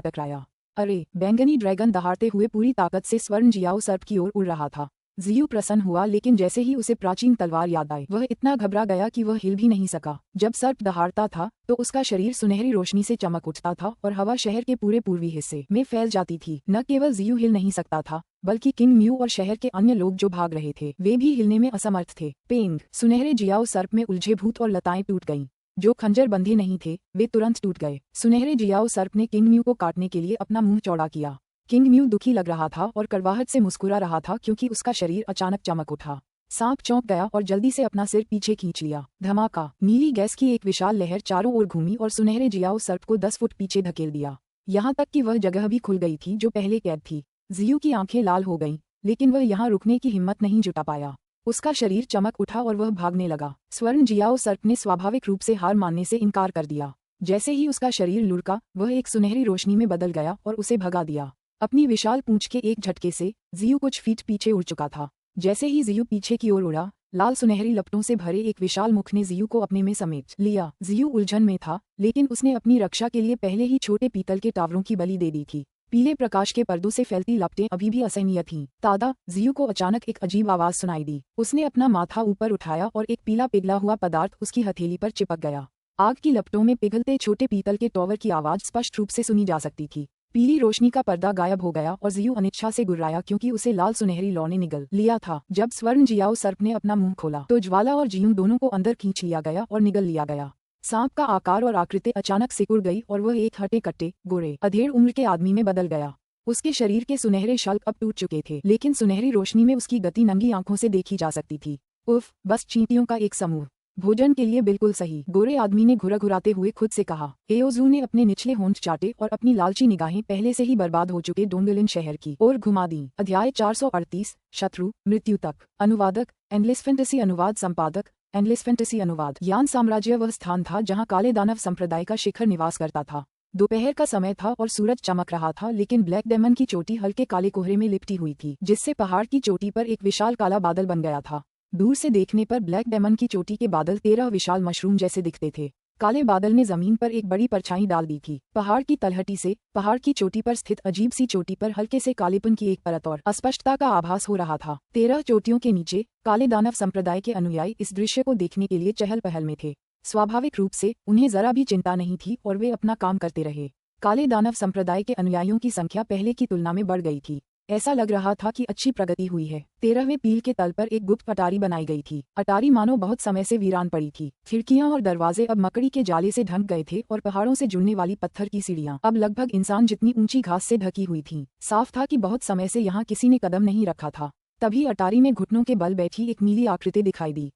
टकराया। अरे! बैंगनी ड्रैगन दहाड़ते हुए पूरी ताकत से स्वर्ण जियाओ सर्प की ओर उड़ रहा था। जियू प्रसन्न हुआ, लेकिन जैसे ही उसे प्राचीन तलवार याद आई वह इतना घबरा गया कि वह हिल भी नहीं सका। जब सर्प दहाड़ता था तो उसका शरीर सुनहरी रोशनी से चमक उठता था और हवा शहर के पूरे पूर्वी हिस्से में फैल जाती थी। न केवल जियू हिल नहीं सकता था, बल्कि किंग म्यू और शहर के अन्य लोग जो भाग रहे थे वे भी हिलने में असमर्थ थे। पेंग! सुनहरे जियाओ सर्प में उलझे भूत और लताएं टूट गईं। जो खंजर बंधे नहीं थे वे तुरंत टूट गए। सुनहरे जियाओ सर्प ने किंग म्यू को काटने के लिए अपना मुंह चौड़ा किया। किंग म्यू दुखी लग रहा था और कड़वाहट से मुस्कुरा रहा था क्योंकि उसका शरीर अचानक चमक उठा। सांप चौंक गया और जल्दी से अपना सिर पीछे खींच लिया। धमाका! नीली गैस की एक विशाल लहर चारों ओर घूमी और सुनहरे जियाओ सर्प को 10 फुट पीछे धकेल दिया। यहाँ तक कि वह जगह भी खुल गई थी जो पहले कैद थी। जियू की आंखें लाल हो गईं, लेकिन वह यहाँ रुकने की हिम्मत नहीं जुटा पाया। उसका शरीर चमक उठा और वह भागने लगा। स्वर्ण जियाओ सर्प ने स्वाभाविक रूप से हार मानने से इनकार कर दिया। जैसे ही उसका शरीर लुढ़का वह एक सुनहरी रोशनी में बदल गया और उसे भगा दिया। अपनी विशाल पूंछ के एक झटके से जियू कुछ फीट पीछे उड़ चुका था। जैसे ही जियू पीछे की ओर उड़ा, लाल सुनहरी लपटों से भरे एक विशाल मुख ने जियू को अपने में समेट लिया। जियू उलझन में था, लेकिन उसने अपनी रक्षा के लिए पहले ही छोटे पीतल के टावरों की बलि दे दी थी। पीले प्रकाश के पर्दों से फैलती लपटें अभी भी असहनीय थीं। तादा! जियू को अचानक एक अजीब आवाज सुनाई दी। उसने अपना माथा ऊपर उठाया और एक पीला पिघला हुआ पदार्थ उसकी हथेली पर चिपक गया। आग की लपटों में पिघलते छोटे पीतल के टॉवर की आवाज स्पष्ट रूप से सुनी जा सकती थी। पीली रोशनी का पर्दा गायब हो गया और जियू अनिच्छा से गुर्राया क्योंकि उसे लाल सुनहरी लौ ने निगल लिया था। जब स्वर्ण जियाओ सर्प ने अपना मुंह खोला तो ज्वाला और जियू दोनों को अंदर खींच लिया गया और निगल लिया गया। सांप का आकार और आकृति अचानक सिकुड़ गई और वह एक हटे कट्टे गोरे अधेड़ उम्र के आदमी में बदल गया। उसके शरीर के सुनहरे शल्क अब टूट चुके थे, लेकिन सुनहरी रोशनी में उसकी गति नंगी आंखों से देखी जा सकती थी। उफ! बस चींटियों का एक समूह। भोजन के लिए बिल्कुल सही, गोरे आदमी ने घुरघुराते हुए खुद से कहा। एओजू ने अपने निचले होंठ चाटे और अपनी लालची निगाहें पहले से ही बर्बाद हो चुके डोंगलिन शहर की ओर घुमा दी। अध्याय 438 शत्रु मृत्यु तक। अनुवादक एंडलेस फैंटेसी अनुवाद संपादक एंडलेस फैंटेसी अनुवाद। यान साम्राज्य वह स्थान था जहाँ काले दानव संप्रदाय का शिखर निवास करता था। दोपहर का समय था और सूरज चमक रहा था, लेकिन ब्लैक डेमन की चोटी हल्के काले कोहरे में लिपटी हुई थी, जिससे पहाड़ की चोटी पर एक विशाल काला बादल बन गया था। दूर से देखने पर ब्लैक डेमन की चोटी के बादल 13 विशाल मशरूम जैसे दिखते थे। काले बादल ने जमीन पर एक बड़ी परछाई डाल दी थी। पहाड़ की तलहटी से पहाड़ की चोटी पर स्थित अजीब सी चोटी पर हल्के से कालेपन की एक परत और अस्पष्टता का आभास हो रहा था। 13 चोटियों के नीचे काले दानव संप्रदाय के अनुयायी इस दृश्य को देखने के लिए चहल पहल में थे। स्वाभाविक रूप से उन्हें जरा भी चिंता नहीं थी और वे अपना काम करते रहे। काले दानव संप्रदाय के अनुयायियों की संख्या पहले की तुलना में बढ़ गई थी। ऐसा लग रहा था कि अच्छी प्रगति हुई है। 13वें पील के तल पर एक गुप्त अटारी बनाई गई थी। अटारी मानो बहुत समय से वीरान पड़ी थी। खिड़कियां और दरवाजे अब मकड़ी के जाले से ढक गए थे और पहाड़ों से जुड़ने वाली पत्थर की सीढ़ियां अब लगभग इंसान जितनी ऊंची घास से ढकी हुई थीं। साफ था कि बहुत समय से यहाँ किसी ने कदम नहीं रखा था। तभी अटारी में घुटनों के बल बैठी एक नीली आकृति दिखाई दी।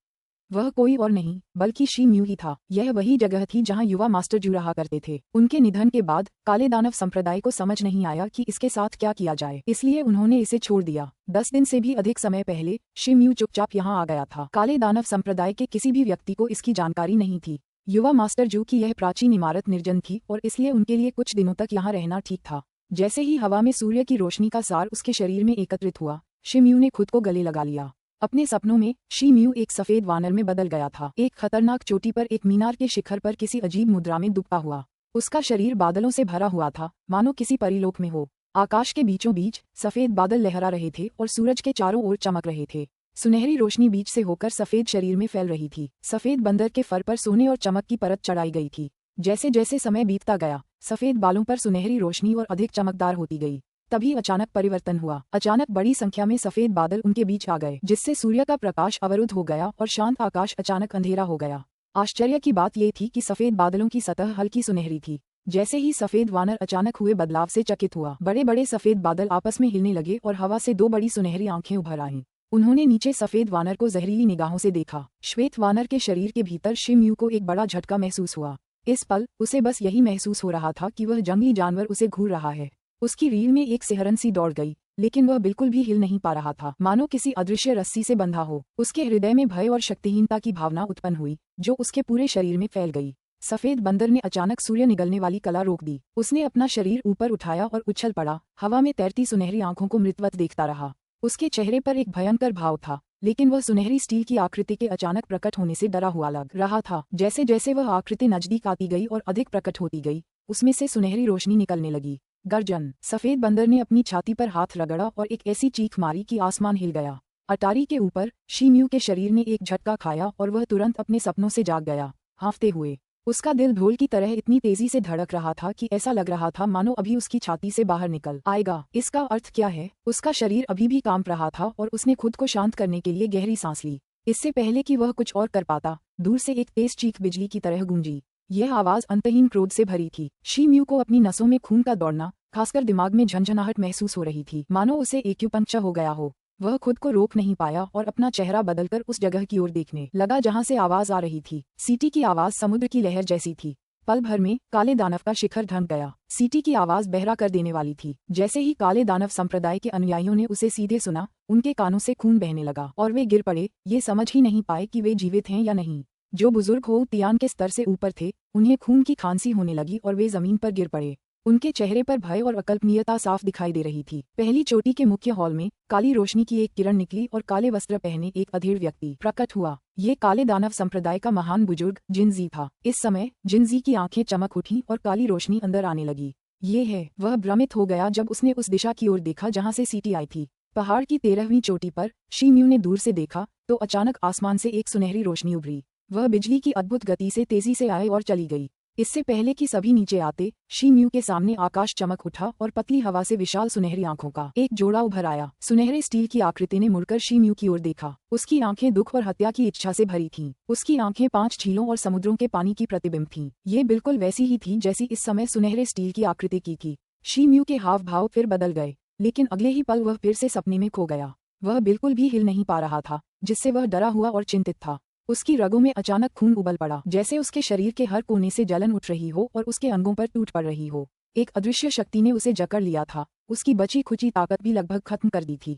वह कोई और नहीं बल्कि शी म्यू ही था। यह वही जगह थी जहां युवा मास्टर जू रहा करते थे। उनके निधन के बाद काले दानव संप्रदाय को समझ नहीं आया कि इसके साथ क्या किया जाए, इसलिए उन्होंने इसे छोड़ दिया। 10 दिन से भी अधिक समय पहले शी म्यू चुपचाप यहाँ आ गया था। काले दानव संप्रदाय के किसी भी व्यक्ति को इसकी जानकारी नहीं थी। युवा मास्टर जू की यह प्राचीन इमारत निर्जन थी और इसलिए उनके लिए कुछ दिनों तक यहाँ रहना ठीक था। जैसे ही हवा में सूर्य की रोशनी का सार उसके शरीर में एकत्रित हुआ, शी म्यू ने खुद को गले लगा लिया। अपने सपनों में शी म्यू एक सफेद वानर में बदल गया था। एक खतरनाक चोटी पर एक मीनार के शिखर पर किसी अजीब मुद्रा में दुबका हुआ। उसका शरीर बादलों से भरा हुआ था, मानो किसी परिलोक में हो। आकाश के बीचों बीच सफेद बादल लहरा रहे थे और सूरज के चारों ओर चमक रहे थे। सुनहरी रोशनी बीच से होकर सफेद शरीर में फैल रही थी। सफेद बंदर के फर पर सोने और चमक की परत चढ़ाई गई थी। जैसे जैसे समय बीतता गया, सफेद बालों पर सुनहरी रोशनी और अधिक चमकदार होती गई। तभी अचानक परिवर्तन हुआ। अचानक बड़ी संख्या में सफेद बादल उनके बीच आ गए, जिससे सूर्य का प्रकाश अवरुद्ध हो गया और शांत आकाश अचानक अंधेरा हो गया। आश्चर्य की बात यह थी कि सफेद बादलों की सतह हल्की सुनहरी थी। जैसे ही सफेद वानर अचानक हुए बदलाव से चकित हुआ, बड़े बड़े सफेद बादल आपस में हिलने लगे और हवा से दो बड़ी सुनहरी आंखें उभर आईं। उन्होंने नीचे सफेद वानर को जहरीली निगाहों से देखा। श्वेत वानर के शरीर के भीतर शिम्यू को एक बड़ा झटका महसूस हुआ। इस पल उसे बस यही महसूस हो रहा था कि वह जंगली जानवर उसे घूर रहा है। उसकी रीढ़ में एक सिहरन सी दौड़ गई, लेकिन वह बिल्कुल भी हिल नहीं पा रहा था, मानो किसी अदृश्य रस्सी से बंधा हो। उसके हृदय में भय और शक्तिहीनता की भावना उत्पन्न हुई, जो उसके पूरे शरीर में फैल गई। सफेद बंदर ने अचानक सूर्य निगलने वाली कला रोक दी। उसने अपना शरीर ऊपर उठाया और उछल पड़ा, हवा में तैरती सुनहरी आंखों को मृतवत देखता रहा। उसके चेहरे पर एक भयंकर भाव था, लेकिन वह सुनहरी स्टील की आकृति के अचानक प्रकट होने से डरा हुआ लग रहा था। जैसे जैसे वह आकृति नजदीक आती गई और अधिक प्रकट होती गई, उसमें से सुनहरी रोशनी निकलने लगी। गर्जन! सफेद बंदर ने अपनी छाती पर हाथ रगड़ा और एक ऐसी चीख मारी कि आसमान हिल गया। अटारी के ऊपर शिम्यू के शरीर ने एक झटका खाया और वह तुरंत अपने सपनों से जाग गया, हांफते हुए। उसका दिल ढोल की तरह इतनी तेजी से धड़क रहा था कि ऐसा लग रहा था मानो अभी उसकी छाती से बाहर निकल आएगा। इसका अर्थ क्या है? उसका शरीर अभी भी कांप रहा था और उसने खुद को शांत करने के लिए गहरी सांस ली। इससे पहले कि वह कुछ और कर पाता, दूर से एक तेज चीख बिजली की तरह गूंजी। यह आवाज अंतहीन क्रोध से भरी थी। शिम्यू को अपनी नसों में खून का दौड़ना, खासकर दिमाग में झंझनाहट महसूस हो रही थी, मानो उसे एक्यूपंक्चर हो गया हो। वह खुद को रोक नहीं पाया और अपना चेहरा बदलकर उस जगह की ओर देखने लगा जहां से आवाज आ रही थी। सीटी की आवाज समुद्र की लहर जैसी थी। पल भर में काले दानव का शिखर ढंक गया। सीटी की आवाज बहरा कर देने वाली थी। जैसे ही काले दानव संप्रदाय के अनुयायियों ने उसे सीधे सुना, उनके कानों से खून बहने लगा और वे गिर पड़े, ये समझ ही नहीं पाए कि वे जीवित हैं या नहीं। जो बुजुर्ग हो तियान के स्तर से ऊपर थे, उन्हें खून की खांसी होने लगी और वे जमीन पर गिर पड़े। उनके चेहरे पर भय और अकल्पनीयता साफ दिखाई दे रही थी। पहली चोटी के मुख्य हॉल में काली रोशनी की एक किरण निकली और काले वस्त्र पहने एक अधेड़ व्यक्ति प्रकट हुआ। ये काले दानव संप्रदाय का महान बुजुर्ग जिनजी था। इस समय जिनजी की आंखें चमक उठी और काली रोशनी अंदर आने लगी। ये है। वह भ्रमित हो गया जब उसने उस दिशा की ओर देखा जहां से सीटी आई थी। पहाड़ की 13वीं चोटी पर शिम्यू ने दूर से देखा तो अचानक आसमान से एक सुनहरी रोशनी उभरी। वह बिजली की अद्भुत गति से तेजी से आए और चली गई। इससे पहले कि सभी नीचे आते, शिम्यू के सामने आकाश चमक उठा और पतली हवा से विशाल सुनहरी आंखों का एक जोड़ा उभर आया। सुनहरे स्टील की आकृति ने मुड़कर शिम्यू की ओर देखा। उसकी आंखें दुख और हत्या की इच्छा से भरी थीं। उसकी आंखें 5 झीलों और समुद्रों के पानी की प्रतिबिंब थीं। ये बिल्कुल वैसी ही थी जैसी इस समय सुनहरे स्टील की आकृति की थी। शिम्यू के हाव भाव फिर बदल गए, लेकिन अगले ही पल वह फिर से सपने में खो गया। वह बिल्कुल भी हिल नहीं पा रहा था, जिससे वह डरा हुआ और चिंतित था। उसकी रगों में अचानक खून उबल पड़ा, जैसे उसके शरीर के हर कोने से जलन उठ रही हो और उसके अंगों पर टूट पड़ रही हो। एक अदृश्य शक्ति ने उसे जकड़ लिया था। उसकी बची खुची ताकत भी लगभग खत्म कर दी थी।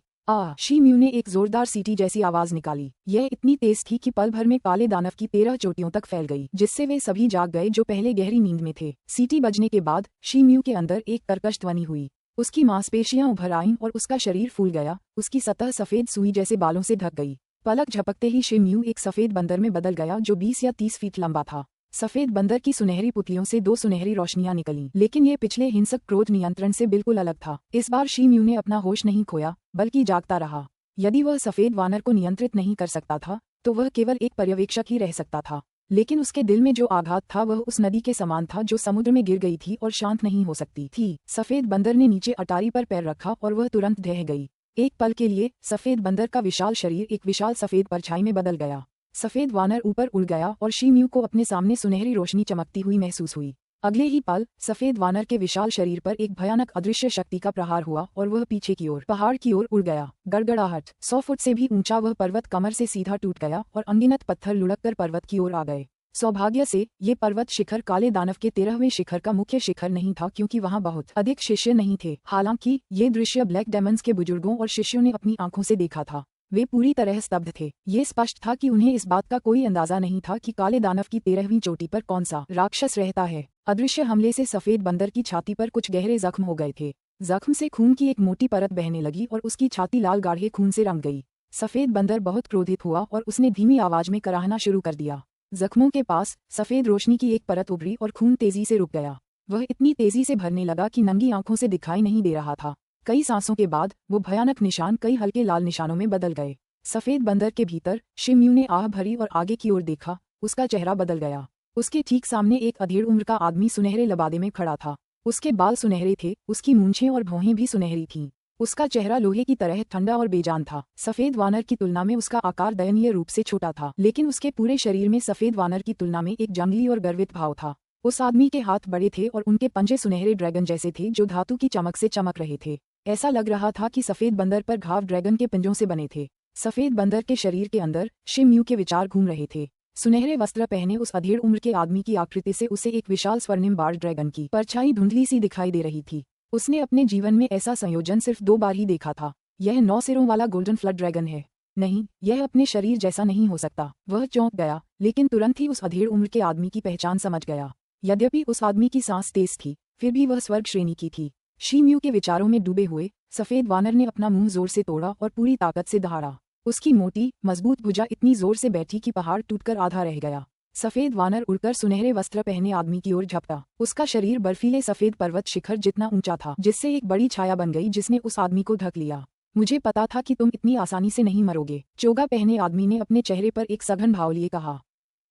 शिम्यू ने एक जोरदार सीटी जैसी आवाज निकाली। यह इतनी तेज थी कि पल भर में काले दानव की 13 चोटियों तक फैल गई, जिससे वे सभी जाग गए जो पहले गहरी नींद में थे। सीटी बजने के बाद शिम्यू के अंदर एक कर्कश ध्वनि हुई। उसकी मांसपेशियां उभर आईं और उसका शरीर फूल गया। उसकी सतह सफेद सुई जैसे बालों से ढक गई। पलक झपकते ही शिम्यू एक सफेद बंदर में बदल गया जो 20 या 30 फीट लंबा था। सफेद बंदर की सुनहरी पुतलियों से 2 सुनहरी रोशनियां निकलीं, लेकिन ये पिछले हिंसक क्रोध नियंत्रण से बिल्कुल अलग था। इस बार शिम्यू ने अपना होश नहीं खोया, बल्कि जागता रहा। यदि वह सफेद वानर को नियंत्रित नहीं कर सकता था, तो वह केवल एक पर्यवेक्षक ही रह सकता था। लेकिन उसके दिल में जो आघात था वह उस नदी के समान था जो समुद्र में गिर गई थी और शांत नहीं हो सकती थी। सफेद बंदर ने नीचे अटारी पर पैर रखा और वह तुरंत ढह गई। एक पल के लिए सफेद बंदर का विशाल शरीर एक विशाल सफेद परछाई में बदल गया। सफेद वानर ऊपर उड़ गया और शिम्यू को अपने सामने सुनहरी रोशनी चमकती हुई महसूस हुई। अगले ही पल सफेद वानर के विशाल शरीर पर एक भयानक अदृश्य शक्ति का प्रहार हुआ और वह पीछे की ओर पहाड़ की ओर उड़ गया। गड़गड़ाहट। 100 फुट से भी ऊंचा वह पर्वत कमर से सीधा टूट गया और अनगिनत पत्थर लुढ़ककर पर्वत की ओर आ गए। सौभाग्य से ये पर्वत शिखर काले दानव के 13वें शिखर का मुख्य शिखर नहीं था, क्योंकि वहां बहुत अधिक शिष्य नहीं थे। हालांकि ये दृश्य ब्लैक डेमन्स के बुजुर्गों और शिष्यों ने अपनी आंखों से देखा था। वे पूरी तरह स्तब्ध थे। ये स्पष्ट था कि उन्हें इस बात का कोई अंदाजा नहीं था कि काले दानव की 13वीं चोटी पर कौन सा राक्षस रहता है। अदृश्य हमले से सफेद बंदर की छाती पर कुछ गहरे जख्म हो गए थे। जख्म से खून की एक मोटी परत बहने लगी और उसकी छाती लाल गाढ़े खून से रंग गई। सफेद बंदर बहुत क्रोधित हुआ और उसने धीमी आवाज में कराहना शुरू कर दिया। जख्मों के पास सफेद रोशनी की एक परत उभरी और खून तेजी से रुक गया। वह इतनी तेजी से भरने लगा कि नंगी आंखों से दिखाई नहीं दे रहा था। कई सांसों के बाद वो भयानक निशान कई हल्के लाल निशानों में बदल गए। सफेद बंदर के भीतर शिम्यू ने आह भरी और आगे की ओर देखा। उसका चेहरा बदल गया। उसके ठीक सामने एक अधेड़ उम्र का आदमी सुनहरे लबादे में खड़ा था। उसके बाल सुनहरे थे, उसकी मूंछें और भौहें भी सुनहरी थीं। उसका चेहरा लोहे की तरह ठंडा और बेजान था। सफेद वानर की तुलना में उसका आकार दयनीय रूप से छोटा था, लेकिन उसके पूरे शरीर में सफेद वानर की तुलना में एक जंगली और गर्वित भाव था। उस आदमी के हाथ बड़े थे और उनके पंजे सुनहरे ड्रैगन जैसे थे जो धातु की चमक से चमक रहे थे। ऐसा लग रहा था कि सफेद बंदर पर घाव ड्रैगन के पंजों से बने थे। सफेद बंदर के शरीर के अंदर शिम्यू के विचार घूम रहे थे। सुनहरे वस्त्र पहने उस अधेड़ उम्र के आदमी की आकृति से उसे एक विशाल स्वर्णिम बार्ड ड्रैगन की परछाई धुंधली सी दिखाई दे रही थी। उसने अपने जीवन में ऐसा संयोजन सिर्फ 2 बार ही देखा था। यह 9 सिरों वाला गोल्डन फ्लड ड्रैगन है। नहीं, यह अपने शरीर जैसा नहीं हो सकता। वह चौंक गया, लेकिन तुरंत ही उस अधेड़ उम्र के आदमी की पहचान समझ गया। यद्यपि उस आदमी की सांस तेज थी, फिर भी वह स्वर्ग श्रेणी की थी। शिम्यू के विचारों में डूबे हुए सफेद वानर ने अपना मुंह जोर से तोड़ा और पूरी ताकत से दहाड़ा। उसकी मोटी मजबूत भुजा इतनी जोर से बैठी कि पहाड़ टूटकर आधा रह गया। सफेद वानर उड़कर सुनहरे वस्त्र पहने आदमी की ओर झपटा। उसका शरीर बर्फीले सफेद पर्वत शिखर जितना ऊंचा था, जिससे एक बड़ी छाया बन गई जिसने उस आदमी को ढक लिया। मुझे पता था कि तुम इतनी आसानी से नहीं मरोगे, चोगा पहने आदमी ने अपने चेहरे पर एक सघन भाव लिए कहा।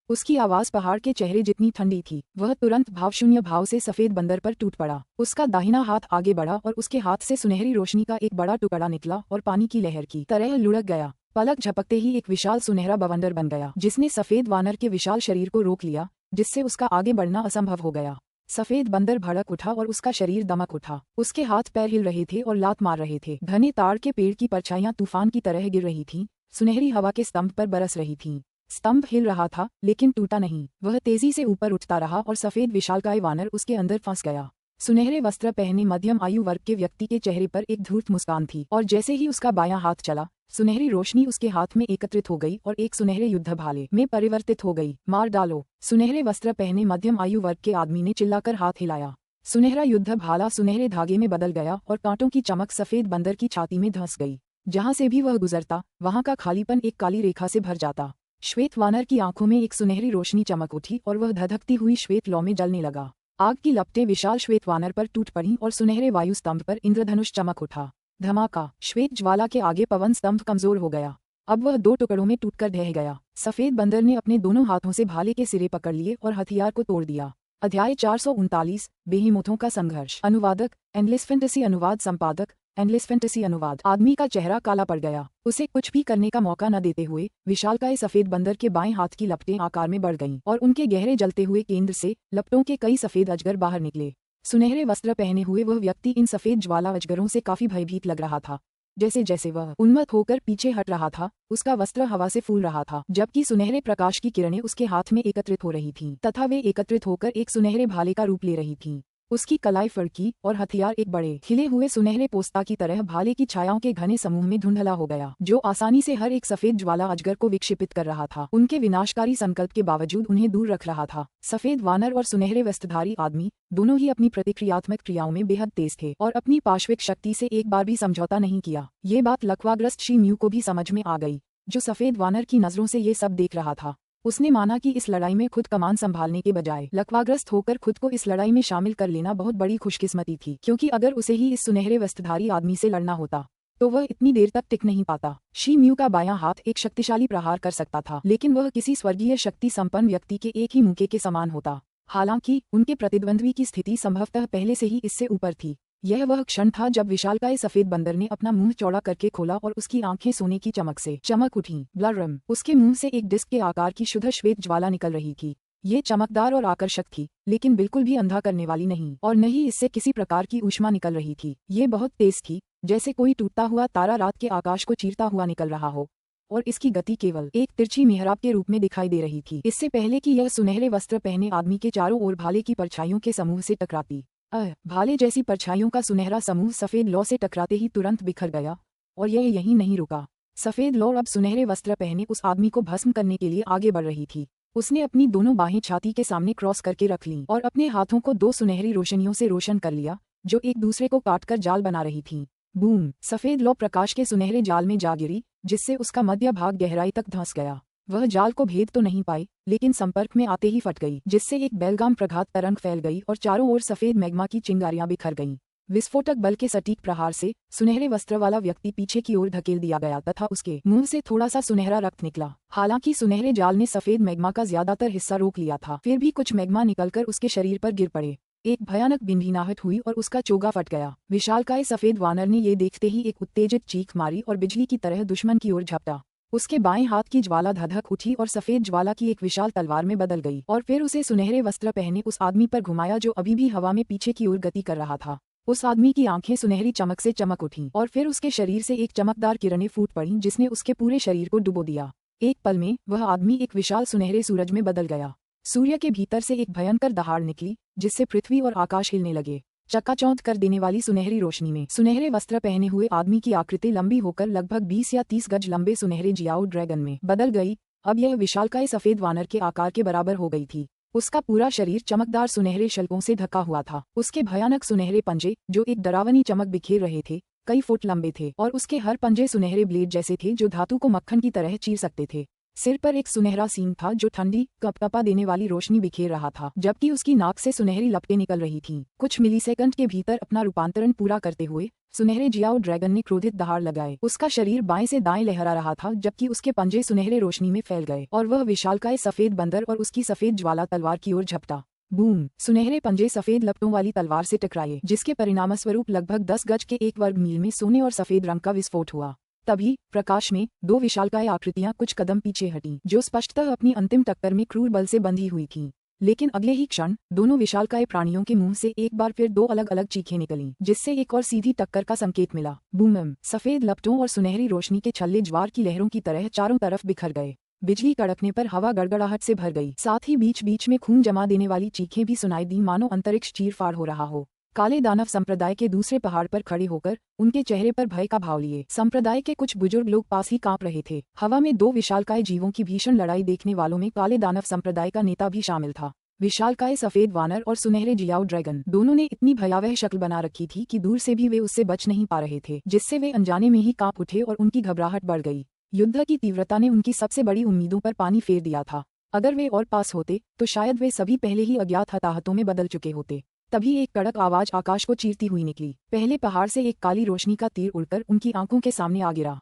उसकी आवाज पहाड़ के चेहरे जितनी ठंडी थी। वह तुरंत भावशून्य भाव से सफेद बंदर पर टूट पड़ा। उसका दाहिना हाथ आगे बढ़ा और उसके हाथ से सुनहरी रोशनी का एक बड़ा टुकड़ा निकला और पानी की लहर की तरह लुढ़क गया। पलक झपकते ही एक विशाल सुनहरा बवंडर बन गया, जिसने सफेद वानर के विशाल शरीर को रोक लिया, जिससे उसका आगे बढ़ना असंभव हो गया। सफेद बंदर भड़क उठा और उसका शरीर दमक उठा। उसके हाथ पैर हिल रहे थे और लात मार रहे थे। घने ताड़ के पेड़ की परछाइयां तूफान की तरह गिर रही थीं, सुनहरी हवा के स्तंभ पर बरस रही थीं। स्तंभ हिल रहा था, लेकिन टूटा नहीं। वह तेजी से ऊपर उठता रहा और सफेद विशालकाय वानर उसके अंदर फंस गया। सुनहरे वस्त्र पहने मध्यम आयु वर्ग के व्यक्ति के चेहरे पर एक धूर्त मुस्कान थी, और जैसे ही उसका बायां हाथ चला, सुनहरी रोशनी उसके हाथ में एकत्रित हो गई और एक सुनहरे युद्ध भाले में परिवर्तित हो गई। मार डालो! सुनहरे वस्त्र पहने मध्यम आयु वर्ग के आदमी ने चिल्लाकर हाथ हिलाया। सुनहरा युद्ध भाला सुनहरे धागे में बदल गया और कांटों की चमक सफेद बंदर की छाती में धंस गई। जहां से भी वह गुजरता, वहां का खालीपन एक काली रेखा से भर जाता। श्वेत वानर की आंखों में एक सुनहरी रोशनी चमक उठी और वह धधकती हुई श्वेत लौ में जलने लगा। आग की लपटें विशाल श्वेत वानर पर टूट पड़ीं और सुनहरे वायु स्तंभ पर इंद्रधनुष चमक उठा। धमाका! श्वेत ज्वाला के आगे पवन स्तंभ कमजोर हो गया। अब वह 2 टुकड़ों में टूटकर ढह गया। सफेद बंदर ने अपने दोनों हाथों से भाले के सिरे पकड़ लिए और हथियार को तोड़ दिया। अध्याय 439 बेहीमुथों का संघर्ष। अनुवादक एंडलेस फैंटेसी अनुवाद संपादक एंडलेस फैंटेसी अनुवाद। आदमी का चेहरा काला पड़ गया। उसे कुछ भी करने का मौका न देते हुए विशालकाय सफेद बंदर के बाएं हाथ की लपटें आकार में बढ़ गईं और उनके गहरे जलते हुए केंद्र से लपटों के कई सफेद अजगर बाहर निकले। सुनहरे वस्त्र पहने हुए वह व्यक्ति इन सफेद ज्वाला अजगरों से काफी भयभीत लग रहा था। जैसे जैसे वह उन्मत्त होकर पीछे हट रहा था, उसका वस्त्र हवा से फूल रहा था, जबकि सुनहरे प्रकाश की किरणें उसके हाथ में एकत्रित हो रही थीं, तथा वे एकत्रित होकर एक सुनहरे भाले का रूप ले रही थीं। उसकी कलाई फड़की और हथियार एक बड़े खिले हुए सुनहरे पोस्ता की तरह भाले की छायाओं के घने समूह में धुंधला हो गया, जो आसानी से हर एक सफेद ज्वाला अजगर को विक्षेपित कर रहा था। उनके विनाशकारी संकल्प के बावजूद उन्हें दूर रख रहा था। सफेद वानर और सुनहरे वस्त्रधारी आदमी दोनों ही अपनी प्रतिक्रियात्मक क्रियाओं में बेहद तेज थे और अपनी पार्श्विक शक्ति से एक बार भी समझौता नहीं किया। ये बात लकवाग्रस्त शिम्यू को भी समझ में आ गई, जो सफेद वानर की नजरों से ये सब देख रहा था। उसने माना कि इस लड़ाई में खुद कमान संभालने के बजाय लकवाग्रस्त होकर खुद को इस लड़ाई में शामिल कर लेना बहुत बड़ी खुशकिस्मती थी, क्योंकि अगर उसे ही इस सुनहरे वस्त्रधारी आदमी से लड़ना होता तो वह इतनी देर तक टिक नहीं पाता। शिम्यू का बायां हाथ एक शक्तिशाली प्रहार कर सकता था, लेकिन वह किसी स्वर्गीय शक्ति संपन्न व्यक्ति के एक ही मुक्के के समान होता। हालांकि उनके प्रतिद्वंद्वी की स्थिति संभवतः पहले से ही इससे ऊपर थी। यह वह क्षण था जब विशालकाय सफेद बंदर ने अपना मुंह चौड़ा करके खोला और उसकी आंखें सोने की चमक से चमक उठीं। ब्लरम! उसके मुंह से एक डिस्क के आकार की शुद्ध श्वेत ज्वाला निकल रही थी। ये चमकदार और आकर्षक थी, लेकिन बिल्कुल भी अंधा करने वाली नहीं, और न ही इससे किसी प्रकार की ऊष्मा निकल रही थी। ये बहुत तेज थी, जैसे कोई टूटता हुआ तारा रात के आकाश को चीरता हुआ निकल रहा हो, और इसकी गति केवल एक तिरछी मेहराब के रूप में दिखाई दे रही थी। इससे पहले कि यह सुनहरे वस्त्र पहने आदमी के चारों ओर भाले की परछाइयों के समूह से टकराती। भाले जैसी परछाइयों का सुनहरा समूह सफेद लौ से टकराते ही तुरंत बिखर गया, और यह यहीं नहीं रुका। सफेद लौ अब सुनहरे वस्त्र पहने उस आदमी को भस्म करने के लिए आगे बढ़ रही थी। उसने अपनी दोनों बाहें छाती के सामने क्रॉस करके रख लीं और अपने हाथों को 2 सुनहरी रोशनियों से रोशन कर लिया, जो एक दूसरे को काटकर जाल बना रही थीं। बूम! सफेद लौ प्रकाश के सुनहरे जाल में जा गिरी, जिससे उसका मध्य भाग गहराई तक धंस गया। वह जाल को भेद तो नहीं पाई, लेकिन संपर्क में आते ही फट गई, जिससे एक बेलगाम प्रघात तरंग फैल गई और चारों ओर सफेद मैग्मा की चिंगारियां बिखर गईं। विस्फोटक बल के सटीक प्रहार से सुनहरे वस्त्र वाला व्यक्ति पीछे की ओर धकेल दिया गया तथा उसके मुंह से थोड़ा सा सुनहरा रक्त निकला। हालांकि सुनहरे जाल ने सफेद मैग्मा का ज्यादातर हिस्सा रोक लिया था, फिर भी कुछ मैग्मा निकलकर उसके शरीर पर गिर पड़े। एक भयानक भिनभिनाहट हुई और उसका चोगा फट गया। विशालकाय सफेद वानर ने ये देखते ही एक उत्तेजित चीख मारी और बिजली की तरह दुश्मन की ओर झपटा। उसके बाएं हाथ की ज्वाला धधक उठी और सफेद ज्वाला की एक विशाल तलवार में बदल गई और फिर उसे सुनहरे वस्त्र पहने उस आदमी पर घुमाया जो अभी भी हवा में पीछे की ओर गति कर रहा था। उस आदमी की आंखें सुनहरी चमक से चमक उठीं और फिर उसके शरीर से एक चमकदार किरणें फूट पड़ीं जिसने उसके पूरे शरीर को डुबो दिया। एक पल में वह आदमी एक विशाल सुनहरे सूरज में बदल गया। सूर्य के भीतर से एक भयंकर दहाड़ निकली जिससे पृथ्वी और आकाश हिलने लगे। चकाचौंध कर देने वाली सुनहरी रोशनी में सुनहरे वस्त्र पहने हुए आदमी की आकृति लंबी होकर लगभग 20 या 30 गज लंबे सुनहरे जियाओ ड्रैगन में बदल गई। अब यह विशालकाय सफेद वानर के आकार के बराबर हो गई थी। उसका पूरा शरीर चमकदार सुनहरे शल्कों से ढका हुआ था। उसके भयानक सुनहरे पंजे, जो एक डरावनी चमक बिखेर रहे थे, कई फुट लंबे थे और उसके हर पंजे सुनहरे ब्लेड जैसे थे जो धातु को मक्खन की तरह चीर सकते थे। सिर पर एक सुनहरा सींग था जो ठंडी कपकपा देने वाली रोशनी बिखेर रहा था, जबकि उसकी नाक से सुनहरी लपटें निकल रही थीं। कुछ मिलीसेकंड के भीतर अपना रूपांतरण पूरा करते हुए सुनहरे जियाओ ड्रैगन ने क्रोधित दहाड़ लगाए। उसका शरीर बाएं से दाएं लहरा रहा था जबकि उसके पंजे सुनहरे रोशनी में फैल गए और वह विशालकाय सफेद बंदर और उसकी सफेद ज्वाला तलवार की ओर झपटा। बूम! सुनहरे पंजे सफेद लपटों वाली तलवार से टकराए जिसके परिणामस्वरूप लगभग 10 गज के एक वर्ग मील में सोने और सफेद रंग का विस्फोट हुआ। तभी प्रकाश में दो विशालकाय आकृतियां कुछ कदम पीछे हटीं, जो स्पष्टतः अपनी अंतिम टक्कर में क्रूर बल से बंधी हुई थीं। लेकिन अगले ही क्षण दोनों विशालकाय प्राणियों के मुंह से एक बार फिर दो अलग अलग चीखें निकलीं, जिससे एक और सीधी टक्कर का संकेत मिला। बूम! सफेद लपटों और सुनहरी रोशनी के छल्ले ज्वार की लहरों की तरह चारों तरफ बिखर गए। बिजली कड़कने पर हवा गड़गड़ाहट से भर गई। साथ ही बीच बीच में खून जमा देने वाली चीखें भी सुनाई दी, मानो अंतरिक्ष चीर-फाड़ हो रहा हो। काले दानव संप्रदाय के दूसरे पहाड़ पर खड़े होकर उनके चेहरे पर भय का भाव लिए संप्रदाय के कुछ बुजुर्ग लोग पास ही कांप रहे थे। हवा में दो विशालकाय जीवों की भीषण लड़ाई देखने वालों में काले दानव संप्रदाय का नेता भी शामिल था। विशालकाय सफेद वानर और सुनहरे जियाओ ड्रैगन दोनों ने इतनी भयावह शक्ल बना रखी थी कि दूर से भी वे उससे बच नहीं पा रहे थे, जिससे वे अनजाने में ही कांप उठे और उनकी घबराहट बढ़ गई। युद्ध की तीव्रता ने उनकी सबसे बड़ी उम्मीदों पर पानी फेर दिया था। अगर वे और पास होते तो शायद वे सभी पहले ही अज्ञात हताहतों में बदल चुके होते। तभी एक कड़क आवाज आकाश को चीरती हुई निकली। पहले पहाड़ से एक काली रोशनी का तीर उड़कर उनकी आंखों के सामने आ गिरा।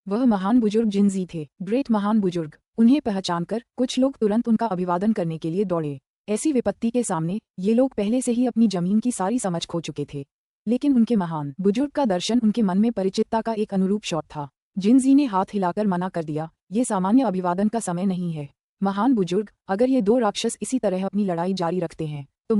वह महान बुजुर्ग जिनजी थे, ग्रेट महान बुजुर्ग। उन्हें पहचानकर कुछ लोग तुरंत उनका अभिवादन करने के लिए दौड़े। ऐसी विपत्ति के सामने ये लोग पहले से ही अपनी जमीन की सारी समझ खो चुके थे, लेकिन उनके महान बुजुर्ग का दर्शन उनके मन में परिचितता का एक अनुरूप शॉट था। जिनजी ने हाथ हिलाकर मना कर दिया, ये सामान्य अभिवादन का समय नहीं है। महान बुजुर्ग, अगर ये दो राक्षस इसी तरह अपनी लड़ाई जारी रखते हैं तो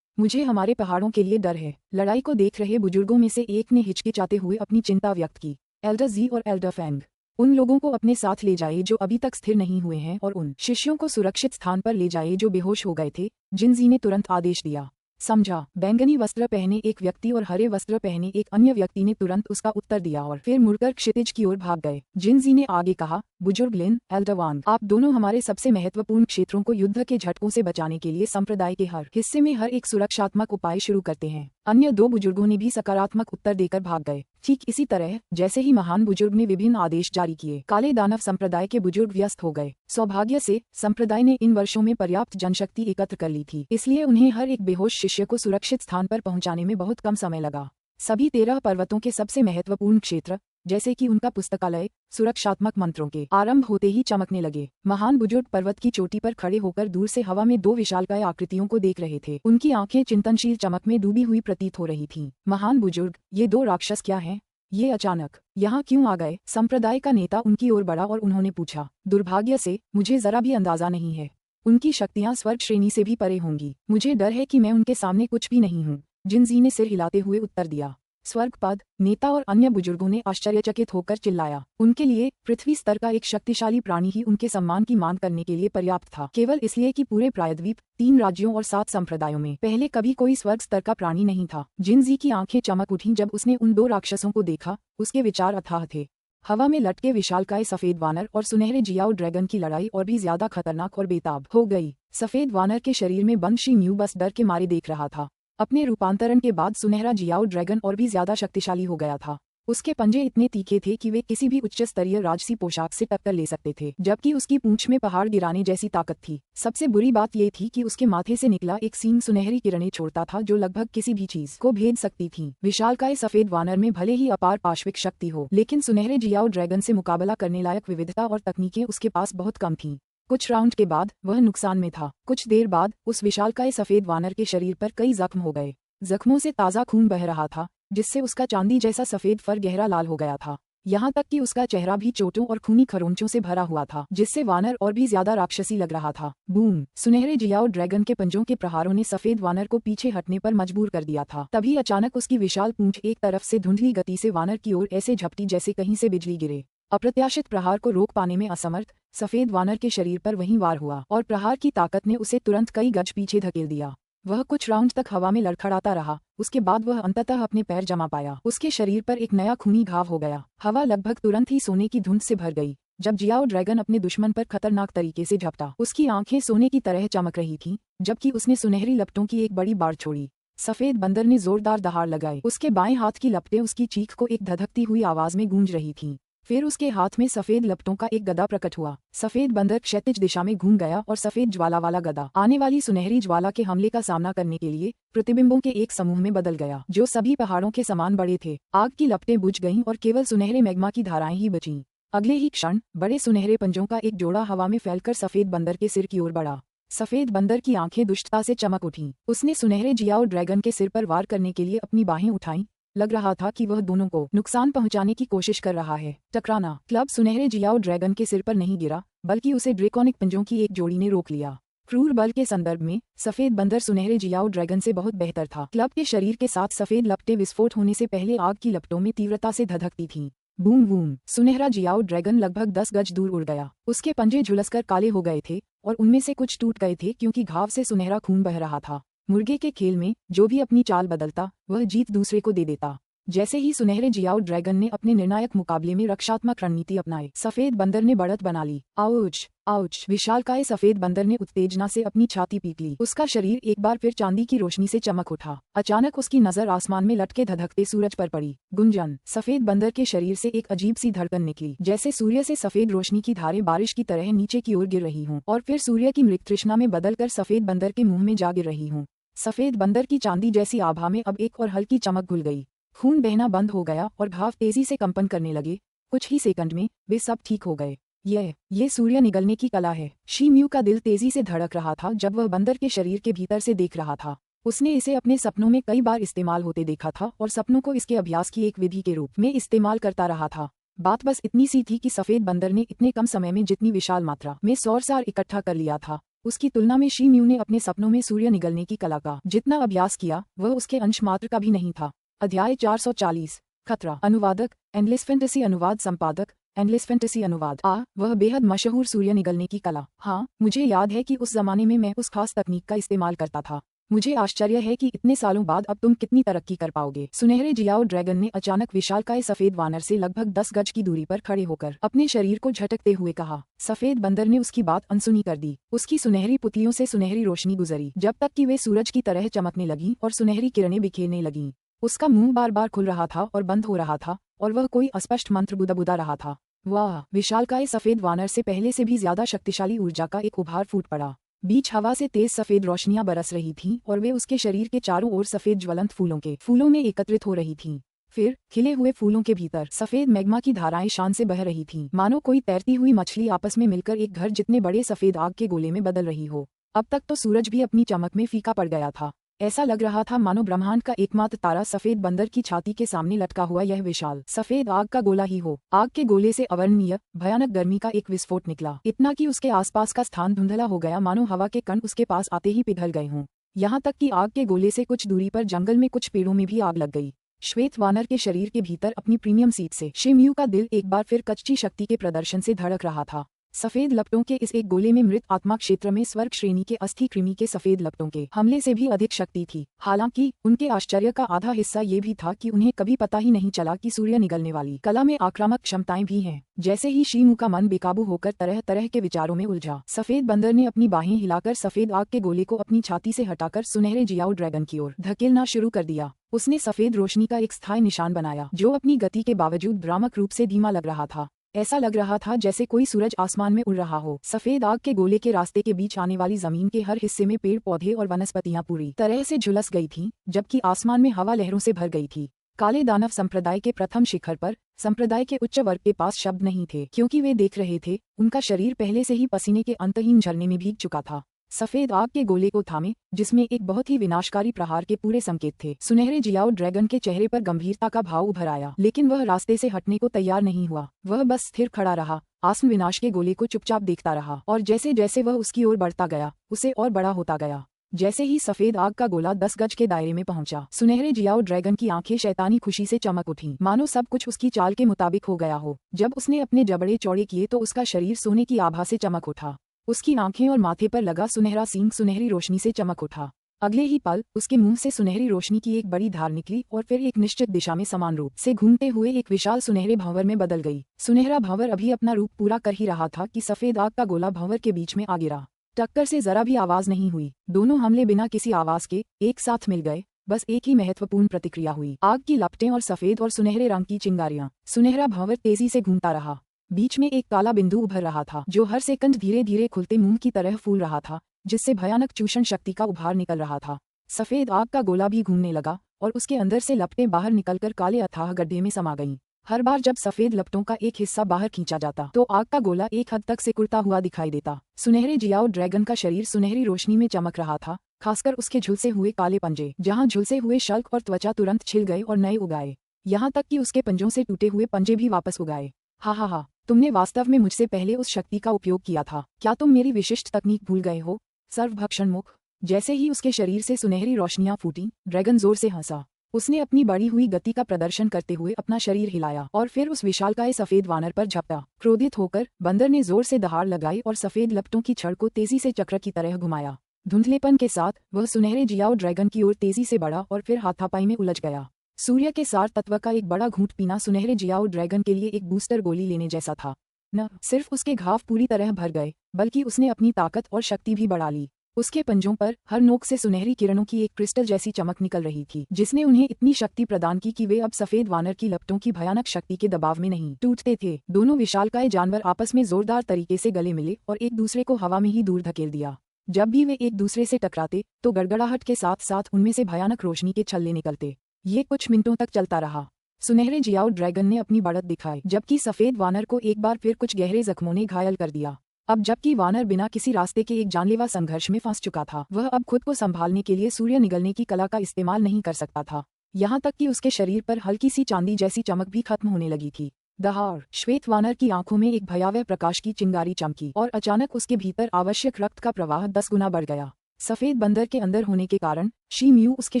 मुझे हमारे पहाड़ों के लिए डर है। लड़ाई को देख रहे बुजुर्गों में से एक ने हिचकिचाते हुए अपनी चिंता व्यक्त की। एल्डर जी और एल्डर फैंग, उन लोगों को अपने साथ ले जाए जो अभी तक स्थिर नहीं हुए हैं और उन शिष्यों को सुरक्षित स्थान पर ले जाए जो बेहोश हो गए थे। जिनजी ने तुरंत आदेश दिया। समझा। बैंगनी वस्त्र पहने एक व्यक्ति और हरे वस्त्र पहने एक अन्य व्यक्ति ने तुरंत उसका उत्तर दिया और फिर मुड़कर क्षितिज की ओर भाग गए। जिनजी ने आगे कहा, बुजुर्ग लिन, एल्डर वांग, आप दोनों हमारे सबसे महत्वपूर्ण क्षेत्रों को युद्ध के झटकों से बचाने के लिए संप्रदाय के हर हिस्से में हर एक सुरक्षात्मक उपाय शुरू करते हैं। अन्य दो बुजुर्गों ने भी सकारात्मक उत्तर देकर भाग गए। ठीक इसी तरह जैसे ही महान बुजुर्ग ने विभिन्न आदेश जारी किए, काले दानव संप्रदाय के बुजुर्ग व्यस्त हो गए। सौभाग्य से संप्रदाय ने इन वर्षों में पर्याप्त जनशक्ति एकत्र कर ली थी, इसलिए उन्हें हर एक बेहोश शिष्य को सुरक्षित स्थान पर पहुंचाने में बहुत कम समय लगा। सभी 13 पर्वतों के सबसे महत्वपूर्ण क्षेत्र, जैसे कि उनका पुस्तकालय, सुरक्षात्मक मंत्रों के आरंभ होते ही चमकने लगे। महान बुजुर्ग पर्वत की चोटी पर खड़े होकर दूर से हवा में दो विशालकाय आकृतियों को देख रहे थे। उनकी आंखें चिंतनशील चमक में डूबी हुई प्रतीत हो रही थीं। महान बुजुर्ग, ये दो राक्षस क्या हैं? ये अचानक यहाँ क्यों आ गए? संप्रदाय का नेता उनकी ओर बढ़ा और उन्होंने पूछा। दुर्भाग्य से मुझे जरा भी अंदाजा नहीं है। उनकी शक्तियाँ स्वर्ग श्रेणी से भी परे होंगी। मुझे डर है कि मैं उनके सामने कुछ भी नहीं हूँ। जिनजी ने सिर हिलाते हुए उत्तर दिया। स्वर्ग पद, नेता और अन्य बुजुर्गों ने आश्चर्यचकित होकर चिल्लाया। उनके लिए पृथ्वी स्तर का एक शक्तिशाली प्राणी ही उनके सम्मान की मांग करने के लिए पर्याप्त था, केवल इसलिए कि पूरे प्रायद्वीप, 3 राज्यों और 7 संप्रदायों में पहले कभी कोई स्वर्ग स्तर का प्राणी नहीं था। जिनजी की आंखें चमक उठीं जब उसने उन दो राक्षसों को देखा। उसके विचार अथाह थे। हवा में लटके विशालकाय सफेद वानर और सुनहरे जियाओ ड्रैगन की लड़ाई और भी ज्यादा खतरनाक और बेताब हो गई। सफेद वानर के शरीर में बंद शी म्यू बस डर के मारे देख रहा था। अपने रूपांतरण के बाद सुनहरा जियाओ ड्रैगन और भी ज्यादा शक्तिशाली हो गया था। उसके पंजे इतने तीखे थे कि वे किसी भी उच्च स्तरीय राजसी पोशाक से टक्कर ले सकते थे, जबकि उसकी पूंछ में पहाड़ गिराने जैसी ताकत थी। सबसे बुरी बात ये थी कि उसके माथे से निकला एक सींग सुनहरी किरणें छोड़ता था जो लगभग किसी भी चीज को भेद सकती थी। विशालकाय सफेद वानर में भले ही अपार पाश्विक शक्ति हो, लेकिन सुनहरे जियाओ ड्रैगन से मुकाबला करने लायक विविधता और तकनीकें उसके पास बहुत कम थीं। कुछ राउंड के बाद वह नुकसान में था। कुछ देर बाद उस विशालकाय सफेद वानर के शरीर पर कई जख्म हो गए। जख्मों से ताज़ा खून बह रहा था, जिससे उसका चांदी जैसा सफेद फर गहरा लाल हो गया था। यहाँ तक कि उसका चेहरा भी चोटों और खूनी खरोंचों से भरा हुआ था, जिससे वानर और भी ज्यादा राक्षसी लग रहा था। बूम! सुनहरे जियाओ ड्रैगन के पंजों के प्रहारों ने सफेद वानर को पीछे हटने पर मजबूर कर दिया था। तभी अचानक उसकी विशाल पूंछ एक तरफ से धुंधली गति से वानर की ओर ऐसे झपटी जैसे कहीं से बिजली गिरे। अप्रत्याशित प्रहार को रोक पाने में असमर्थ सफेद वानर के शरीर पर वहीं वार हुआ और प्रहार की ताकत ने उसे तुरंत कई गज पीछे धकेल दिया। वह कुछ राउंड तक हवा में लड़खड़ाता रहा। उसके बाद वह अंततः अपने पैर जमा पाया। उसके शरीर पर एक नया खूनी घाव हो गया। हवा लगभग तुरंत ही सोने की धुंध से भर गई। जब जियाओ ड्रैगन अपने दुश्मन पर खतरनाक तरीके से झपटा, उसकी आंखें सोने की तरह चमक रही थीं, जबकि उसने सुनहरी लपटों की एक बड़ी बाढ़ छोड़ी। सफेद बंदर ने जोरदार दहाड़ लगाई। उसके बाएं हाथ की लपटें उसकी चीख को एक धधकती हुई आवाज में गूंज रही थीं। फिर उसके हाथ में सफेद लपटों का एक गदा प्रकट हुआ। सफेद बंदर क्षैतिज दिशा में घूम गया और सफेद ज्वाला वाला गदा आने वाली सुनहरी ज्वाला के हमले का सामना करने के लिए प्रतिबिंबों के एक समूह में बदल गया, जो सभी पहाड़ों के समान बड़े थे। आग की लपटें बुझ गईं और केवल सुनहरे मैग्मा की धाराएं ही बचीं। अगले ही क्षण बड़े सुनहरे पंजों का एक जोड़ा हवा में फैलकर सफेद बंदर के सिर की ओर बढ़ा। सफेद बंदर की आंखें दुष्टता से चमक उठीं। उसने सुनहरे जियाओ ड्रैगन के सिर पर वार करने के लिए अपनी बाहें उठाईं। लग रहा था कि वह दोनों को नुकसान पहुंचाने की कोशिश कर रहा है। टकराना! क्लब सुनहरे जियाओ ड्रैगन के सिर पर नहीं गिरा, बल्कि उसे ड्रेकोनिक पंजों की एक जोड़ी ने रोक लिया। क्रूर बल के संदर्भ में सफेद बंदर सुनहरे जियाओ ड्रैगन से बहुत बेहतर था। क्लब के शरीर के साथ सफेद लपटें विस्फोट होने से पहले आग की लपटों में तीव्रता से धधकती थीं। Boom boom! सुनहरा जियाओ ड्रैगन लगभग 10 गज दूर उड़ गया। उसके पंजे झुलसकर काले हो गए थे और उनमें से कुछ टूट गए थे क्योंकि घाव से सुनहरा खून बह रहा था। मुर्गे के खेल में जो भी अपनी चाल बदलता, वह जीत दूसरे को दे देता। जैसे ही सुनहरे जियाओ ड्रैगन ने अपने निर्णायक मुकाबले में रक्षात्मक रणनीति अपनाई, सफेद बंदर ने बढ़त बना ली। आउच! आउच! विशालकाय सफेद बंदर ने उत्तेजना से अपनी छाती पीट ली। उसका शरीर एक बार फिर चांदी की रोशनी से चमक उठा। अचानक उसकी नजर आसमान में लटके धधकते सूरज पर पड़ी। गुंजन! सफेद बंदर के शरीर से एक अजीब सी धड़कन निकली, जैसे सूर्य से सफेद रोशनी की धारें बारिश की तरह नीचे की ओर गिर रही हों और फिर सूर्य की मृग तृष्णा में बदलकर सफेद बंदर के मुंह में जा गिर रही हों। सफेद बंदर की चांदी जैसी आभा में अब एक और हल्की चमक घुल गई। खून बहना बंद हो गया और घाव तेजी से कंपन करने लगे। कुछ ही सेकंड में वे सब ठीक हो गए। ये सूर्य निगलने की कला है। शी म्यू का दिल तेजी से धड़क रहा था जब वह बंदर के शरीर के भीतर से देख रहा था। उसने इसे अपने सपनों में कई बार इस्तेमाल होते देखा था और सपनों को इसके अभ्यास की एक विधि के रूप में इस्तेमाल करता रहा था। बात बस इतनी सी थी कि सफेद बंदर ने इतने कम समय में जितनी विशाल मात्रा में सौरसार इकट्ठा कर लिया था, उसकी तुलना में शी म्यू ने अपने सपनों में सूर्य निगलने की कला का जितना अभ्यास किया, वह उसके अंश मात्र का भी नहीं था। अध्याय 440 खतरा। अनुवादक एंडलेस फैंटेसी अनुवाद संपादक एंडलेस फैंटेसी अनुवाद। वह बेहद मशहूर सूर्य निगलने की कला। हाँ, मुझे याद है कि उस जमाने में मैं उस खास तकनीक का इस्तेमाल करता था। मुझे आश्चर्य है कि इतने सालों बाद अब तुम कितनी तरक्की कर पाओगे। सुनहरे जियाओ ड्रैगन ने अचानक विशालकाय सफेद वानर से लगभग 10 गज की दूरी पर खड़े होकर अपने शरीर को झटकते हुए कहा। सफेद बंदर ने उसकी बात अनसुनी कर दी। उसकी सुनहरी पुतलियों से सुनहरी रोशनी गुजरी, जब तक कि वे सूरज की तरह चमकने लगीं और सुनहरी किरणें बिखेरने लगीं। उसका मुंह बार बार खुल रहा था और बंद हो रहा था और वह कोई अस्पष्ट मंत्र बुदबुदा रहा था। वाह! विशालकाय सफेद वानर से पहले से भी ज्यादा शक्तिशाली ऊर्जा का एक उभार फूट पड़ा। बीच हवा से तेज सफेद रोशनियां बरस रही थीं और वे उसके शरीर के चारों ओर सफेद ज्वलंत फूलों में एकत्रित हो रही थीं। फिर खिले हुए फूलों के भीतर सफेद मैग्मा की धाराएं शान से बह रही थीं, मानो कोई तैरती हुई मछली आपस में मिलकर एक घर जितने बड़े सफेद आग के गोले में बदल रही हो। अब तक तो सूरज भी अपनी चमक में फीका पड़ गया था। ऐसा लग रहा था मानो ब्रह्मांड का एकमात्र तारा सफेद बंदर की छाती के सामने लटका हुआ यह विशाल सफेद आग का गोला ही हो। आग के गोले से अवर्णनीय भयानक गर्मी का एक विस्फोट निकला, इतना कि उसके आसपास का स्थान धुंधला हो गया, मानो हवा के कण उसके पास आते ही पिघल गए हों। यहाँ तक कि आग के गोले से कुछ दूरी पर जंगल में कुछ पेड़ों में भी आग लग गई। श्वेत वानर के शरीर के भीतर अपनी प्रीमियम सीट से शी म्यू का दिल एक बार फिर कच्ची शक्ति के प्रदर्शन से धड़क रहा था। सफेद लपटों के इस एक गोले में मृत आत्मा क्षेत्र में स्वर्ग श्रेणी के अस्थि कृमि के सफेद लपटों के हमले से भी अधिक शक्ति थी। हालांकि उनके आश्चर्य का आधा हिस्सा ये भी था कि उन्हें कभी पता ही नहीं चला कि सूर्य निगलने वाली कला में आक्रामक क्षमताएं भी हैं। जैसे ही शीमू का मन बेकाबू होकर तरह तरह के विचारों में उलझा, सफेद बंदर ने अपनी बाहें हिलाकर सफेद आग के गोले को अपनी छाती से हटाकर सुनहरे जियाओ ड्रैगन की ओर धकेलना शुरू कर दिया। उसने सफेद रोशनी का एक स्थायी निशान बनाया जो अपनी गति के बावजूद भ्रामक रूप से धीमा लग रहा था। ऐसा लग रहा था जैसे कोई सूरज आसमान में उड़ रहा हो। सफेद आग के गोले के रास्ते के बीच आने वाली जमीन के हर हिस्से में पेड़ पौधे और वनस्पतियां पूरी तरह से झुलस गई थीं, जबकि आसमान में हवा लहरों से भर गई थी। काले दानव संप्रदाय के प्रथम शिखर पर संप्रदाय के उच्च वर्ग के पास शब्द नहीं थे, क्योंकि वे देख रहे थे उनका शरीर पहले से ही पसीने के अंतहीन झरने में भीग चुका था। सफेद आग के गोले को थामे, जिसमें एक बहुत ही विनाशकारी प्रहार के पूरे संकेत थे। सुनहरे जियाओ ड्रैगन के चेहरे पर गंभीरता का भाव उभर आया, लेकिन वह रास्ते से हटने को तैयार नहीं हुआ। वह बस स्थिर खड़ा रहा, आसन्न विनाश के गोले को चुपचाप देखता रहा, और जैसे जैसे वह उसकी ओर बढ़ता गया, उसे और बड़ा होता गया। जैसे ही सफेद आग का गोला 10 गज के दायरे में पहुंचा, सुनहरे जियाओ ड्रैगन की आंखें शैतानी खुशी से चमक उठीं, मानो सब कुछ उसकी चाल के मुताबिक हो गया हो। जब उसने अपने जबड़े चौड़े किए तो उसका शरीर सोने की आभा से चमक उठा। उसकी आंखें और माथे पर लगा सुनहरा सींग सुनहरी रोशनी से चमक उठा। अगले ही पल उसके मुंह से सुनहरी रोशनी की एक बड़ी धार निकली और फिर एक निश्चित दिशा में समान रूप से घूमते हुए एक विशाल सुनहरे भंवर में बदल गई। सुनहरा भंवर अभी अपना रूप पूरा कर ही रहा था कि सफेद आग का गोला भंवर के बीच में आ गिरा। टक्कर से जरा भी आवाज नहीं हुई। दोनों हमले बिना किसी आवाज के एक साथ मिल गए। बस एक ही महत्वपूर्ण प्रतिक्रिया हुई, आग की लपटें और सफेद और सुनहरे रंग की चिंगारियां। सुनहरा भंवर तेजी से घूमता रहा। बीच में एक काला बिंदु उभर रहा था, जो हर सेकंड धीरे धीरे खुलते मुंह की तरह फूल रहा था, जिससे भयानक चूषण शक्ति का उभार निकल रहा था। सफेद आग का गोला भी घूमने लगा और उसके अंदर से लपटें बाहर निकलकर काले अथाह गड्ढे में समा गईं। हर बार जब सफेद लपटों का एक हिस्सा बाहर खींचा जाता तो आग का गोला एक हद तक सिकुड़ता हुआ दिखाई देता। सुनहरे जियाओ ड्रैगन का शरीर सुनहरी रोशनी में चमक रहा था, खासकर उसके झुलसे हुए काले पंजे, जहां झुलसे हुए शल्क और त्वचा तुरंत छिल गए और नए उगाए। यहाँ तक कि उसके पंजों से टूटे हुए पंजे भी वापस उगाए। हा, तुमने वास्तव में मुझसे पहले उस शक्ति का उपयोग किया था। क्या तुम मेरी विशिष्ट तकनीक भूल गए हो, सर्वभक्षण मुख? जैसे ही उसके शरीर से सुनहरी रोशनियां फूटीं, ड्रैगन जोर से हंसा। उसने अपनी बढ़ी हुई गति का प्रदर्शन करते हुए अपना शरीर हिलाया और फिर उस विशालकाय सफेद वानर पर झपटा। क्रोधित होकर बंदर ने जोर से दहाड़ लगाई और सफेद लपटों की छड़ को तेजी से चक्र की तरह घुमाया। धुंधलेपन के साथ वह सुनहरे जियाओ ड्रैगन की ओर तेजी से बढ़ा और फिर हाथापाई में उलझ गया। सूर्य के सार तत्व का एक बड़ा घूंट पीना सुनहरे जियाओ ड्रैगन के लिए एक बूस्टर गोली लेने जैसा था। न सिर्फ उसके घाव पूरी तरह भर गए, बल्कि उसने अपनी ताकत और शक्ति भी बढ़ा ली। उसके पंजों पर हर नोक से सुनहरी किरणों की एक क्रिस्टल जैसी चमक निकल रही थी, जिसने उन्हें इतनी शक्ति प्रदान की कि वे अब सफेद वानर की लपटों की भयानक शक्ति के दबाव में नहीं टूटते थे। दोनों विशालकाय जानवर आपस में जोरदार तरीके से गले मिले और एक दूसरे को हवा में ही दूर धकेल दिया। जब भी वे एक दूसरे से टकराते तो गड़गड़ाहट के साथ साथ उनमें से भयानक रोशनी के छल्ले निकलते। ये कुछ मिनटों तक चलता रहा। सुनहरे जियाओ ड्रैगन ने अपनी बढ़त दिखाई, जबकि सफेद वानर को एक बार फिर कुछ गहरे जख्मों ने घायल कर दिया। अब जबकि वानर बिना किसी रास्ते के एक जानलेवा संघर्ष में फंस चुका था, वह अब खुद को संभालने के लिए सूर्य निगलने की कला का इस्तेमाल नहीं कर सकता था। यहाँ तक कि उसके शरीर पर हल्की सी चांदी जैसी चमक भी खत्म होने लगी थी। दहाड़! श्वेत वानर की आंखों में एक भयावह प्रकाश की चिंगारी चमकी और अचानक उसके भीतर आवश्यक रक्त का प्रवाह 10 गुना बढ़ गया। सफेद बंदर के अंदर होने के कारण शी म्यू उसके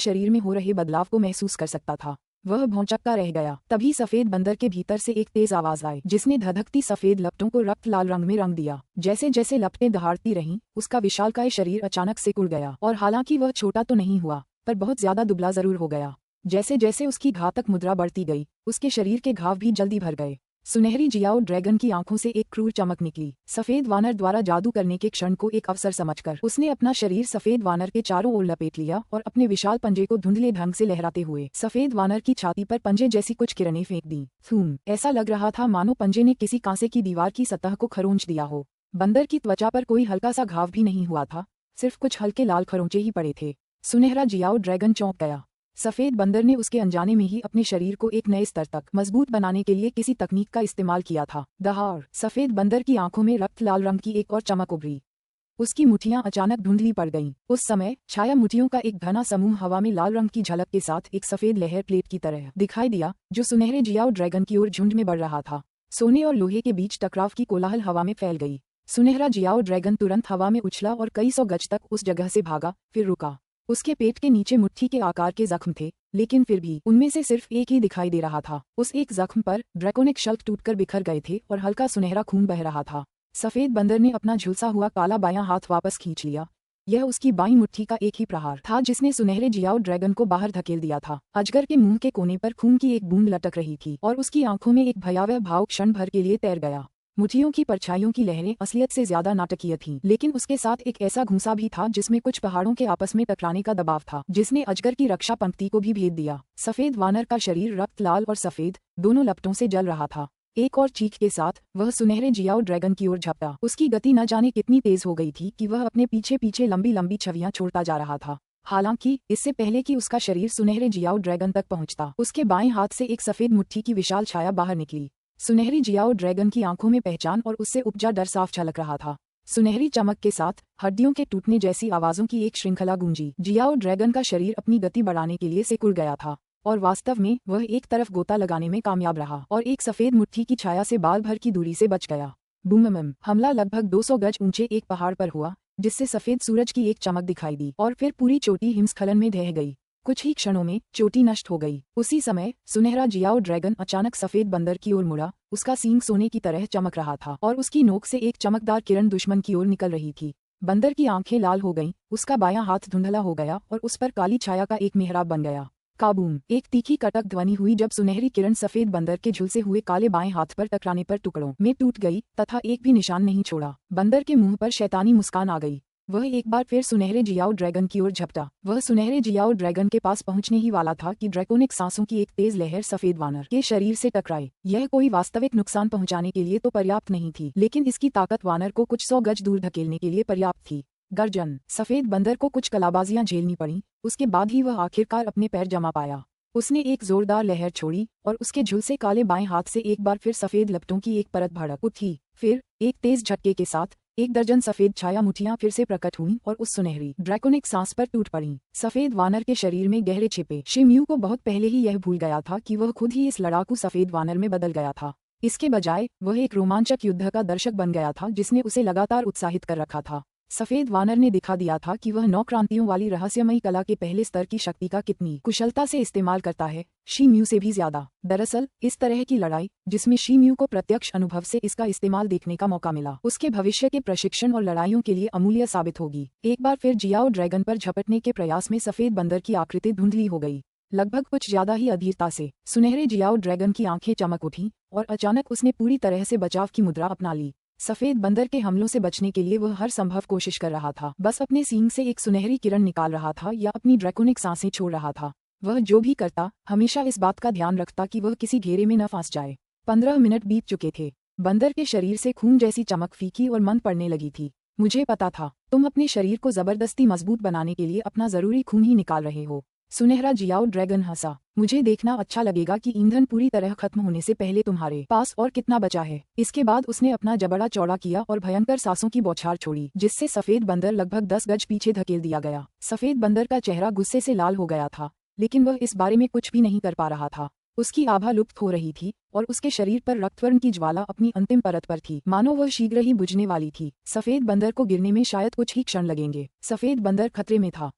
शरीर में हो रहे बदलाव को महसूस कर सकता था। वह भौंचक्का रह गया। तभी सफेद बंदर के भीतर से एक तेज आवाज आई, जिसने धधकती सफेद लपटों को रक्त लाल रंग में रंग दिया। जैसे जैसे लपटें दहाड़ती रहीं, उसका विशालकाय शरीर अचानक सिकुड़ गया और हालांकि वह छोटा तो नहीं हुआ, पर बहुत ज्यादा दुबला जरूर हो गया। जैसे जैसे उसकी घातक मुद्रा बढ़ती गई, उसके शरीर के घाव भी जल्दी भर गए। सुनहरी जियाओ ड्रैगन की आंखों से एक क्रूर चमक निकली। सफेद वानर द्वारा जादू करने के क्षण को एक अवसर समझकर उसने अपना शरीर सफेद वानर के चारों ओर लपेट लिया और अपने विशाल पंजे को धुंधले ढंग से लहराते हुए सफेद वानर की छाती पर पंजे जैसी कुछ किरणें फेंक दी। ऐसा लग रहा था मानो पंजे ने किसी कांसे की दीवार की सतह को खरोंच दिया हो। बंदर की त्वचा पर कोई हल्का सा घाव भी नहीं हुआ था, सिर्फ कुछ हल्के लाल खरोंचे ही पड़े थे। सुनहरा जियाओ ड्रैगन चौंक गया। सफेद बंदर ने उसके अनजाने में ही अपने शरीर को एक नए स्तर तक मजबूत बनाने के लिए किसी तकनीक का इस्तेमाल किया था। दहाड़! सफेद बंदर की आंखों में रक्त लाल रंग की एक और चमक उभरी। उसकी मुठियां अचानक धुंधली पड़ गईं। उस समय छाया मुठियों का एक घना समूह हवा में लाल रंग की झलक के साथ एक सफेद लहर प्लेट की तरह दिखाई दिया, जो सुनहरे जियाओ ड्रैगन की ओर झुंड में बढ़ रहा था। सोने और लोहे के बीच टकराव की कोलाहल हवा में फैल गई। सुनहरा जियाओ ड्रैगन तुरंत हवा में उछला और कई सौ गज तक उस जगह से भागा, फिर रुका। उसके पेट के नीचे मुट्ठी के आकार के जख्म थे, लेकिन फिर भी उनमें से सिर्फ एक ही दिखाई दे रहा था। उस एक जख्म पर ड्रैकोनिक शल्क टूटकर बिखर गए थे और हल्का सुनहरा खून बह रहा था। सफेद बंदर ने अपना झुलसा हुआ काला बायां हाथ वापस खींच लिया। यह उसकी बाईं मुट्ठी का एक ही प्रहार था जिसने सुनहरे जियाओ ड्रैगन को बाहर धकेल दिया था। अजगर के मुंह के कोने पर खून की एक बूंद लटक रही थी और उसकी आंखों में एक भयावह भाव क्षण भर के लिए तैर गया। मुठियों की परछाइयों की लहरें असलियत से ज्यादा नाटकीय थीं, लेकिन उसके साथ एक ऐसा घूंसा भी था जिसमें कुछ पहाड़ों के आपस में टकराने का दबाव था, जिसने अजगर की रक्षा पंक्ति को भी भेद दिया। सफेद वानर का शरीर रक्त लाल और सफेद दोनों लपटों से जल रहा था। एक और चीख के साथ वह सुनहरे जियाओ ड्रैगन की ओर झपटा। उसकी गति न जाने कितनी तेज हो गई थी कि वह अपने पीछे पीछे लंबी लंबी छवियां छोड़ता जा रहा था। हालांकि इससे पहले कि उसका शरीर सुनहरे जियाओ ड्रैगन तक पहुंचता, उसके बाएं हाथ से एक सफेद मुट्ठी की विशाल छाया बाहर निकली। सुनहरी जियाओ ड्रैगन की आंखों में पहचान और उससे उपजा डर साफ झलक रहा था। सुनहरी चमक के साथ हड्डियों के टूटने जैसी आवाजों की एक श्रृंखला गूंजी। जियाओ ड्रैगन का शरीर अपनी गति बढ़ाने के लिए सिकुड़ गया था और वास्तव में वह एक तरफ गोता लगाने में कामयाब रहा और एक सफेद मुट्ठी की छाया से बाल भर की दूरी से बच गया। बूम। हमला लगभग 200 गज ऊंचे एक पहाड़ पर हुआ, जिससे सफेद सूरज की एक चमक दिखाई दी और फिर पूरी चोटी हिमस्खलन में ढह गई। कुछ ही क्षणों में चोटी नष्ट हो गई। उसी समय सुनहरा जियाओ ड्रैगन अचानक सफेद बंदर की ओर मुड़ा। उसका सींग सोने की तरह चमक रहा था और उसकी नोक से एक चमकदार किरण दुश्मन की ओर निकल रही थी। बंदर की आंखें लाल हो गईं, उसका बायां हाथ धुंधला हो गया और उस पर काली छाया का एक मेहराब बन गया। काबूम! एक तीखी कटक ध्वनि हुई जब सुनहरी किरण सफेद बंदर के झुलसे हुए काले बाएं हाथ पर टकराने पर टुकड़ों में टूट गई तथा एक भी निशान नहीं छोड़ा। बंदर के मुंह पर शैतानी मुस्कान आ गई। वह एक बार फिर सुनहरे जियाओ ड्रैगन की ओर झपटा। वह सुनहरे जियाओ ड्रैगन के पास पहुंचने ही वाला था कि ड्रैकोनिक सांसों की एक तेज लहर सफेद वानर के शरीर से टकराई। यह कोई वास्तविक नुकसान पहुंचाने के लिए तो पर्याप्त नहीं थी, लेकिन इसकी ताकत वानर को कुछ 100 गज दूर धकेलने के लिए पर्याप्त थी। गर्जन! सफेद बंदर को कुछ कलाबाजियां झेलनी पड़ी, उसके बाद ही वह आखिरकार अपने पैर जमा पाया। उसने एक जोरदार लहर छोड़ी और उसके झुलसे काले बाएं हाथ से एक बार फिर सफेद लपटों की एक परत भड़क उठी। फिर एक तेज झटके के साथ 1 दर्जन सफेद छाया मुठियां फिर से प्रकट हुईं और उस सुनहरी ड्रैकोनिक सांस पर टूट पड़ीं। सफेद वानर के शरीर में गहरे छिपे शिम्यू को बहुत पहले ही यह भूल गया था कि वह खुद ही इस लड़ाकू सफेद वानर में बदल गया था। इसके बजाय वह एक रोमांचक युद्ध का दर्शक बन गया था जिसने उसे लगातार उत्साहित कर रखा था। सफेद वानर ने दिखा दिया था कि वह 9 क्रांतियों वाली रहस्यमयी कला के पहले स्तर की शक्ति का कितनी कुशलता से इस्तेमाल करता है, शिम्यू से भी ज्यादा। दरअसल इस तरह की लड़ाई जिसमें शिम्यू को प्रत्यक्ष अनुभव से इसका इस्तेमाल देखने का मौका मिला, उसके भविष्य के प्रशिक्षण और लड़ाइयों के लिए अमूल्य साबित होगी। एक बार फिर जियाओ ड्रैगन पर झपटने के प्रयास में सफेद बंदर की आकृति धुंधली हो गई। लगभग कुछ ज्यादा ही अधीरता से सुनहरे जियाओ ड्रैगन की आंखें चमक उठीं और अचानक उसने पूरी तरह से बचाव की मुद्रा अपना ली। सफेद बंदर के हमलों से बचने के लिए वह हर संभव कोशिश कर रहा था, बस अपने सींग से एक सुनहरी किरण निकाल रहा था या अपनी ड्रैकोनिक सांसें छोड़ रहा था। वह जो भी करता हमेशा इस बात का ध्यान रखता कि वह किसी घेरे में न फंस जाए। 15 मिनट बीत चुके थे। बंदर के शरीर से खून जैसी चमक फीकी और मंद पड़ने लगी थी। मुझे पता था तुम अपने शरीर को जबरदस्ती मजबूत बनाने के लिए अपना जरूरी खून ही निकाल रहे हो। सुनहरा जियाओ ड्रैगन हंसा। मुझे देखना अच्छा लगेगा कि ईंधन पूरी तरह खत्म होने से पहले तुम्हारे पास और कितना बचा है। इसके बाद उसने अपना जबड़ा चौड़ा किया और भयंकर सांसों की बौछार छोड़ी, जिससे सफेद बंदर लगभग 10 गज पीछे धकेल दिया गया। सफेद बंदर का चेहरा गुस्से से लाल हो गया था, लेकिन वह इस बारे में कुछ भी नहीं कर पा रहा था। उसकी आभा लुप्त हो रही थी और उसके शरीर पर रक्तवर्ण की ज्वाला अपनी अंतिम परत पर थी, मानो वह शीघ्र ही बुझने वाली थी। सफेद बंदर को गिरने में शायद कुछ ही क्षण लगेंगे। सफेद बंदर खतरे में था।